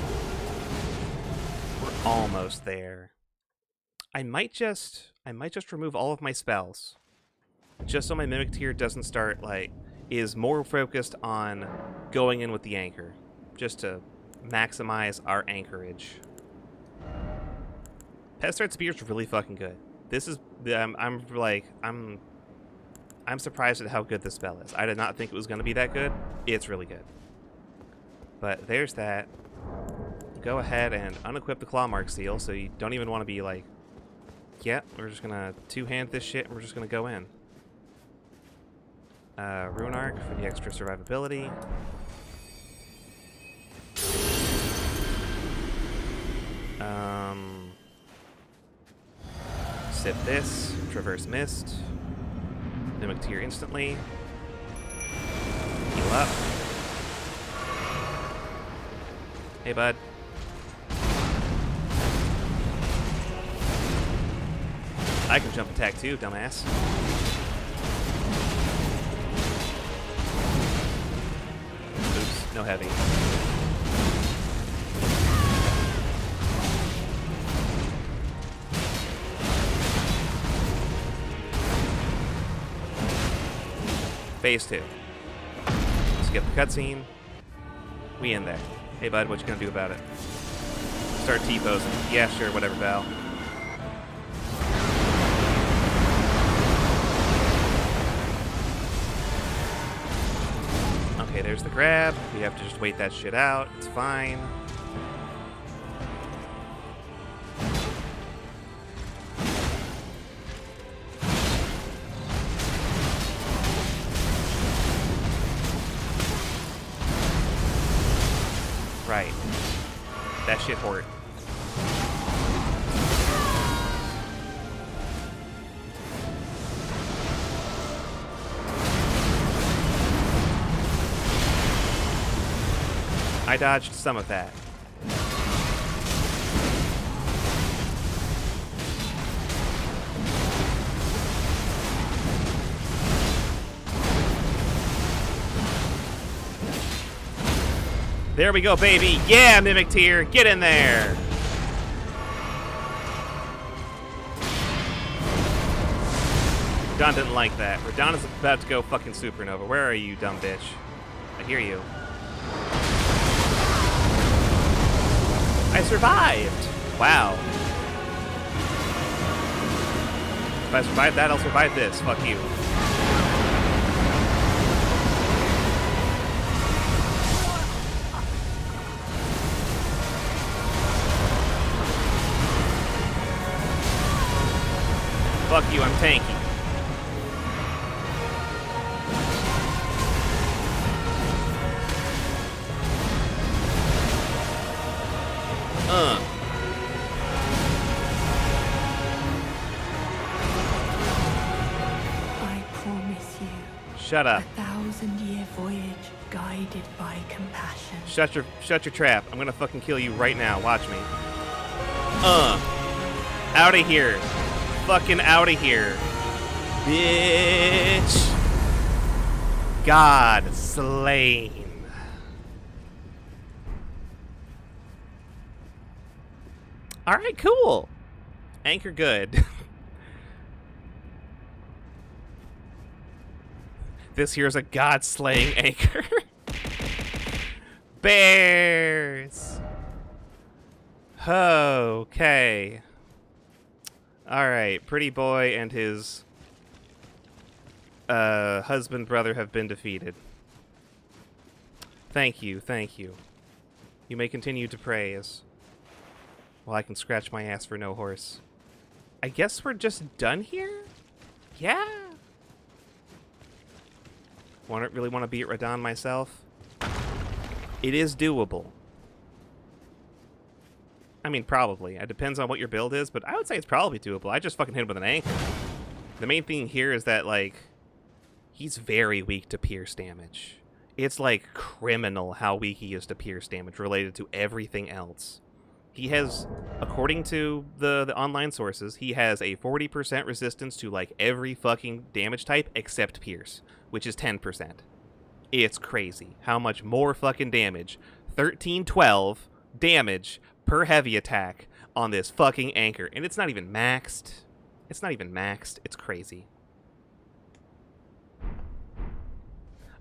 We're almost there. I might just remove all of my spells. Just so my Mimic Tier doesn't start, like, is more focused on going in with the anchor. Just to maximize our anchorage. Pestard Spear is really fucking good. This is, I'm surprised at how good this spell is. I did not think it was going to be that good. It's really good. But there's that. Go ahead and unequip the Claw Mark Seal, so you don't even want to be like, yeah, we're just going to two-hand this shit and we're just going to go in. Rune Arc for the extra survivability. Sip this. Traverse Mist. Mimic Tier instantly. Heal up. Hey, bud. I can jump attack too, dumbass. Oops, no heavy. Phase 2. Skip the cutscene. We in there. Hey, bud, what you gonna do about it? Start T-posing. Yeah, sure, whatever, Val. Okay, there's the grab. We have to just wait that shit out. It's fine. Right. That shit hurt. I dodged some of that. There we go, baby. Yeah, Mimic Tier. Get in there. Radahn didn't like that. Radahn is about to go fucking supernova. Where are you, dumb bitch? I hear you. I survived. Wow. If I survived that, I'll survive this. Fuck you. Fuck you, I'm tanky. I promise you. Shut up. 1,000-year voyage guided by compassion. Shut your trap. I'm gonna fucking kill you right now. Watch me. Out of here. Fucking out of here. Bitch. God slain. Alright, cool. Anchor good. This here's a god-slaying anchor. Bears. Okay. Alright, Pretty Boy and his husband brother have been defeated. Thank you, thank you. You may continue to praise. Well, I can scratch my ass for no horse. I guess we're just done here? Yeah. Really want to beat Radahn myself? It is doable. I mean, probably. It depends on what your build is, but I would say it's probably doable. I just fucking hit him with an anchor. The main thing here is that, like, he's very weak to pierce damage. It's, like, criminal how weak he is to pierce damage related to everything else. He has, according to the online sources, he has a 40% resistance to like every fucking damage type except pierce, which is 10%. It's crazy how much more fucking damage, 1312 damage per heavy attack on this fucking anchor. And it's not even maxed. It's not even maxed. It's crazy.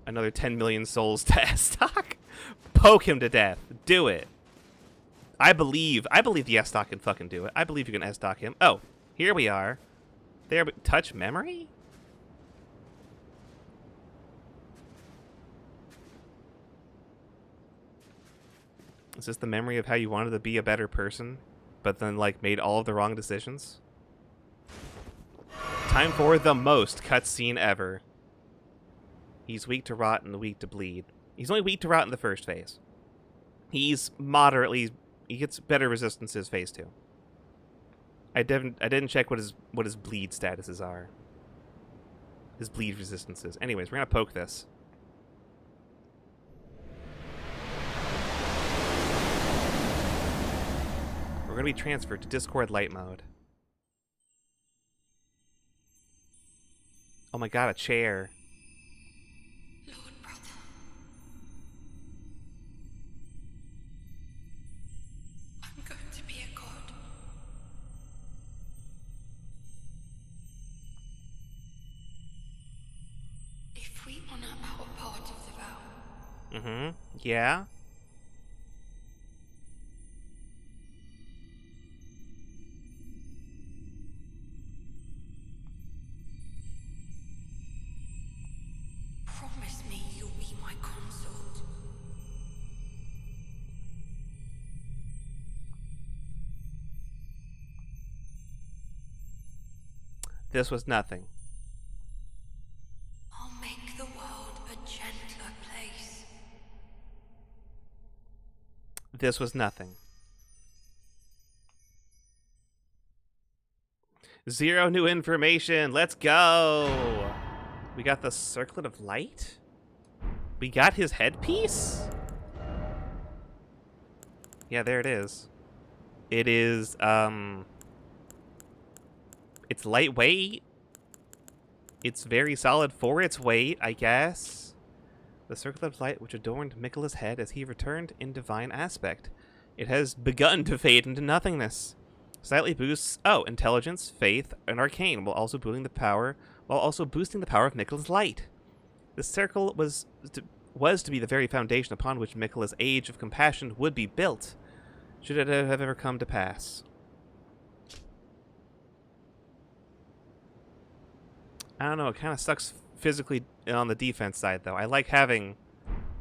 Another 10 million souls to S-Stock. Poke him to death. Do it. I believe the S-Stock can fucking do it. I believe you can S-Stock him. Oh, here we are. There, touch memory? Is this the memory of how you wanted to be a better person, but then, like, made all of the wrong decisions? Time for the most cutscene ever. He's weak to rot and weak to bleed. He's only weak to rot in the first phase. He's moderately... He gets better resistances phase 2. I didn't check what his bleed statuses are. His bleed resistances. Anyways, we're gonna poke this. We're gonna be transferred to Discord light mode. Oh my god, a chair. Lord brother. I'm going to be a god. If we honor our part of the vow. Mm-hmm. Yeah? Promise me you'll be my consort. This was nothing. I'll make the world a gentler place. This was nothing. Zero new information. Let's go. We got the circlet of light. We got his headpiece. Yeah, there it is. It is, it's lightweight. It's very solid for its weight, I guess. The circlet of light which adorned Miquella's head as he returned in divine aspect. It has begun to fade into nothingness. Slightly boosts, intelligence, faith, and arcane, while also boosting the power of Miquella's light. This circle was to be the very foundation upon which Miquella's age of compassion would be built, should it have ever come to pass. I don't know, it kind of sucks physically on the defense side, though. I like having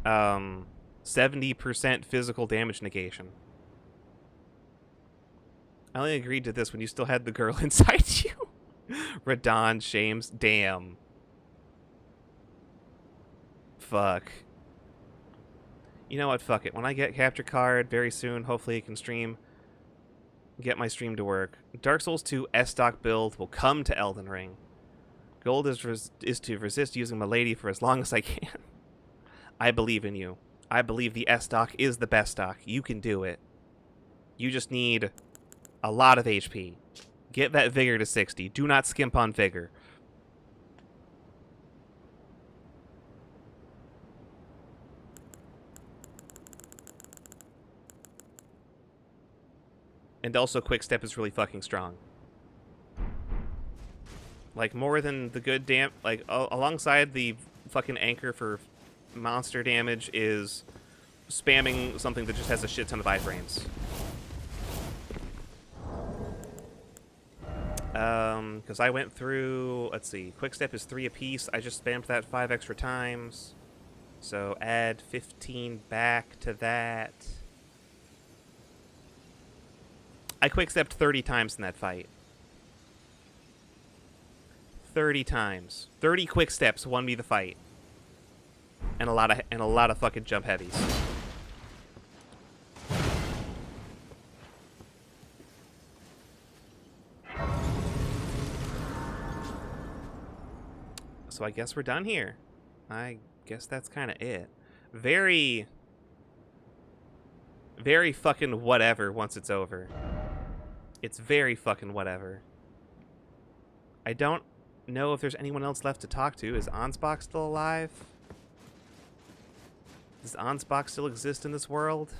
70% physical damage negation. I only agreed to this when you still had the girl inside you. Radahn shames. Damn. Fuck. You know what? Fuck it. When I get capture card very soon, hopefully I can get my stream to work. Dark Souls 2 S-Stock build will come to Elden Ring. Goal is to resist using my lady for as long as I can. I believe in you. I believe the S-Stock is the best stock. You can do it. You just need a lot of HP. Get that vigor to 60. Do not skimp on vigor. And also, quick step is really fucking strong. Like, more than the good like, alongside the fucking anchor for monster damage is spamming something that just has a shit ton of iframes. Because I went through, let's see, quick step is 3 apiece. I just spammed that 5 extra times. So add 15 back to that. I quick stepped 30 times in that fight. 30 times. 30 quick steps won me the fight. And a lot of fucking jump heavies. So I guess we're done here. I guess that's kind of it. Very very fucking whatever once it's over. It's very fucking whatever. I don't know if there's anyone else left to talk to. Is Ansbach still alive? Does Ansbach still exist in this world?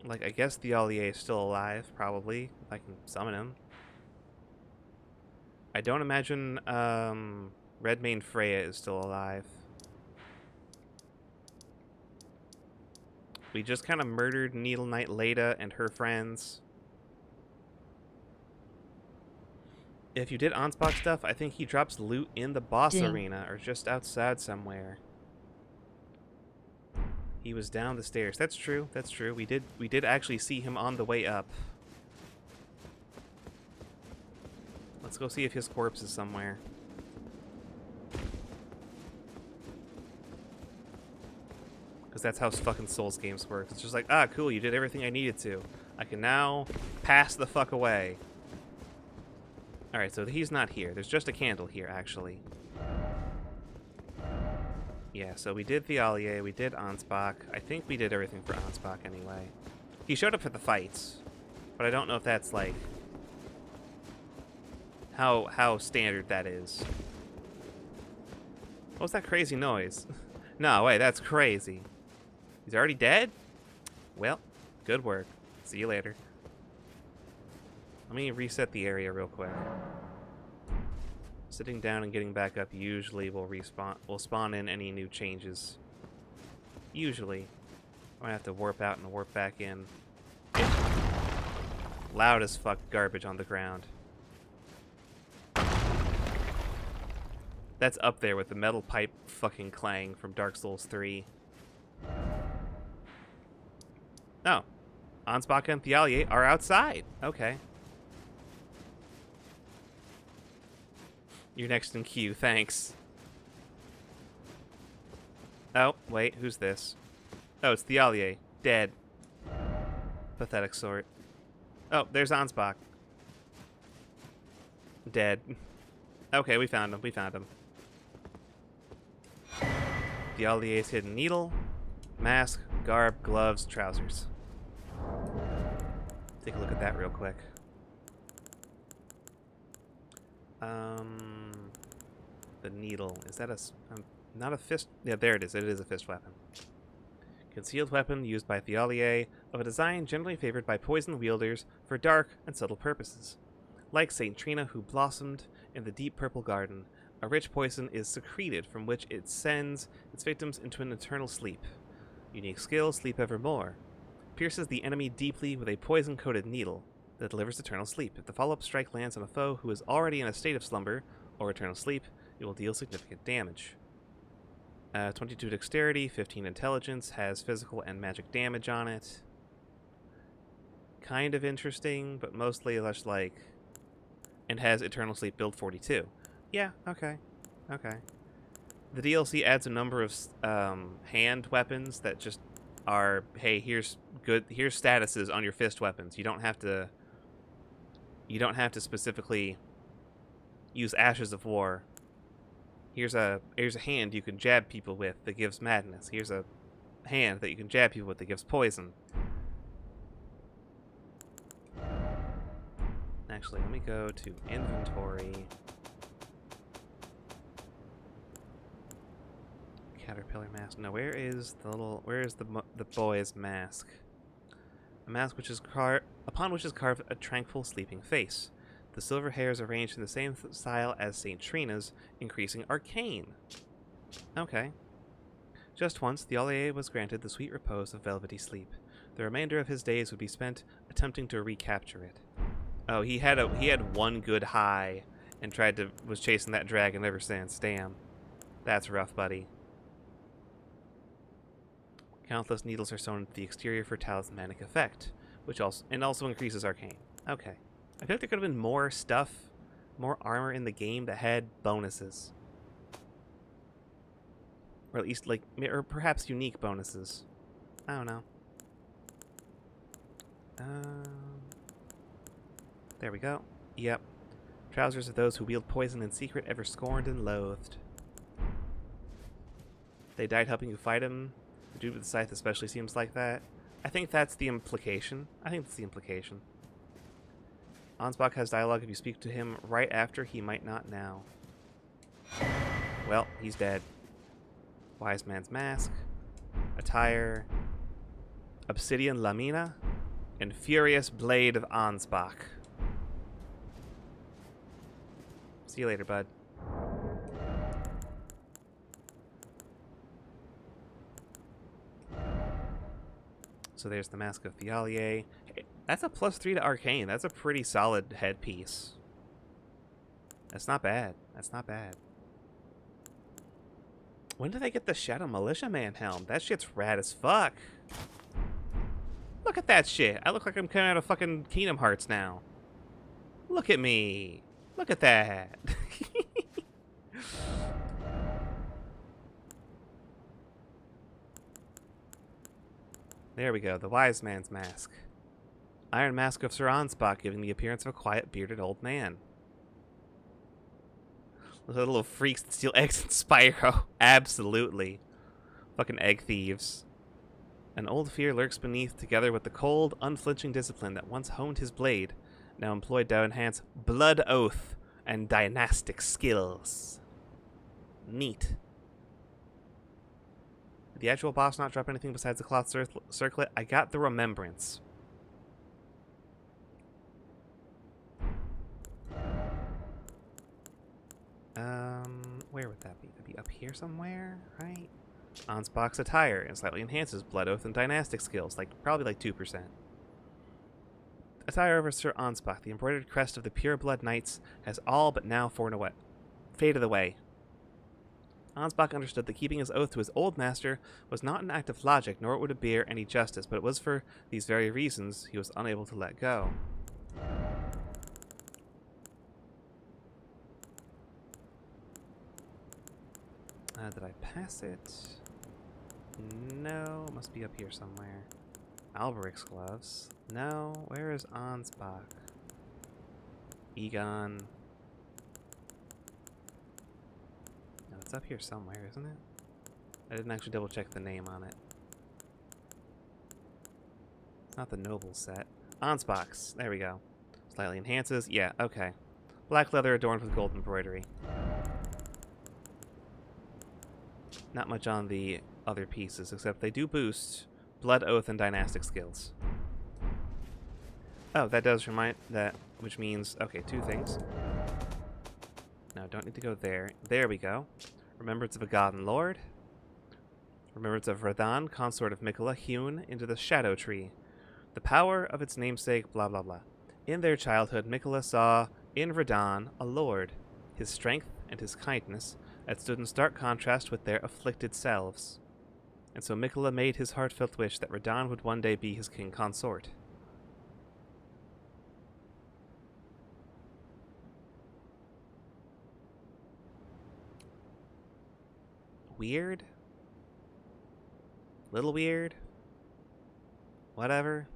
Like, I guess the Allier is still alive, probably, if I can summon him. I don't imagine Redmane Freya is still alive. We just kind of murdered Needle Knight Leda and her friends. If you did Ansbach stuff, I think he drops loot in the boss arena or just outside somewhere. He was down the stairs. That's true. That's true. We did actually see him on the way up. Let's go see if his corpse is somewhere. Because that's how fucking Souls games work. It's just like, ah, cool, you did everything I needed to. I can now pass the fuck away. Alright, so he's not here. There's just a candle here, actually. Yeah, so we did the Allier, we did Ansbach. I think we did everything for Ansbach anyway. He showed up for the fights, but I don't know if that's, like, how standard that is. What was that crazy noise? No, wait, that's crazy. He's already dead? Well, good work. See you later. Let me reset the area real quick. Sitting down and getting back up usually will spawn in any new changes. Usually. I'm gonna have to warp out and warp back in. Loud as fuck garbage on the ground. That's up there with the metal pipe fucking clang from Dark Souls 3. Oh. Ansbach and Thialier are outside. Okay. You're next in queue, thanks. Oh, wait, who's this? Oh, it's Thialier. Dead. Pathetic sort. Oh, there's Ansbach. Dead. Okay, we found him, we found him. Thialier's hidden needle, mask, garb, gloves, trousers. Take a look at that real quick. The needle. Is that not a fist? Yeah, there it is. It is a fist weapon. Concealed weapon used by Thialier, of a design generally favored by poison wielders for dark and subtle purposes. Like Saint Trina, who blossomed in the deep purple garden, a rich poison is secreted from which it sends its victims into an eternal sleep. Unique skill, Sleep Evermore. Pierces the enemy deeply with a poison-coated needle that delivers eternal sleep. If the follow-up strike lands on a foe who is already in a state of slumber or eternal sleep, it will deal significant damage. 22 dexterity, 15 intelligence, has physical and magic damage on it. Kind of interesting, but mostly less like... And has eternal sleep build 42. Yeah, okay. Okay. The DLC adds a number of hand weapons that just are, hey, here's statuses on your fist weapons. You don't have to specifically use Ashes of War. Here's a hand you can jab people with that gives madness. Here's a hand that you can jab people with that gives poison. Actually, let me go to inventory. Caterpillar mask. No, where is the boy's mask? A mask which is upon which is carved a tranquil sleeping face. The silver hair is arranged in the same style as Saint Trina's, increasing arcane. Okay. Just once, Thialier was granted the sweet repose of velvety sleep. The remainder of his days would be spent attempting to recapture it. Oh, he had one good high and was chasing that dragon ever since. Damn. That's rough, buddy. Countless needles are sewn into the exterior for talismanic effect, which also increases arcane. Okay. I feel like there could have been more stuff, more armor in the game that had bonuses. Or at least, like, or perhaps unique bonuses. I don't know. There we go. Yep. Trousers of those who wield poison in secret, ever scorned and loathed. They died helping you fight him. The dude with the scythe especially seems like that. I think that's the implication. Ansbach has dialogue if you speak to him right after, he might not now. Well, he's dead. Wise Man's Mask. Attire. Obsidian Lamina. And Furious Blade of Ansbach. See you later, bud. So there's the Mask of Thialier. Hey, that's a +3 to Arcane. That's a pretty solid headpiece. That's not bad. That's not bad. When did they get the Shadow Militia Man helm? That shit's rad as fuck. Look at that shit. I look like I'm coming out of fucking Kingdom Hearts now. Look at me. Look at that. There we go, the Wise Man's Mask. Iron Mask of Sir Ansbach, giving the appearance of a quiet, bearded old man. Those little freaks that steal eggs in Spyro. Absolutely. Fucking egg thieves. An old fear lurks beneath, together with the cold, unflinching discipline that once honed his blade, now employed to enhance blood oath and dynastic skills. Neat. Did the actual boss not drop anything besides the cloth circlet? I got the remembrance. Where would that be? That'd be up here somewhere, right? Ansbach's attire and slightly enhances blood oath and dynastic skills, probably 2%. Attire over Sir Ansbach, the embroidered crest of the pure blood knights, has all but now faded away. Ansbach understood that keeping his oath to his old master was not an act of logic, nor would it bear any justice, but it was for these very reasons he was unable to let go. Did I pass it? No, it must be up here somewhere. Alberic's gloves. No, where is Ansbach? Egon. No, it's up here somewhere, isn't it? I didn't actually double check the name on it. It's not the noble set. Ansbach's. There we go. Slightly enhances. Yeah, okay. Black leather adorned with gold embroidery. Not much on the other pieces, except they do boost blood oath and dynastic skills. Oh, that does remind that, which means, okay, two things. No, don't need to go there. There we go. Remembrance of a god and lord. Remembrance of Radahn, consort of Mikola, hewn into the Shadow Tree. The power of its namesake, blah blah blah. In their childhood, Mikola saw in Radahn a lord. His strength and his kindness had stood in stark contrast with their afflicted selves. And so Mikola made his heartfelt wish that Radahn would one day be his king consort. Weird? Little weird? Whatever.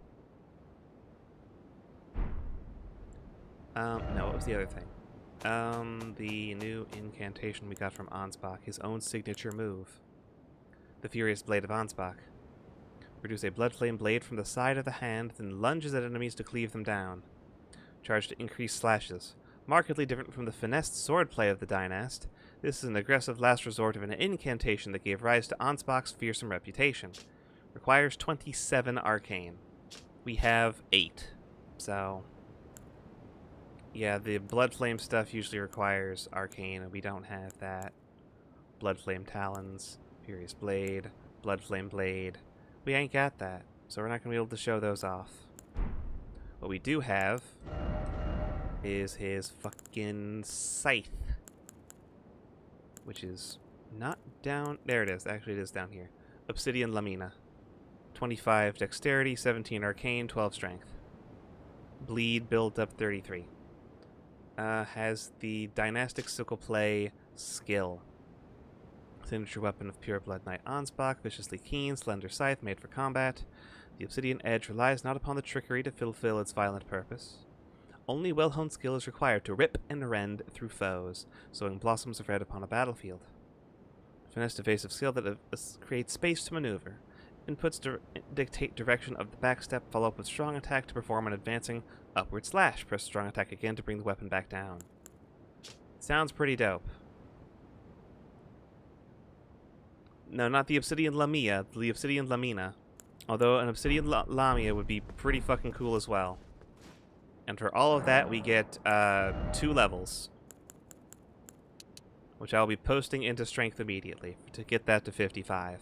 No, what was the other thing? The new incantation we got from Ansbach, his own signature move. The Furious Blade of Ansbach. Produce a blood flame blade from the side of the hand, then lunges at enemies to cleave them down. Charged to increase slashes. Markedly different from the finessed swordplay of the Dynast, this is an aggressive last resort of an incantation that gave rise to Ansbach's fearsome reputation. Requires 27 arcane. We have 8. So, yeah, the Blood Flame stuff usually requires arcane, and we don't have that. Blood Flame Talons, Furious Blade, Blood Flame Blade. We ain't got that, so we're not going to be able to show those off. What we do have is his fucking scythe, which is not down... There it is. Actually, it is down here. Obsidian Lamina. 25 dexterity, 17 arcane, 12 strength. Bleed, build up 33. Has the dynastic sickle play skill. Signature weapon of pure blood knight Ansbach, viciously keen, slender scythe made for combat. The obsidian edge relies not upon the trickery to fulfill its violent purpose. Only well-honed skill is required to rip and rend through foes, sowing blossoms of red upon a battlefield. Finesse evasive skill that creates space to maneuver. Inputs dictate direction of the backstep, follow up with strong attack to perform an advancing upward slash. Press strong attack again to bring the weapon back down. Sounds pretty dope. No, not the Obsidian Lamia, the Obsidian Lamina. Although an Obsidian Lamia would be pretty fucking cool as well. And for all of that, we get 2 levels. Which I'll be posting into strength immediately to get that to 55.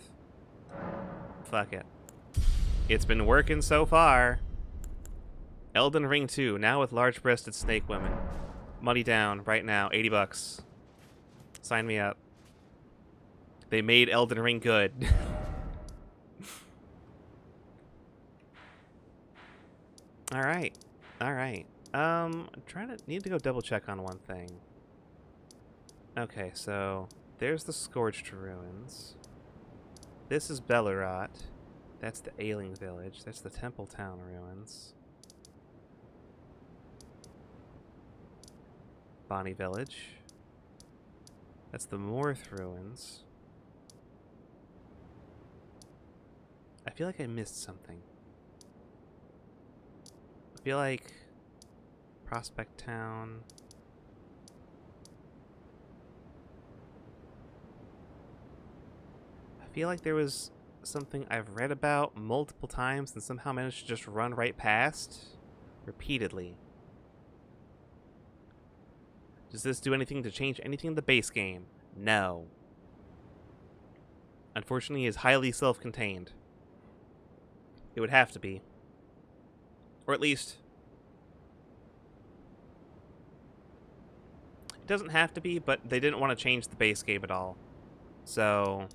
Fuck it. It's been working so far. Elden Ring 2, now with large-breasted snake women. Money down right now, 80 bucks. Sign me up. They made Elden Ring good. Alright. Alright. I'm trying to need to go double check on one thing. Okay, so there's the Scorched Ruins. This is Bellerot. That's the Ailing Village. That's the Temple Town Ruins. Bonnie Village. That's the Morth Ruins. I feel like I missed something. I feel like Prospect Town. I feel like there was something I've read about multiple times and somehow managed to just run right past repeatedly. Does this do anything to change anything in the base game? No. Unfortunately, it's highly self-contained. It would have to be. Or at least... It doesn't have to be, but they didn't want to change the base game at all. So...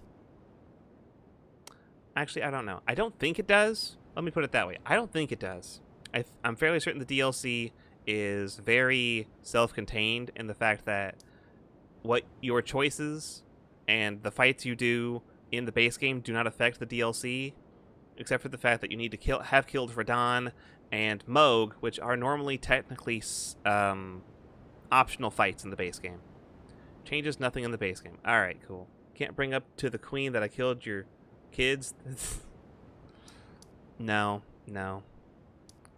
Actually, I don't know. I don't think it does. Let me put it that way. I don't think it does. I'm fairly certain the DLC is very self-contained in the fact that what your choices and the fights you do in the base game do not affect the DLC, except for the fact that you need to have killed radahn and Moog, which are normally technically optional fights in the base game. Changes nothing in the base game. Alright, cool. Can't bring up to the queen that I killed your kids. No.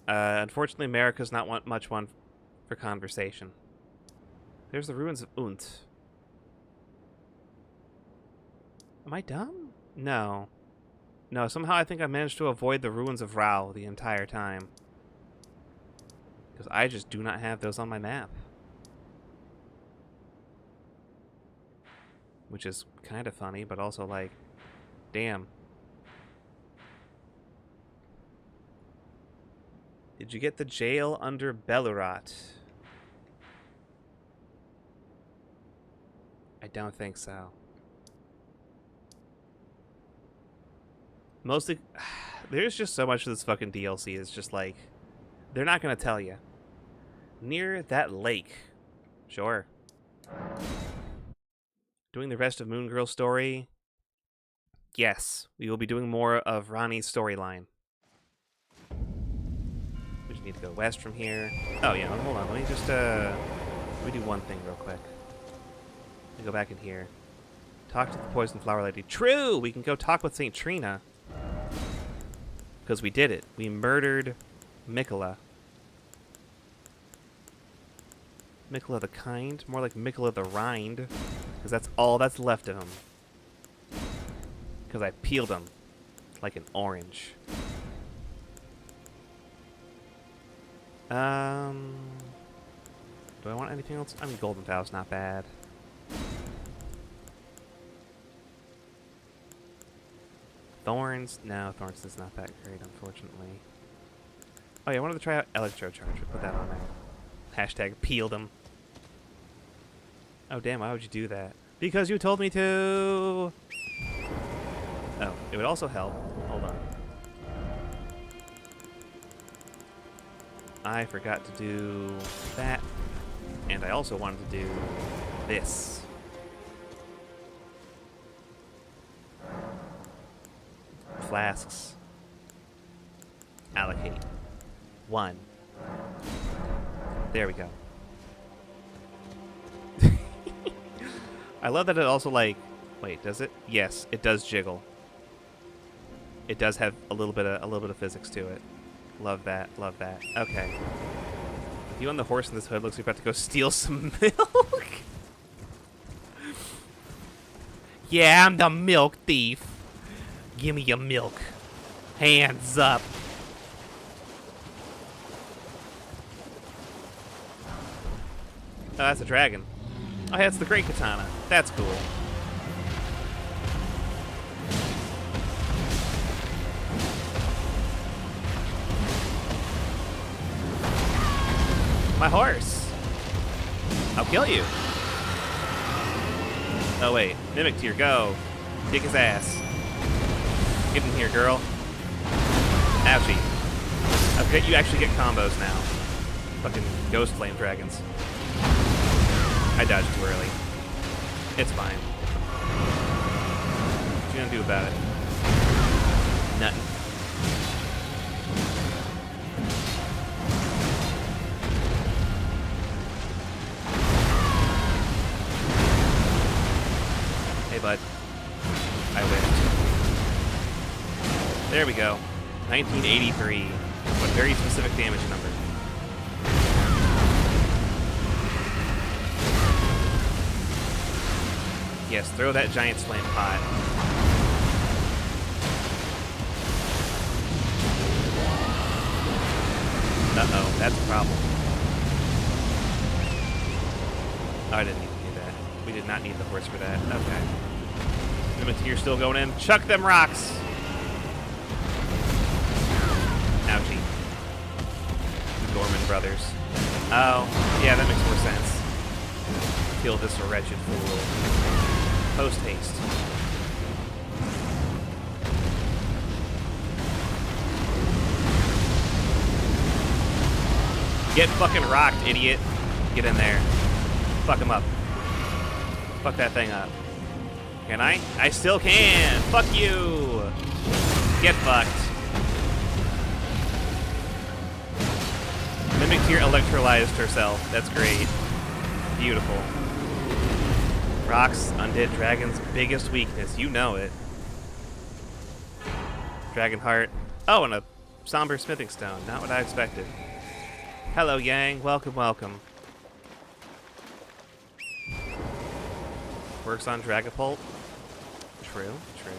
Unfortunately, America's not much one for conversation. There's the ruins of Unt. Am I dumb? No. No, somehow I think I managed to avoid the ruins of Rao the entire time. Because I just do not have those on my map. Which is kind of funny, but also like, damn. Did you get the jail under Bellerot? I don't think so. Mostly, there's just so much of this fucking DLC. It's just like, they're not going to tell you. Near that lake. Sure. Doing the rest of Moon Girl's story? Yes, we will be doing more of Ranni's storyline. We just need to go west from here. Oh yeah, hold on, let me just, let me do one thing real quick. Let me go back in here. Talk to the Poison Flower Lady. True! We can go talk with St. Trina. Because we did it. We murdered Mikola. Mikola the Kind? More like Mikola the Rind. Because that's all that's left of him. Because I peeled him like an orange. Do I want anything else? I mean, Golden Vow's not bad. Thorns? No, Thorns is not that great, unfortunately. Oh yeah, I wanted to try out Electrocharge. We'll put that on there. Hashtag peeled him. Oh damn, why would you do that? Because you told me to! Oh, it would also help. Hold on. I forgot to do that. And I also wanted to do this. Flasks. Allocate. 1. There we go. I love that it also, like... Wait, does it? Yes, it does jiggle. It does have a little bit of physics to it. Love that. Love that. Okay. You on the horse in this hood looks like you're about to go steal some milk. Yeah, I'm the milk thief. Give me your milk. Hands up. Oh, that's a dragon. Oh, that's the great katana. That's cool. My horse. I'll kill you. Oh wait, mimic tier, go. Kick his ass. Get in here, girl. Ouchie. I forget you actually get combos now. Fucking ghost flame dragons. I dodged too early. It's fine. What you gonna do about it? Nothing. Hey, bud. I whipped. There we go. 1983. What very specific damage number. Yes, throw that giant slam pot. Uh-oh, that's a problem. Oh, I didn't need to do that. We did not need the horse for that. Okay. Mimic still going in. Chuck them rocks! Ouchie. Norman Brothers. Oh, yeah, that makes more sense. Kill this wretched fool. Post haste. Get fucking rocked, idiot. Get in there. Fuck him up. Fuck that thing up. Can I? I still can! Fuck you! Get fucked. Mimic Tier electrolyzed herself. That's great. Beautiful. Rocks, undead dragon's biggest weakness. You know it. Dragon heart. Oh, and a somber smithing stone. Not what I expected. Hello, Yang. Welcome, welcome. Works on Dragapult. True, true.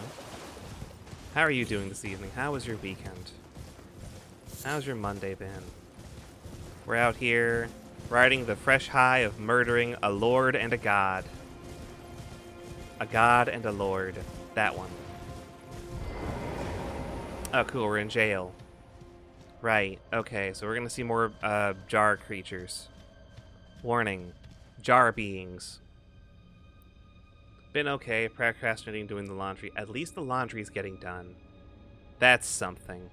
How are you doing this evening? How was your weekend? How's your Monday been? We're out here riding the fresh high of murdering a lord and a god. A god and a lord. That one. Oh, cool. We're in jail. Right. Okay, so we're going to see more jar creatures. Warning. Jar beings. Been okay. Procrastinating doing the laundry. At least the laundry's getting done. That's something.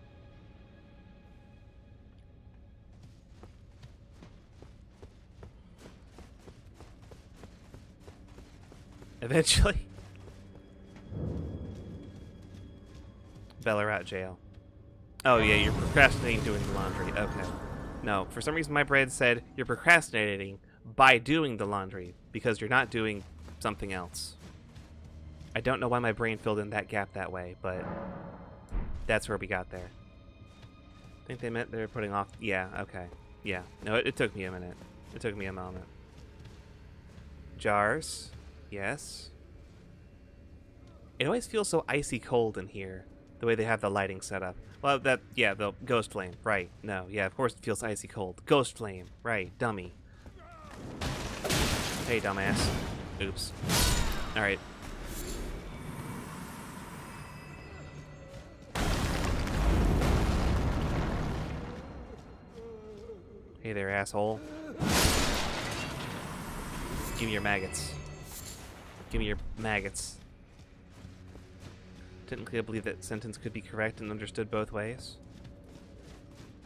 Eventually. Ballarat jail. Oh yeah, you're procrastinating doing the laundry. Okay. No, for some reason my brain said you're procrastinating by doing the laundry because you're not doing something else. I don't know why my brain filled in that gap that way, but that's where we got there. I think they meant they were putting off... Yeah, okay. Yeah. No, it took me a minute. It took me a moment. Jars. Yes. It always feels so icy cold in here, the way they have the lighting set up. Well, that, yeah, the ghost flame, right. No, yeah, of course it feels icy cold. Ghost flame, right, dummy. Hey, dumbass. Oops. Alright. Hey there, asshole. Give me your maggots. Give me your maggots. Technically, I believe that sentence could be correct and understood both ways.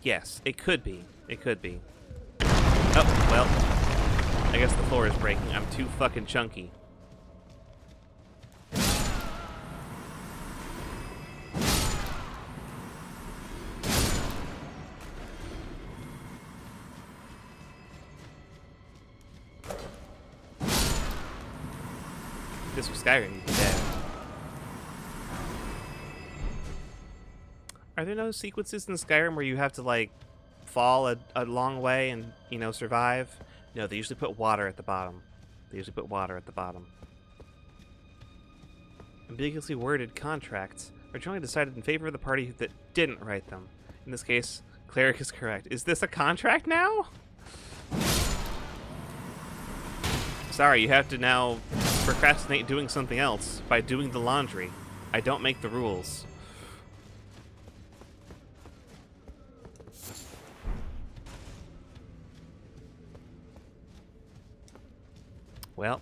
Yes, it could be. It could be. Oh, well. I guess the floor is breaking. I'm too fucking chunky. This was Skyrim, you'd be dead. Are there no sequences in Skyrim where you have to, like, fall a long way and, you know, survive? No, they usually put water at the bottom. They usually put water at the bottom. Ambiguously worded contracts are generally decided in favor of the party that didn't write them. In this case, cleric is correct. Is this a contract now? Sorry, you have to now procrastinate doing something else by doing the laundry. I don't make the rules. Well,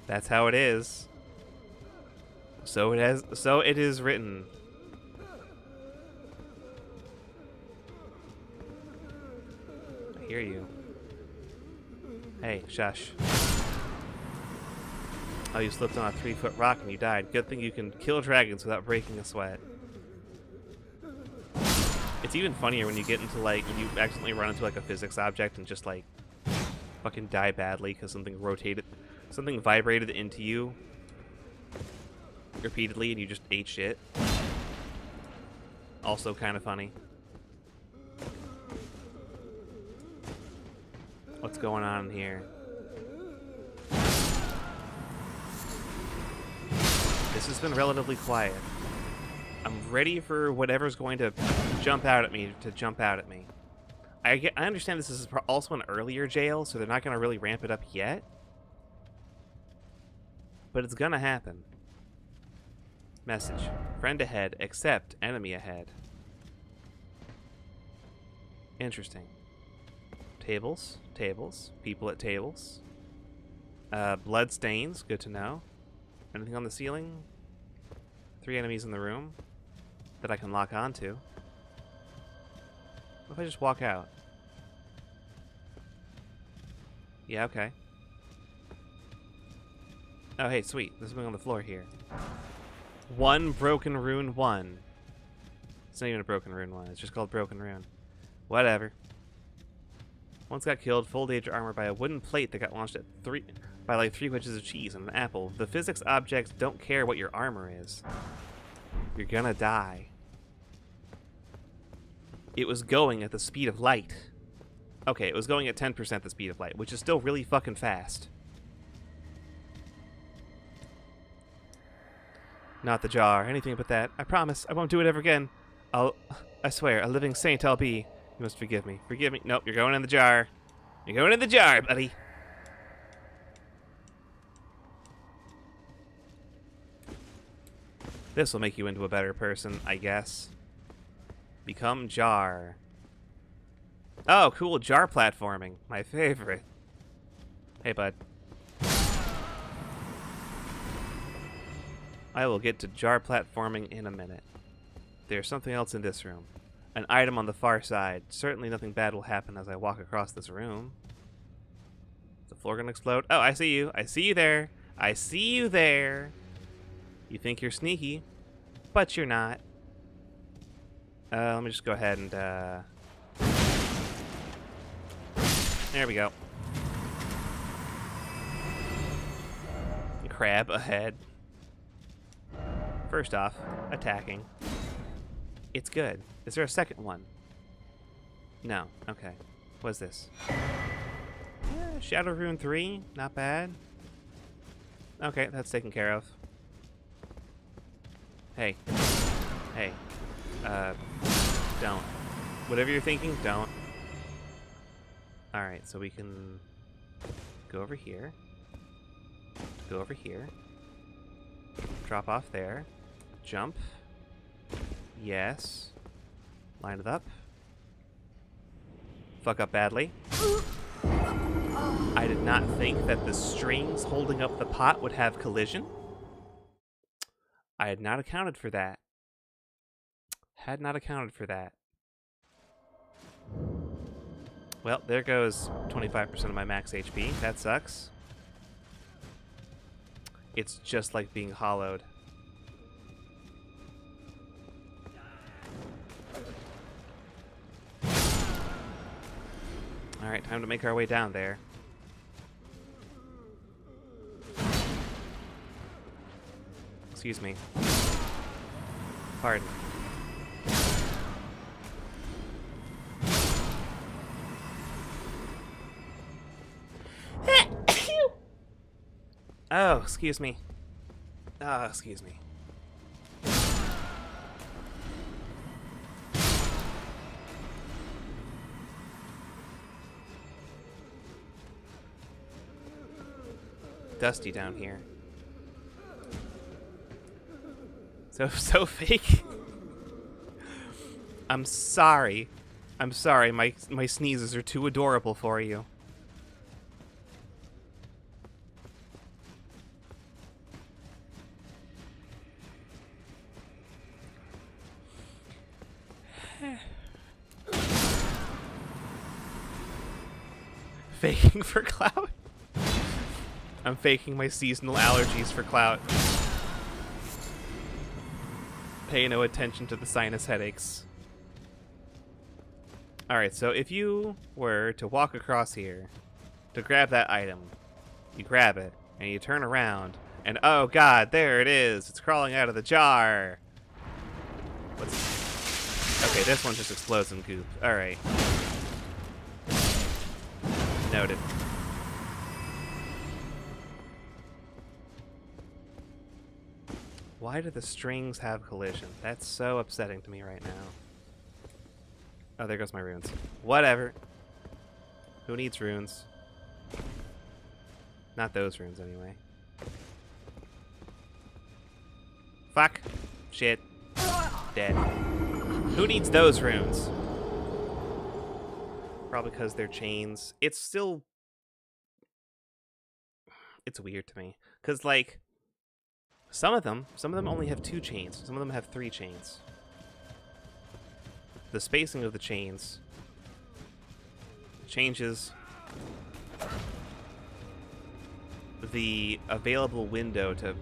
that's how it is. So it is written. I hear you. Hey, shush. Oh, you slipped on a 3-foot rock and you died. Good thing you can kill dragons without breaking a sweat. It's even funnier when you get into, like, when you accidentally run into, like, a physics object and just, like, fucking die badly because something vibrated into you repeatedly and you just ate shit. Also kind of funny. What's going on in here? This has been relatively quiet. I'm ready for whatever's going to jump out at me to jump out at me. I understand this is also an earlier jail, so they're not going to really ramp it up yet. But it's going to happen. Message. Friend ahead, except enemy ahead. Interesting. Tables. Tables. People at tables. Blood stains. Good to know. Anything on the ceiling? 3 enemies in the room that I can lock onto. What if I just walk out? Yeah, okay. Oh, hey, sweet. There's something on the floor here. 1 broken rune 1. It's not even a broken rune 1. It's just called broken rune. Whatever. Once got killed, full danger armor by a wooden plate that got launched at 3 wedges of cheese and an apple. The physics objects don't care what your armor is. You're gonna die. It was going at the speed of light. Okay, it was going at 10% the speed of light, which is still really fucking fast. Not the jar, anything but that. I promise, I won't do it ever again. I swear, a living saint I'll be. You must forgive me. Forgive me. Nope, you're going in the jar. You're going in the jar, buddy. This will make you into a better person, I guess. Become jar. Oh, cool, jar platforming. My favorite. Hey, bud. I will get to jar platforming in a minute. There's something else in this room. An item on the far side. Certainly nothing bad will happen as I walk across this room. Is the floor gonna explode? Oh, I see you. I see you there. I see you there. You think you're sneaky, but you're not. Let me just go ahead and, there we go. Crab ahead. First off, attacking. It's good. Is there a second one? No. Okay. What's this? Yeah, Shadow Rune 3. Not bad. Okay, that's taken care of. Hey. Hey. Don't. Whatever you're thinking, don't. Alright, so we can go over here. Go over here. Drop off there. Jump. Yes. Line it up. Fuck up badly. I did not think that the strings holding up the pot would have collision. I had not accounted for that. Had not accounted for that. Well, there goes 25% of my max HP. That sucks. It's just like being hollowed. Alright, time to make our way down there. Excuse me. Pardon. Oh, excuse me. Ah, excuse me. Dusty down here. So fake. I'm sorry. I'm sorry. My sneezes are too adorable for you. Faking for clout? I'm faking my seasonal allergies for clout. Pay no attention to the sinus headaches. Alright, so if you were to walk across here to grab that item, you grab it, and you turn around, and oh god, there it is! It's crawling out of the jar! Okay, this one just explodes in goop. Alright. Noted. Why do the strings have collision? That's so upsetting to me right now. Oh, there goes my runes. Whatever. Who needs runes? Not those runes, anyway. Fuck. Shit. Dead. Who needs those runes? Probably because they're chains. It's still... It's weird to me. Because, like... Some of them only have 2 chains. Some of them have 3 chains. The spacing of the chains changes the available window to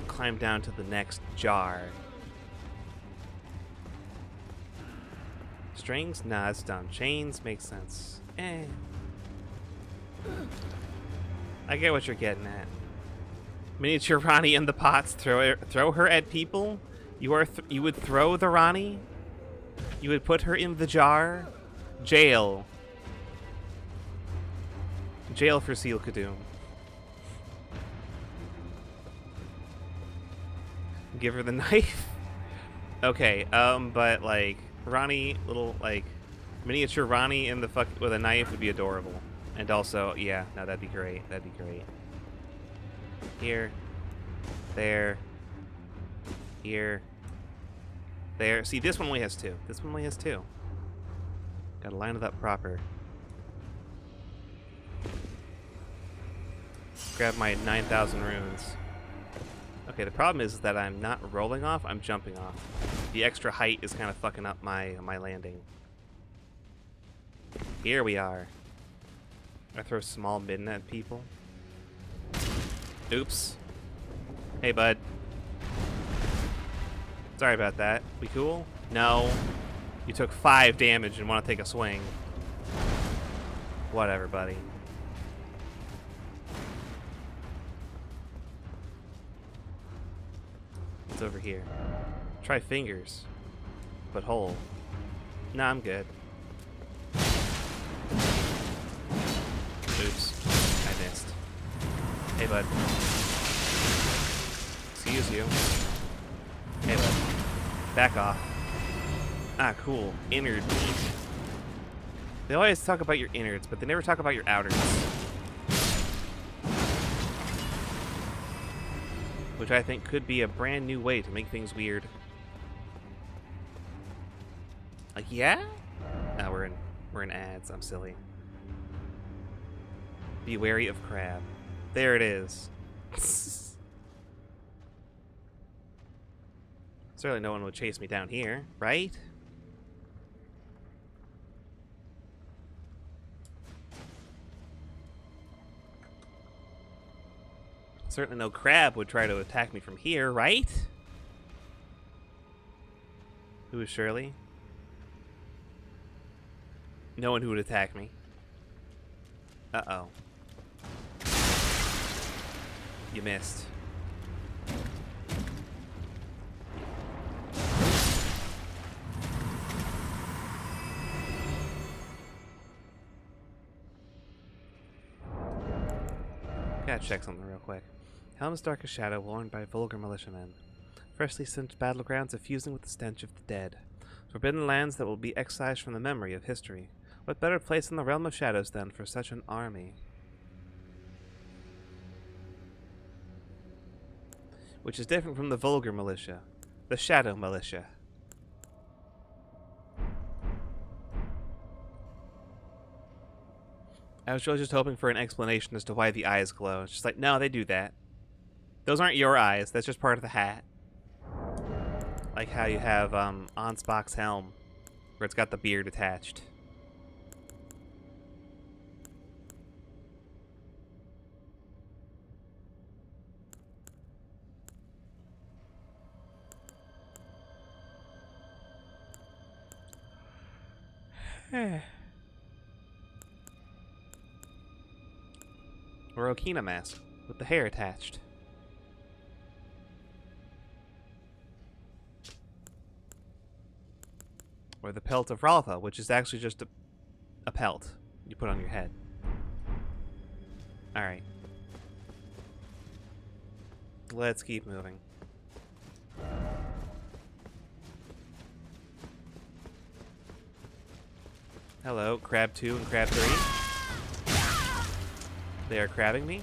climb down to the next jar. Strings? Nah, it's dumb. Chains makes sense. Eh. I get what you're getting at. Miniature Ronnie in the pots. Throw her at people? You would throw the Ronnie? You would put her in the jar? Jail. Jail for Seal Kadoom. Give her the knife? Okay, but like Ronnie, little like miniature Ronnie in the with a knife would be adorable. And also, yeah, no, that'd be great. That'd be great. Here. There. Here. There. See, this one only has 2. This one only has 2. Gotta line it up proper. Grab my 9,000 runes. Okay, the problem is that I'm not rolling off, I'm jumping off. The extra height is kind of fucking up my landing. Here we are. I throw small midden at people. Oops. Hey, bud. Sorry about that. We cool? No. You took 5 damage and want to take a swing. Whatever, buddy. What's over here? Try fingers. But whole. Nah, I'm good. Oops. I missed. Hey, bud. Excuse you. Hey, bud. Back off. Ah, cool. Innard meat. They always talk about your innards, but they never talk about your outers. Which I think could be a brand new way to make things weird. Like, yeah? No, we're in ads. I'm silly. Be wary of crab. There it is. Certainly no one would chase me down here, right? Certainly no crab would try to attack me from here, right? Who is Shirley? No one who would attack me. Uh-oh. Gotta check something real quick. Helm's darkest shadow worn by vulgar militiamen. Freshly singed battlegrounds effusing with the stench of the dead. Forbidden lands that will be excised from the memory of history. What better place in the realm of shadows, then, for such an army? Which is different from the vulgar militia. The shadow militia. I was really just hoping for an explanation as to why the eyes glow. It's just like, no, they do that. Those aren't your eyes. That's just part of the hat. Like how you have Ansbach's helm, where it's got the beard attached. Or Okina mask, with the hair attached. Or the pelt of Ralpha, which is actually just a pelt you put on your head. Alright. Let's keep moving. Hello, Crab 2 and Crab 3. They are crabbing me.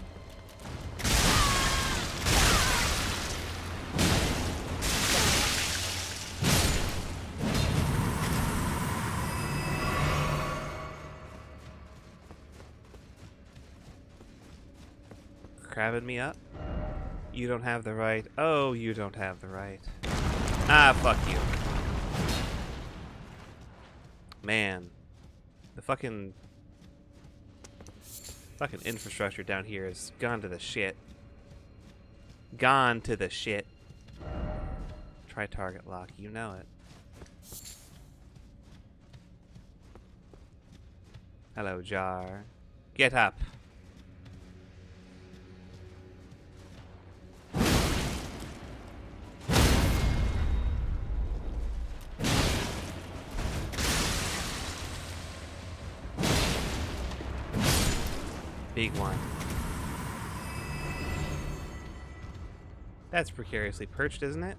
Crabbing me up. You don't have the right. Oh, you don't have the right. Ah, fuck you. Man. The fucking infrastructure down here has gone to the shit. Gone to the shit. Try target lock, you know it. Hello, Jar. Get up. Big one. That's precariously perched, isn't it?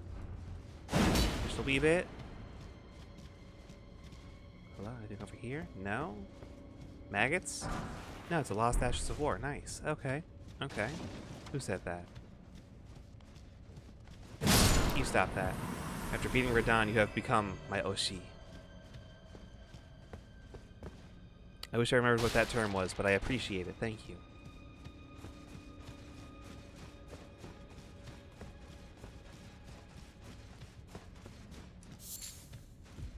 Just a wee bit. Hello, anything over here? No? Maggots? No, it's a Lost Ashes of War. Nice. Okay. Okay. Who said that? You stop that. After beating Radahn, you have become my Oshi. I wish I remembered what that term was, but I appreciate it. Thank you.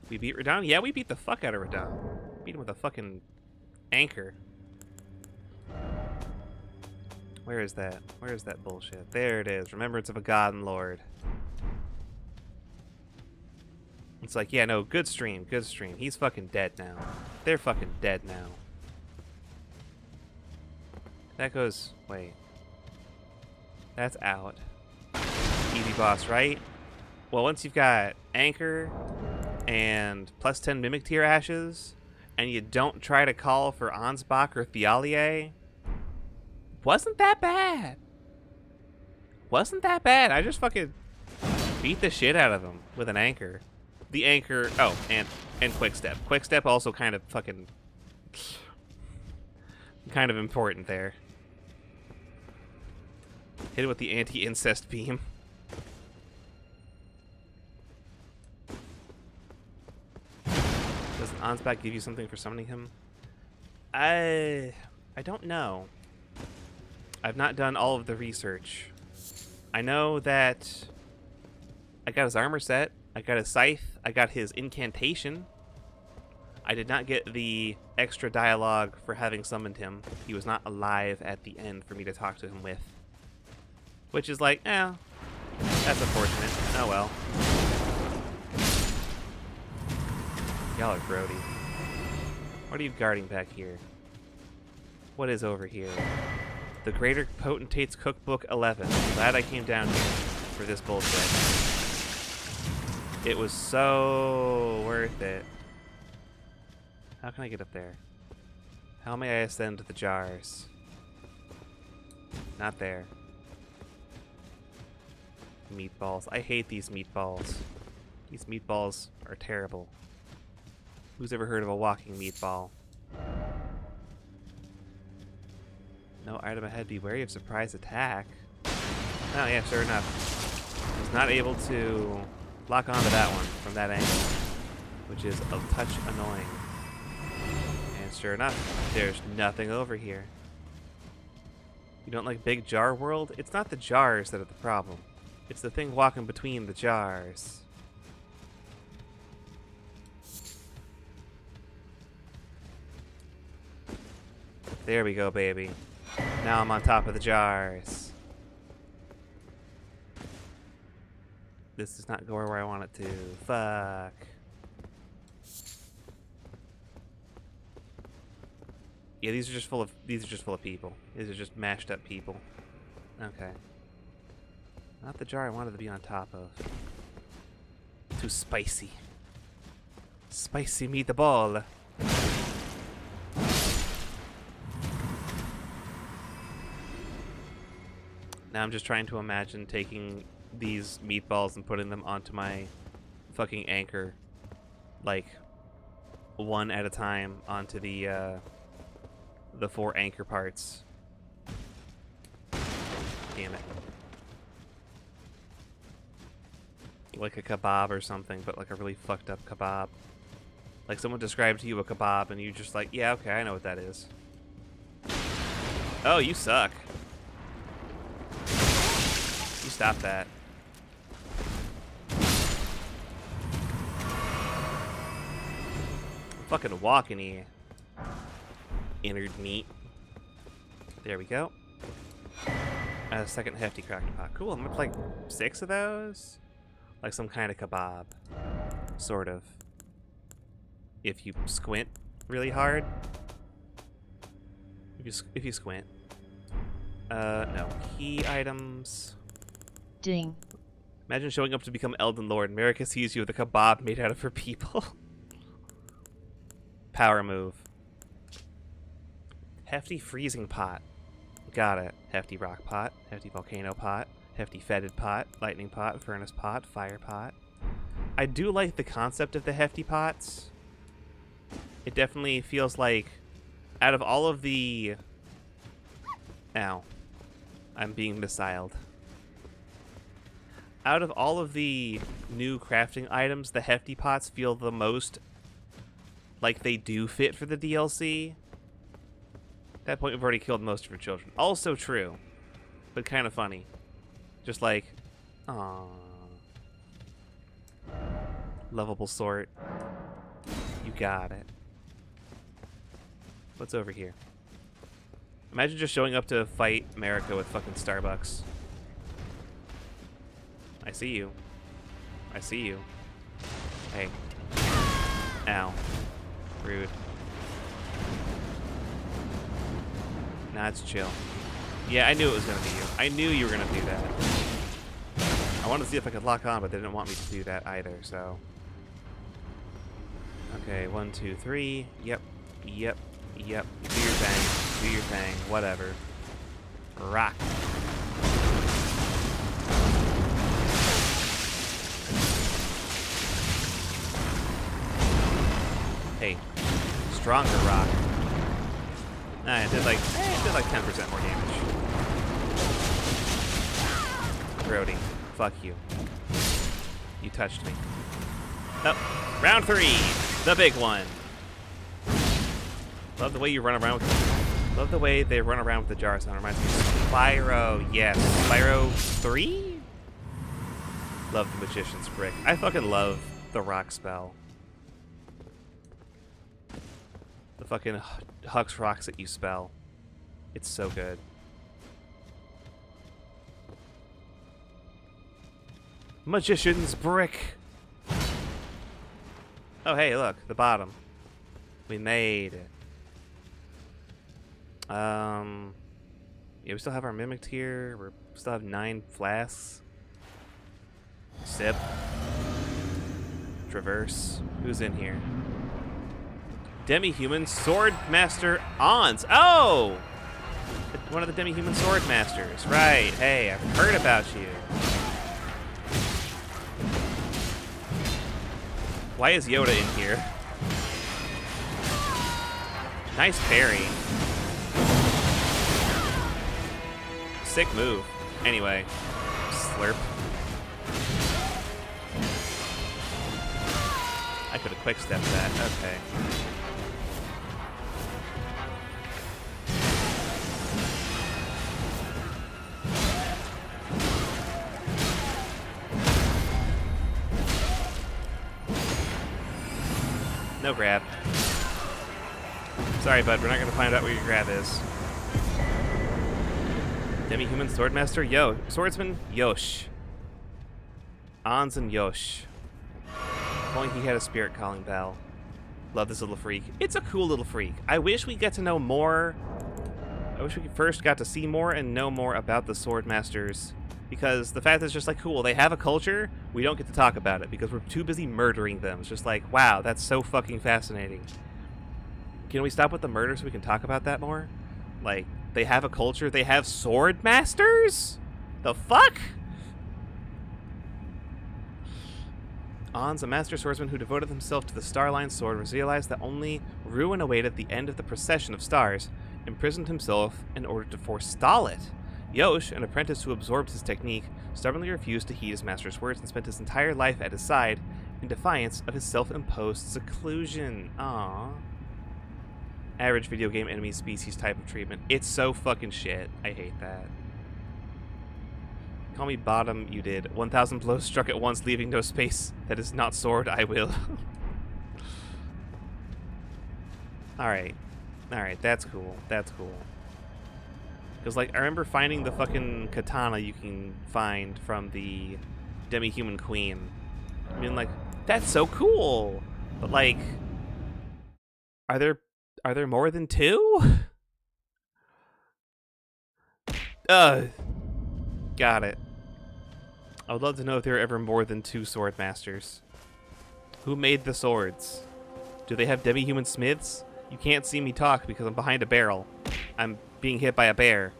We beat Radahn? Yeah, we beat the fuck out of Radahn. Beat him with a fucking anchor. Where is that? Where is that bullshit? There it is. Remembrance of a god and lord. It's like, yeah, no, good stream, good stream. He's fucking dead now. They're fucking dead now. That goes... wait. That's out. Easy boss, right? Well, once you've got Anchor and plus 10 Mimic Tier Ashes, and you don't try to call for Ansbach or Thialier, wasn't that bad. Wasn't that bad. I just fucking beat the shit out of him with an Anchor. The Anchor... oh, and Quickstep. Quickstep also kind of fucking... kind of important there. Hit it with the anti-incest beam. Does Ansbach give you something for summoning him? I don't know. I've not done all of the research. I know that I got his armor set. I got his scythe. I got his incantation. I did not get the extra dialogue for having summoned him. He was not alive at the end for me to talk to him with. Which is like, that's unfortunate. Oh well. Y'all are grody. What are you guarding back here? What is over here? The Greater Potentate's Cookbook 11. Glad I came down here for this bullshit. It was so worth it. How can I get up there? How may I ascend the jars? Not there. Meatballs. I hate these meatballs. These meatballs are terrible. Who's ever heard of a walking meatball? No item ahead. Be wary of surprise attack. Oh yeah, sure enough. Was not able to lock onto that one from that angle, which is a touch annoying. And sure enough, there's nothing over here. You don't like Big Jar World? It's not the jars that are the problem. It's the thing walking between the jars. There we go, baby. Now I'm on top of the jars. This does not go where I want it to. Fuck. Yeah, these are just full of people. These are just mashed up people. Okay. Not the jar I wanted to be on top of. Too spicy. Spicy meatball. Now I'm just trying to imagine taking these meatballs and putting them onto my fucking anchor, like one at a time onto the 4 anchor parts. Damn it. Like a kebab or something, but like a really fucked up kebab. Like someone described to you a kebab and you just like, yeah, okay, I know what that is. Oh, you suck. You stop that. I'm fucking walking here. Innard meat. There we go. A second hefty cracked pot. Cool, I'm gonna play 6 of those. Like some kind of kebab. Sort of. If you squint really hard. If you squint. No. Key items. Ding. Imagine showing up to become Elden Lord. Marika sees you with a kebab made out of her people. Power move. Hefty freezing pot. Got it. Hefty rock pot. Hefty volcano pot. Hefty fetid pot. Lightning pot. Furnace pot. Fire pot. I do like the concept of the hefty pots. It definitely feels like out of all of the... Ow. I'm being missiled. Out of all of the new crafting items, the hefty pots feel the most like they do fit for the DLC. At that point, we've already killed most of her children. Also true, but kind of funny. Just like, aww. Lovable sort. You got it. What's over here? Imagine just showing up to fight Marika with fucking Starbucks. I see you. I see you. Hey. Ow. Rude. Nah, it's chill. Yeah, I knew it was gonna be you. I knew you were gonna do that. I wanted to see if I could lock on, but they didn't want me to do that either, so. Okay, 1, 2, 3. Yep. Yep. Yep. Do your thing. Do your thing. Whatever. Rock. Hey, stronger rock. Nah, it did like 10% more damage. Grody, fuck you. You touched me. Oh, round 3, the big one. Love the way you run around with. Love the way they run around with the jar sound. Reminds me of Spyro. Yes, Spyro 3. Love the Magician's Brick. I fucking love the rock spell. The fucking Hux rocks that you spell. It's so good. Magician's Brick. Oh, hey, look, the bottom. We made it. Yeah, we still have our mimicked here. We still have 9 flasks. Sip. Traverse. Who's in here? Demi-human Sword Master Ons. Oh! One of the demi-human sword masters. Right. Hey, I've heard about you. Why is Yoda in here? Nice parry. Sick move. Anyway. Slurp. I could have quick-stepped that. Okay. No grab. Sorry, bud, we're not gonna find out where your grab is. Demi-human swordmaster, swordsman, Yosh. Ans and Yosh. If only he had a spirit calling bell. Love this little freak. It's a cool little freak. I wish we get to know more. I wish we first got to see more and know more about the swordmasters. Because the fact that it's just like, cool, they have a culture, we don't get to talk about it because we're too busy murdering them. It's just like, wow, that's so fucking fascinating. Can we stop with the murder so we can talk about that more? Like, they have a culture, they have sword masters? The fuck? Ans, a master swordsman who devoted himself to the Starline sword, realized that only ruin awaited the end of the procession of stars, imprisoned himself in order to forestall it. Yosh, an apprentice who absorbed his technique, stubbornly refused to heed his master's words and spent his entire life at his side in defiance of his self-imposed seclusion. Aww. Average video game enemy species type of treatment. It's so fucking shit. I hate that. Call me bottom, you did. 1,000 blows struck at once, leaving no space. That is not sword, I will. Alright. Alright, that's cool. That's cool. Because, like, I remember finding the fucking katana you can find from the demi-human queen. I mean, like, that's so cool! But, like, are there more than two? Got it. I would love to know if there are ever more than two sword masters. Who made the swords? Do they have demi-human smiths? You can't see me talk because I'm behind a barrel. I'm being hit by a bear.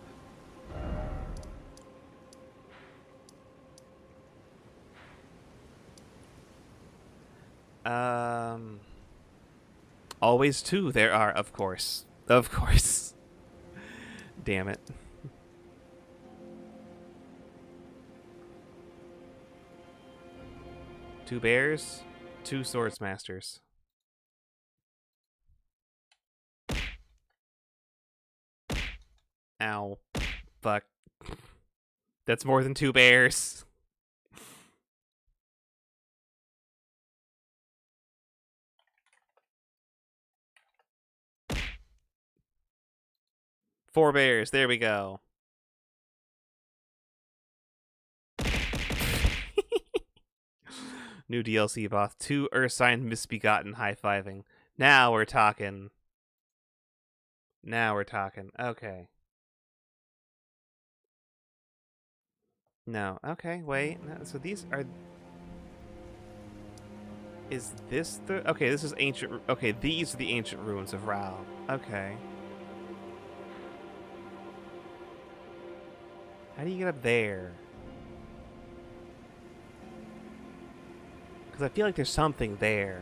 Always two there are, of course. Of course. Damn it. Two bears, two swords masters. Ow. Fuck. That's more than two bears. Four bears. There we go. New DLC boss. Two Ursine misbegotten high-fiving. Now we're talking. Now we're talking. Okay. No. Okay, wait. No, so these are... Is this the... Okay, this is ancient... Okay, these are the ancient ruins of Rao. Okay. How do you get up there? Because I feel like there's something there.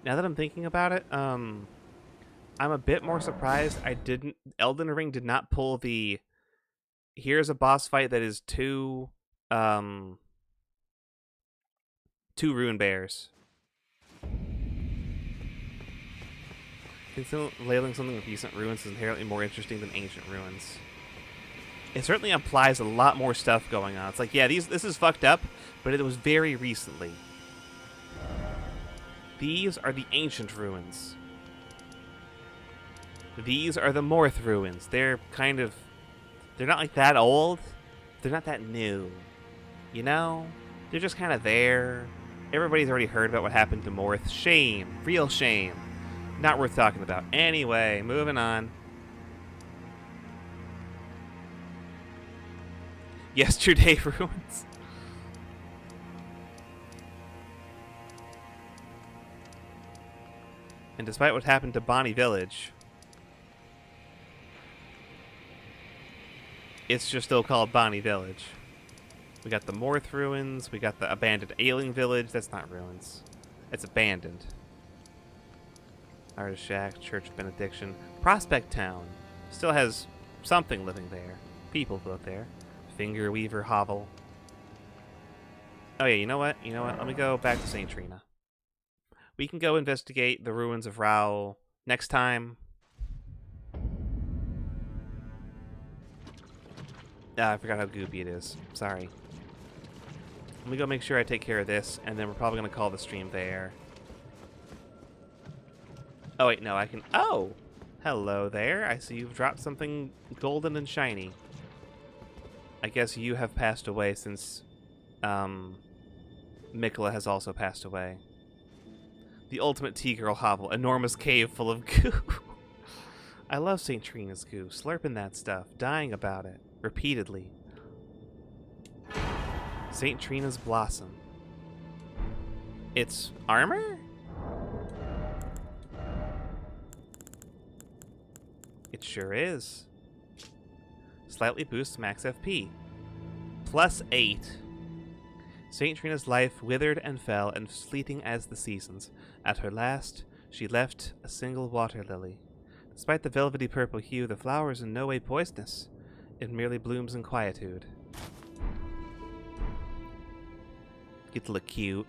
Now that I'm thinking about it, I'm a bit more surprised Elden Ring did not pull the... Here's a boss fight that is two rune bears. Laying something with decent ruins is inherently more interesting than ancient ruins. It certainly implies a lot more stuff going on. It's like, yeah, this is fucked up, but it was very recently. These are the ancient ruins. These are the Morth ruins. They're kind of... They're not like that old. They're not that new. You know? They're just kind of there. Everybody's already heard about what happened to Morth. Shame. Real shame. Not worth talking about. Anyway, moving on. Yesterday ruins. And despite what happened to Bonnie Village, it's just still called Bonnie Village. We got the Morth ruins. We got the abandoned Ailing Village. That's not ruins. It's abandoned. Artist Shack, Church of Benediction. Prospect Town. Still has something living there. People live there. Finger Weaver Hovel. Oh yeah, you know what? You know what? Let me go back to St. Trina. We can go investigate the ruins of Raoul next time. I forgot how goopy it is. Sorry. Let me go make sure I take care of this, and then we're probably going to call the stream there. Oh, wait, no, I can... Oh! Hello there. I see you've dropped something golden and shiny. I guess you have passed away since, Mikola has also passed away. The ultimate T-girl hovel. Enormous cave full of goo. I love St. Trina's goo. Slurping that stuff. Dying about it. Repeatedly. St. Trina's Blossom. It's armor? It sure is. Slightly boosts max FP. +8. St. Trina's life withered and fell, and fleeting as the seasons. At her last, she left a single water lily. Despite the velvety purple hue, the flower is in no way poisonous. It merely blooms in quietude. Get to look cute.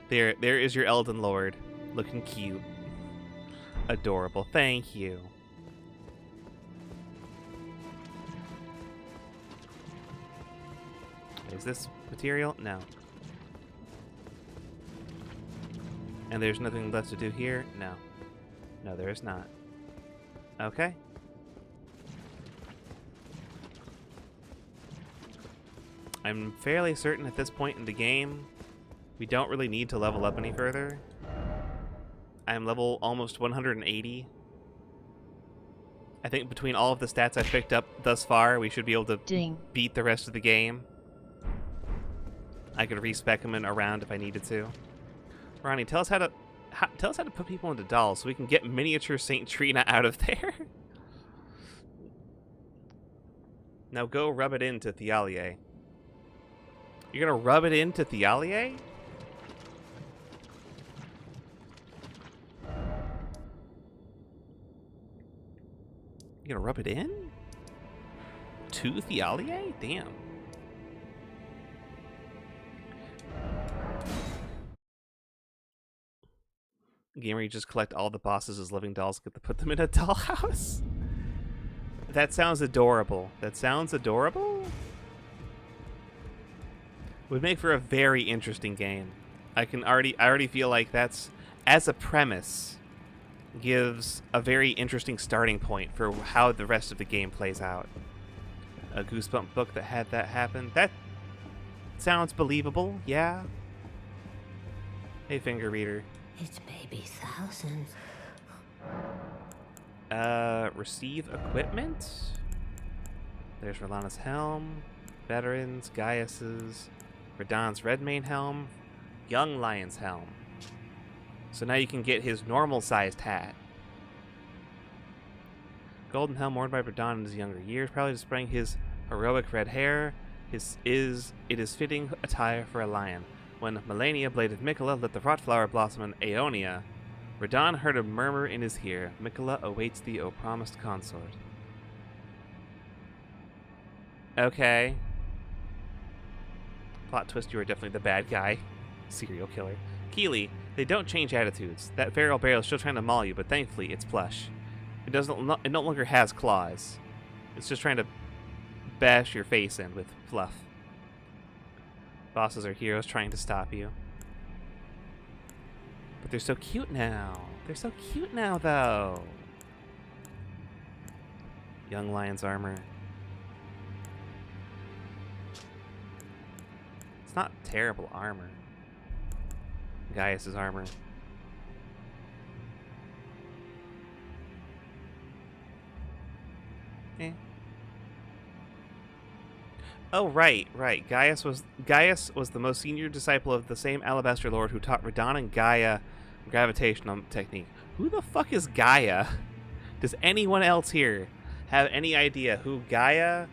There is your Elden Lord, looking cute. Adorable. Thank you. Is this material? No. And there's nothing left to do here? No. No, there is not. Okay. I'm fairly certain at this point in the game, we don't really need to level up any further. I'm level almost 180. I think between all of the stats I've picked up thus far, we should be able to beat the rest of the game. I could respec them in around if I needed to. Ronnie, tell us how to put people into dolls so we can get miniature St. Trina out of there. Now go rub it into Thialier. You're gonna rub it into Thialier? You're gonna rub it in? To Thialier? Damn. Game where you just collect all the bosses as living dolls, get to put them in a dollhouse? That sounds adorable. That sounds adorable? Would make for a very interesting game. I already feel like that's, as a premise, gives a very interesting starting point for how the rest of the game plays out. A Goosebump book that had that happen. That sounds believable, yeah. Hey, Finger Reader. It may be thousands. Receive equipment? There's Rolana's helm, Veterans, Gaius's, Radahn's Redmane helm, Young Lion's helm. So now you can get his normal-sized hat. Golden helm worn by Radahn in his younger years, probably displaying his heroic red hair. It is fitting attire for a lion. When Melania bladed Mikola lit the Rotflower blossom in Aeonia, Radahn heard a murmur in his ear. Mikola awaits the promised consort. Okay. Plot twist, you are definitely the bad guy. Serial killer. Keely, they don't change attitudes. That feral bear is still trying to maul you, but thankfully it's plush. It no longer has claws. It's just trying to bash your face in with fluff. Bosses are heroes trying to stop you. But they're so cute now. They're so cute now, though. Young Lion's armor. It's not terrible armor. Gaius's armor. Eh. Oh, right. Gaius was the most senior disciple of the same Alabaster Lord who taught Radahn and Gaia gravitational technique. Who the fuck is Gaia? Does anyone else here have any idea who Gaia,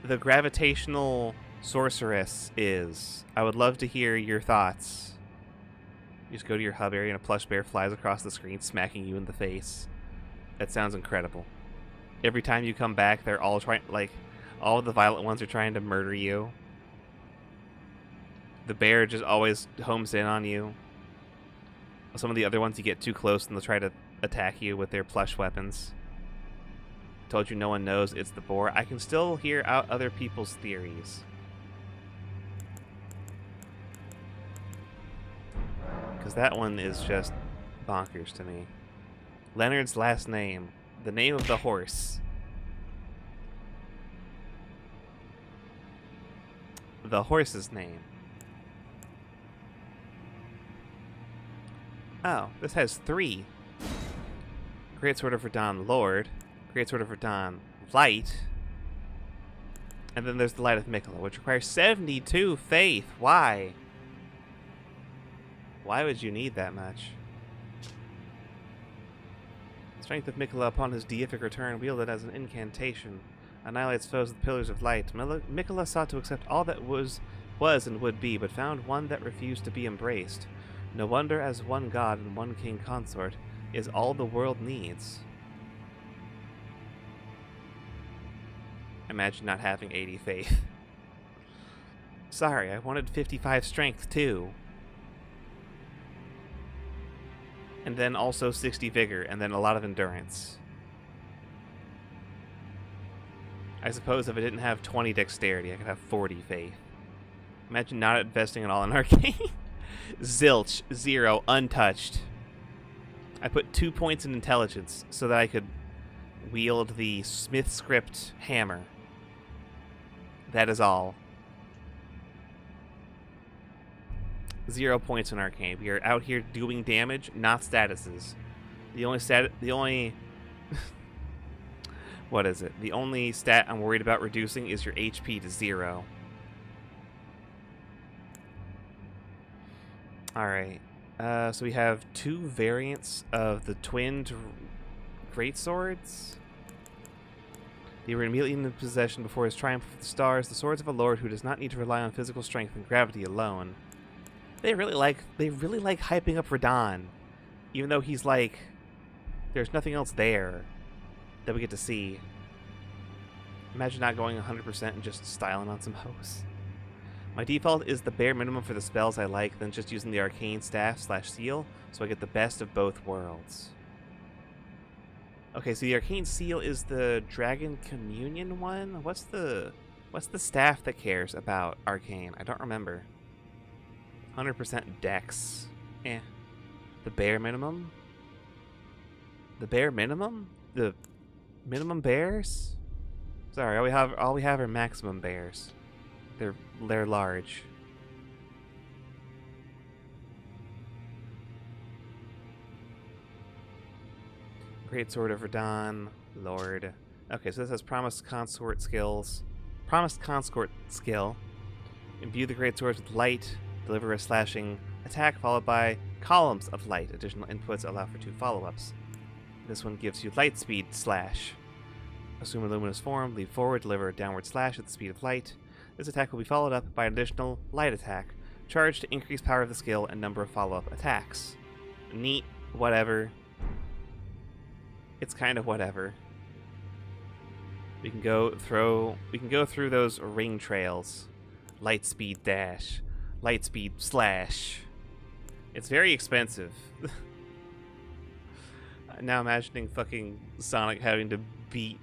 the gravitational sorceress, is? I would love to hear your thoughts. You just go to your hub area and a plush bear flies across the screen, smacking you in the face. That sounds incredible. Every time you come back, they're all trying, like, all of the violent ones are trying to murder you. The bear just always homes in on you. Some of the other ones, you get too close and they'll try to attack you with their plush weapons. Told you no one knows it's the boar. I can still hear out other people's theories. Because that one is just bonkers to me. Leonard's last name. The name of the horse. The horse's name. Oh, this has 3. Great Sword of Radahn Lord. Great Sword of Radahn Light. And then there's the Light of Mikola, which requires 72 faith. Why? Why would you need that much? Strength of Mikola upon his deific return, wielded as an incantation, annihilates foes with pillars of light. Mikola sought to accept all that was and would be, but found one that refused to be embraced. No wonder, as one god and one king consort is all the world needs. Imagine not having 80 faith. Sorry, I wanted 55 strength too. And then also 60 vigor, and then a lot of endurance. I suppose if I didn't have 20 dexterity, I could have 40 faith. Imagine not investing it all in arcane. Zilch, 0, untouched. I put 2 points in intelligence so that I could wield the Smith script hammer. That is all. 0 points in arcane. We are out here doing damage, not statuses. The only what is it? The only stat I'm worried about reducing is your HP to 0. Alright. So we have 2 variants of the twinned greatswords. They were immediately in possession before his triumph of the stars, the swords of a lord who does not need to rely on physical strength and gravity alone. They really like hyping up Radahn, even though he's like, there's nothing else there that we get to see. Imagine not going 100% and just styling on some hoes. My default is the bare minimum for the spells I like, then just using the arcane staff / seal, so I get the best of both worlds. Okay, so the arcane seal is the dragon communion one. What's the staff that cares about arcane? I don't remember. 100% dex. The bare minimum? The bare minimum? The minimum bears? Sorry, all we have are maximum bears. They're large. Great Sword of Radahn, Lord. Okay, so this has Promised Consort skills. Promised Consort skill. Imbue the Great Swords with light. Deliver a slashing attack followed by columns of light. Additional inputs allow for 2 follow-ups. This one gives you light speed slash. Assume a luminous form, leap forward, deliver a downward slash at the speed of light. This attack will be followed up by an additional light attack, charged to increase power of the skill and number of follow-up attacks. Neat, whatever. It's kind of whatever. We can go through those ring trails. Light speed dash. Light speed slash. It's very expensive. Now imagining fucking Sonic having to beat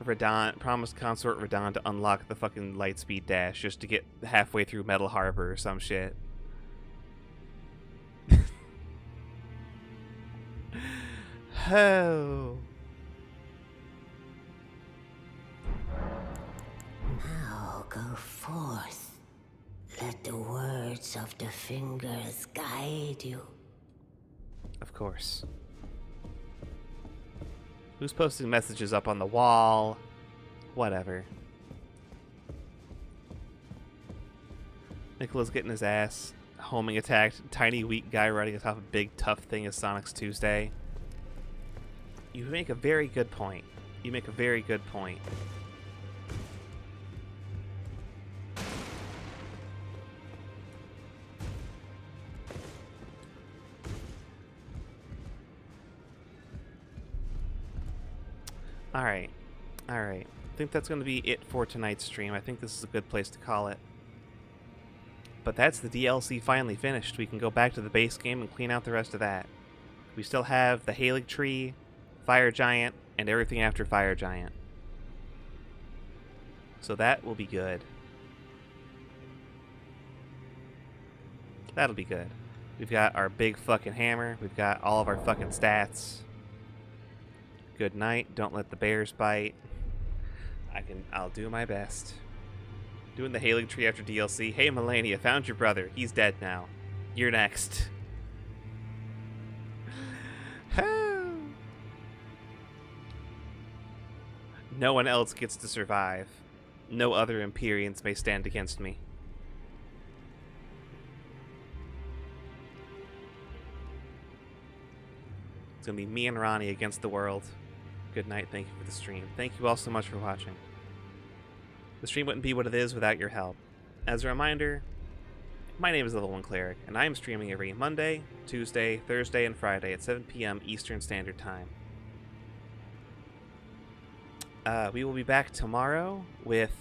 Radahn, Promised Consort Radahn to unlock the fucking light speed dash just to get halfway through Metal Harbor or some shit. Oh. Now go forth. Let the words of the fingers guide you. Of course. Who's posting messages up on the wall? Whatever. Nicola's getting his ass homing attacked. Tiny weak guy riding atop a big tough thing is Sonic's Tuesday. You make a very good point. You make a very good point. Alright. Alright. I think that's going to be it for tonight's stream. I think this is a good place to call it. But that's the DLC finally finished. We can go back to the base game and clean out the rest of that. We still have the Erdtree, Fire Giant, and everything after Fire Giant. So that will be good. That'll be good. We've got our big fucking hammer. We've got all of our fucking stats. Good night. Don't let the bears bite. I'll do my best. Doing the Erdtree after DLC. Hey Melania, found your brother. He's dead now. You're next. No one else gets to survive. No other Empyreans may stand against me. It's gonna be me and Ronnie against the world. Good night, thank you for the stream. Thank you all so much for watching. The stream wouldn't be what it is without your help. As a reminder, my name is Level 1 Cleric, and I am streaming every Monday, Tuesday, Thursday, and Friday at 7 p.m. Eastern Standard Time. We will be back tomorrow with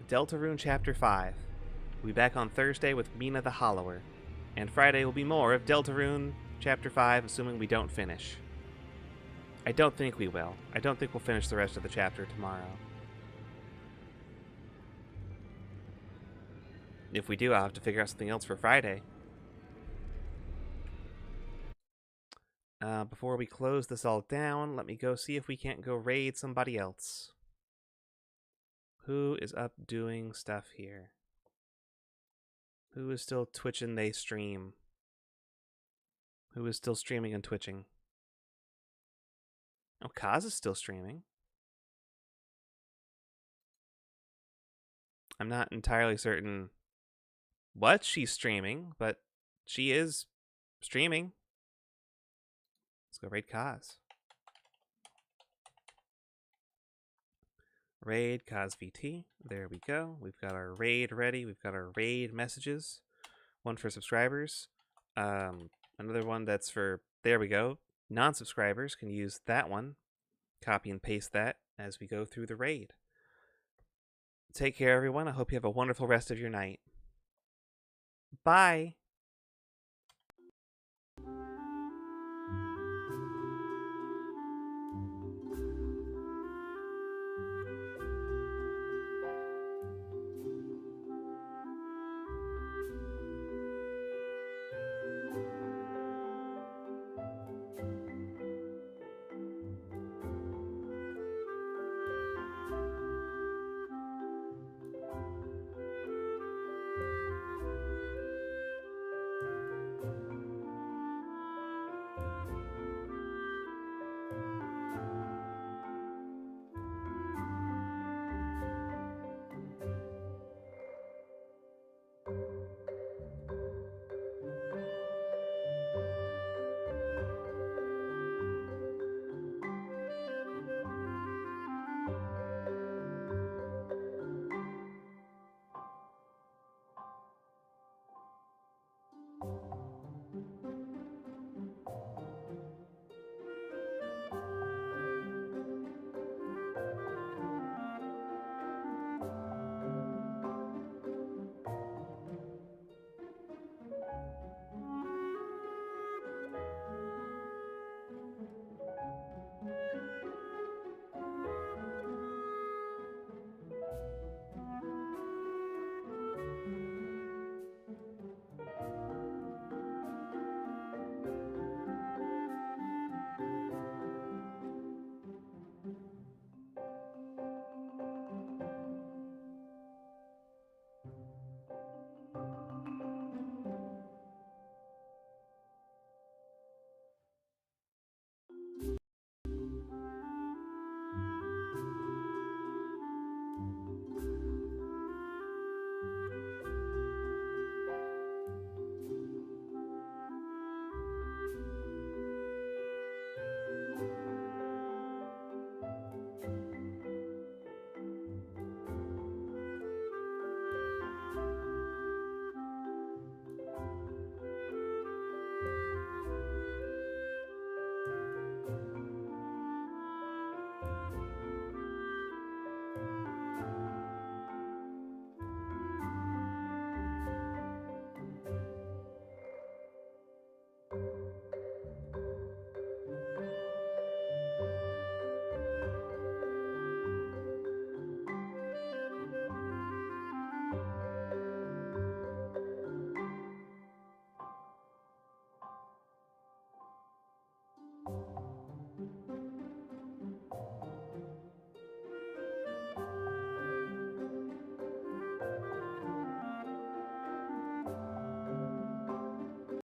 Deltarune Chapter 5. We'll be back on Thursday with Mina the Hollower. And Friday will be more of Deltarune Chapter 5, assuming we don't finish. I don't think we will. I don't think we'll finish the rest of the chapter tomorrow. If we do, I'll have to figure out something else for Friday. Before we close this all down, let me go see if we can't go raid somebody else. Who is up doing stuff here? Who is still twitching they stream? Who is still streaming and twitching? Oh, Kaz is still streaming. I'm not entirely certain what she's streaming, but she is streaming. Let's go raid Kaz. Raid Kaz VT. There we go. We've got our raid ready. We've got our raid messages. One for subscribers. Another one that's for, there we go. Non-subscribers can use that one. Copy and paste that as we go through the raid. Take care, everyone. I hope you have a wonderful rest of your night. Bye.